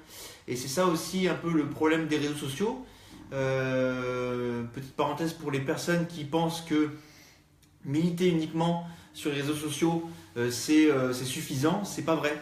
Et c'est ça aussi un peu le problème des réseaux sociaux. Petite parenthèse pour les personnes qui pensent que militer uniquement sur les réseaux sociaux c'est suffisant, c'est pas vrai.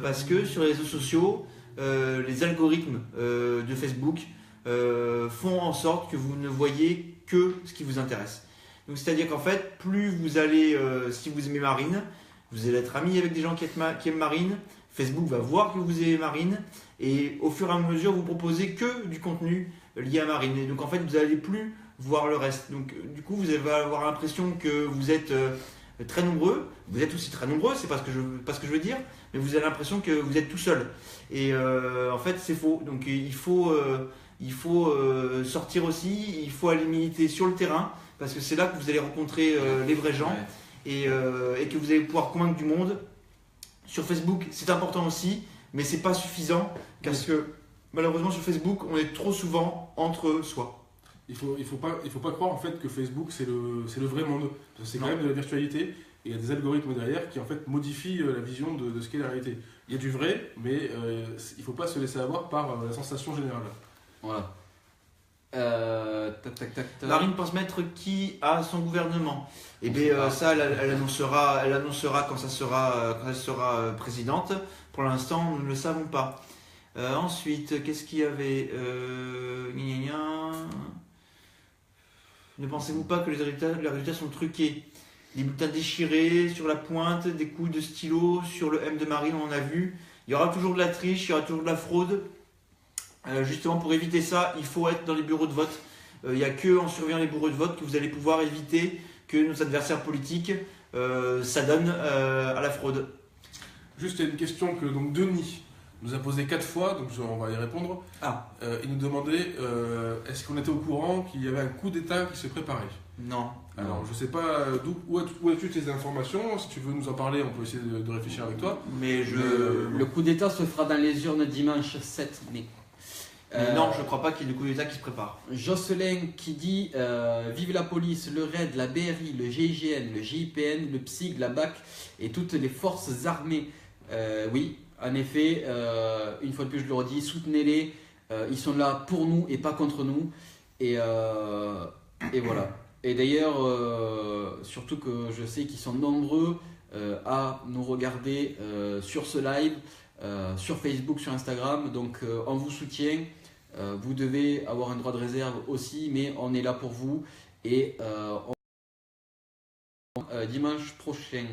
Parce que sur les réseaux sociaux, les algorithmes de Facebook font en sorte que vous ne voyez que ce qui vous intéresse. Donc c'est-à-dire qu'en fait, plus vous allez, si vous aimez Marine, vous allez être ami avec des gens qui aiment Marine, Facebook va voir que vous aimez Marine, et au fur et à mesure, vous proposez que du contenu lié à Marine. Et donc en fait, vous n'allez plus voir le reste. Donc du coup, vous allez avoir l'impression que vous êtes très nombreux. Vous êtes aussi très nombreux, c'est pas ce que je veux dire, mais vous avez l'impression que vous êtes tout seul. Et en fait, c'est faux. Donc il faut sortir aussi, il faut aller militer sur le terrain, parce que c'est là que vous allez rencontrer les vrais gens, et que vous allez pouvoir convaincre du monde. Sur Facebook, c'est important aussi, mais c'est pas suffisant, parce que malheureusement sur Facebook, on est trop souvent entre soi. Il faut pas croire en fait que Facebook c'est le vrai monde. Parce que c'est quand même de la virtualité, et il y a des algorithmes derrière qui en fait modifient la vision de ce qu'est la réalité. Il y a du vrai, mais il faut pas se laisser avoir par la sensation générale. Voilà. Marine pense mettre qui à son gouvernement? Et bien ça, elle annoncera quand elle sera présidente. Pour l'instant, nous ne le savons pas. Ensuite, qu'est-ce qu'il y avait? Ne pensez-vous pas que les résultats sont truqués? Des bulletins déchirés sur la pointe, des coups de stylo sur le M de Marine, on en a vu. Il y aura toujours de la triche, il y aura toujours de la fraude. Justement, pour éviter ça, il faut être dans les bureaux de vote. Il n'y a qu'en surveillant les bureaux de vote que vous allez pouvoir éviter que nos adversaires politiques s'adonnent à la fraude. Juste, il y a une question que donc Denis nous a posée 4 fois, donc on va y répondre. Il nous demandait est-ce qu'on était au courant qu'il y avait un coup d'État qui se préparait? Non. Alors, je ne sais pas où as-tu tes informations. Si tu veux nous en parler, on peut essayer de réfléchir avec toi. Mais le coup d'État se fera dans les urnes dimanche 7 mai. Non, je ne crois pas qu'il y ait de coup d'État qui se prépare. Jocelyn qui dit vive la police, le RAID, la BRI, le GIGN, le GIPN, le PSIG, la BAC et toutes les forces armées. Oui, en effet, une fois de plus je le redis, soutenez-les. Ils sont là pour nous et pas contre nous. Et voilà. Et d'ailleurs, surtout que je sais qu'ils sont nombreux à nous regarder sur ce live, sur Facebook, sur Instagram. Donc on vous soutient. Vous devez avoir un droit de réserve aussi, mais on est là pour vous. Et dimanche prochain.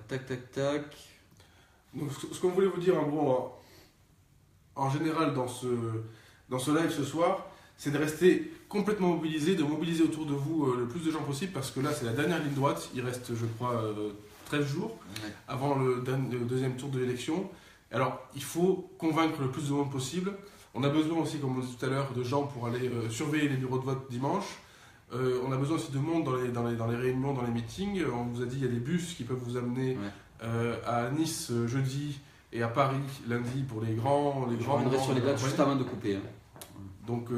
Tac. Donc, ce qu'on voulait vous dire en gros, en général dans ce live ce soir, c'est de rester complètement mobilisé, de mobiliser autour de vous le plus de gens possible, parce que là c'est la dernière ligne droite, il reste je crois 13 jours avant le deuxième tour de l'élection. Alors il faut convaincre le plus de monde possible. On a besoin aussi, comme on disait tout à l'heure, de gens pour aller surveiller les bureaux de vote dimanche. On a besoin aussi de monde dans les réunions, dans les meetings. On vous a dit qu'il y a des bus qui peuvent vous amener à Nice jeudi et à Paris lundi pour les grands. Je reviendrai sur les dates juste avant de couper. Donc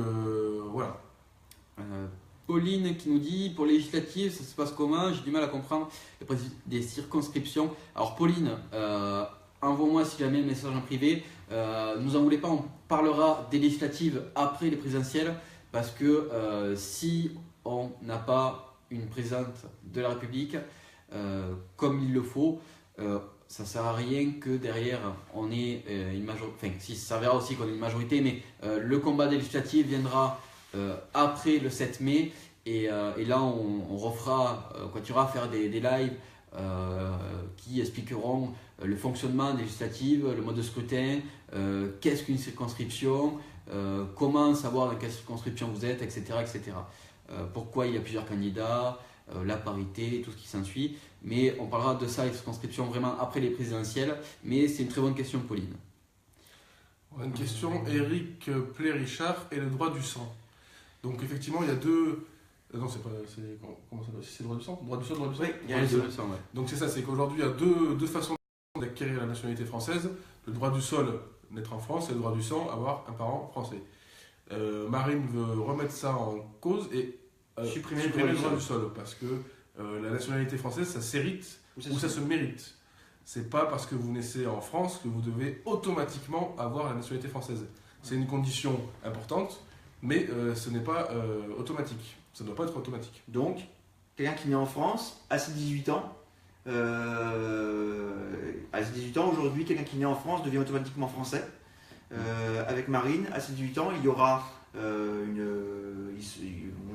voilà. Pauline qui nous dit pour les législatives, ça se passe comment? J'ai du mal à comprendre des circonscriptions. Alors Pauline, envoie-moi si jamais un message en privé. Nous en voulez pas, on parlera des législatives après les présidentielles, parce que si on n'a pas une présidente de la République comme il le faut, ça sert à rien que derrière on ait une majorité. Enfin, si ça servira aussi qu'on ait une majorité, mais le combat des législatives viendra après le 7 mai, et là on refera, continuera à faire des lives qui expliqueront le fonctionnement des législatives, le mode de scrutin, qu'est-ce qu'une circonscription, comment savoir dans quelle circonscription vous êtes, etc. Pourquoi il y a plusieurs candidats, la parité, tout ce qui s'ensuit. Mais on parlera de ça, les circonscriptions, vraiment après les présidentielles. Mais c'est une très bonne question, Pauline. On a une question, Eric Plé-Richard et le droit du sang. Donc effectivement, il y a deux... Non, c'est pas... Comment ça s'appelle? C'est le droit du sang? Droit du sol, droit du sang? Oui, il y a Ouais, les deux. le sang, ouais. Donc c'est ça, c'est qu'aujourd'hui, il y a deux façons d'acquérir la nationalité française. Le droit du sol, naître en France, et le droit du sang, avoir un parent français. Marine veut remettre ça en cause et Supprimer le droit du sol, parce que la nationalité française, ça s'hérite ou ça se mérite. C'est pas parce que vous naissez en France que vous devez automatiquement avoir la nationalité française. C'est une condition importante, mais ce n'est pas automatique. Ça ne doit pas être automatique. Donc, quelqu'un qui naît en France, à ses 18 ans, aujourd'hui, quelqu'un qui naît en France devient automatiquement français. Avec Marine, à ses 18 ans, il y aura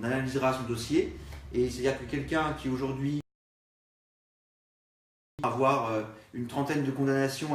on analysera son dossier, et c'est-à-dire que quelqu'un qui aujourd'hui avoir une trentaine de condamnations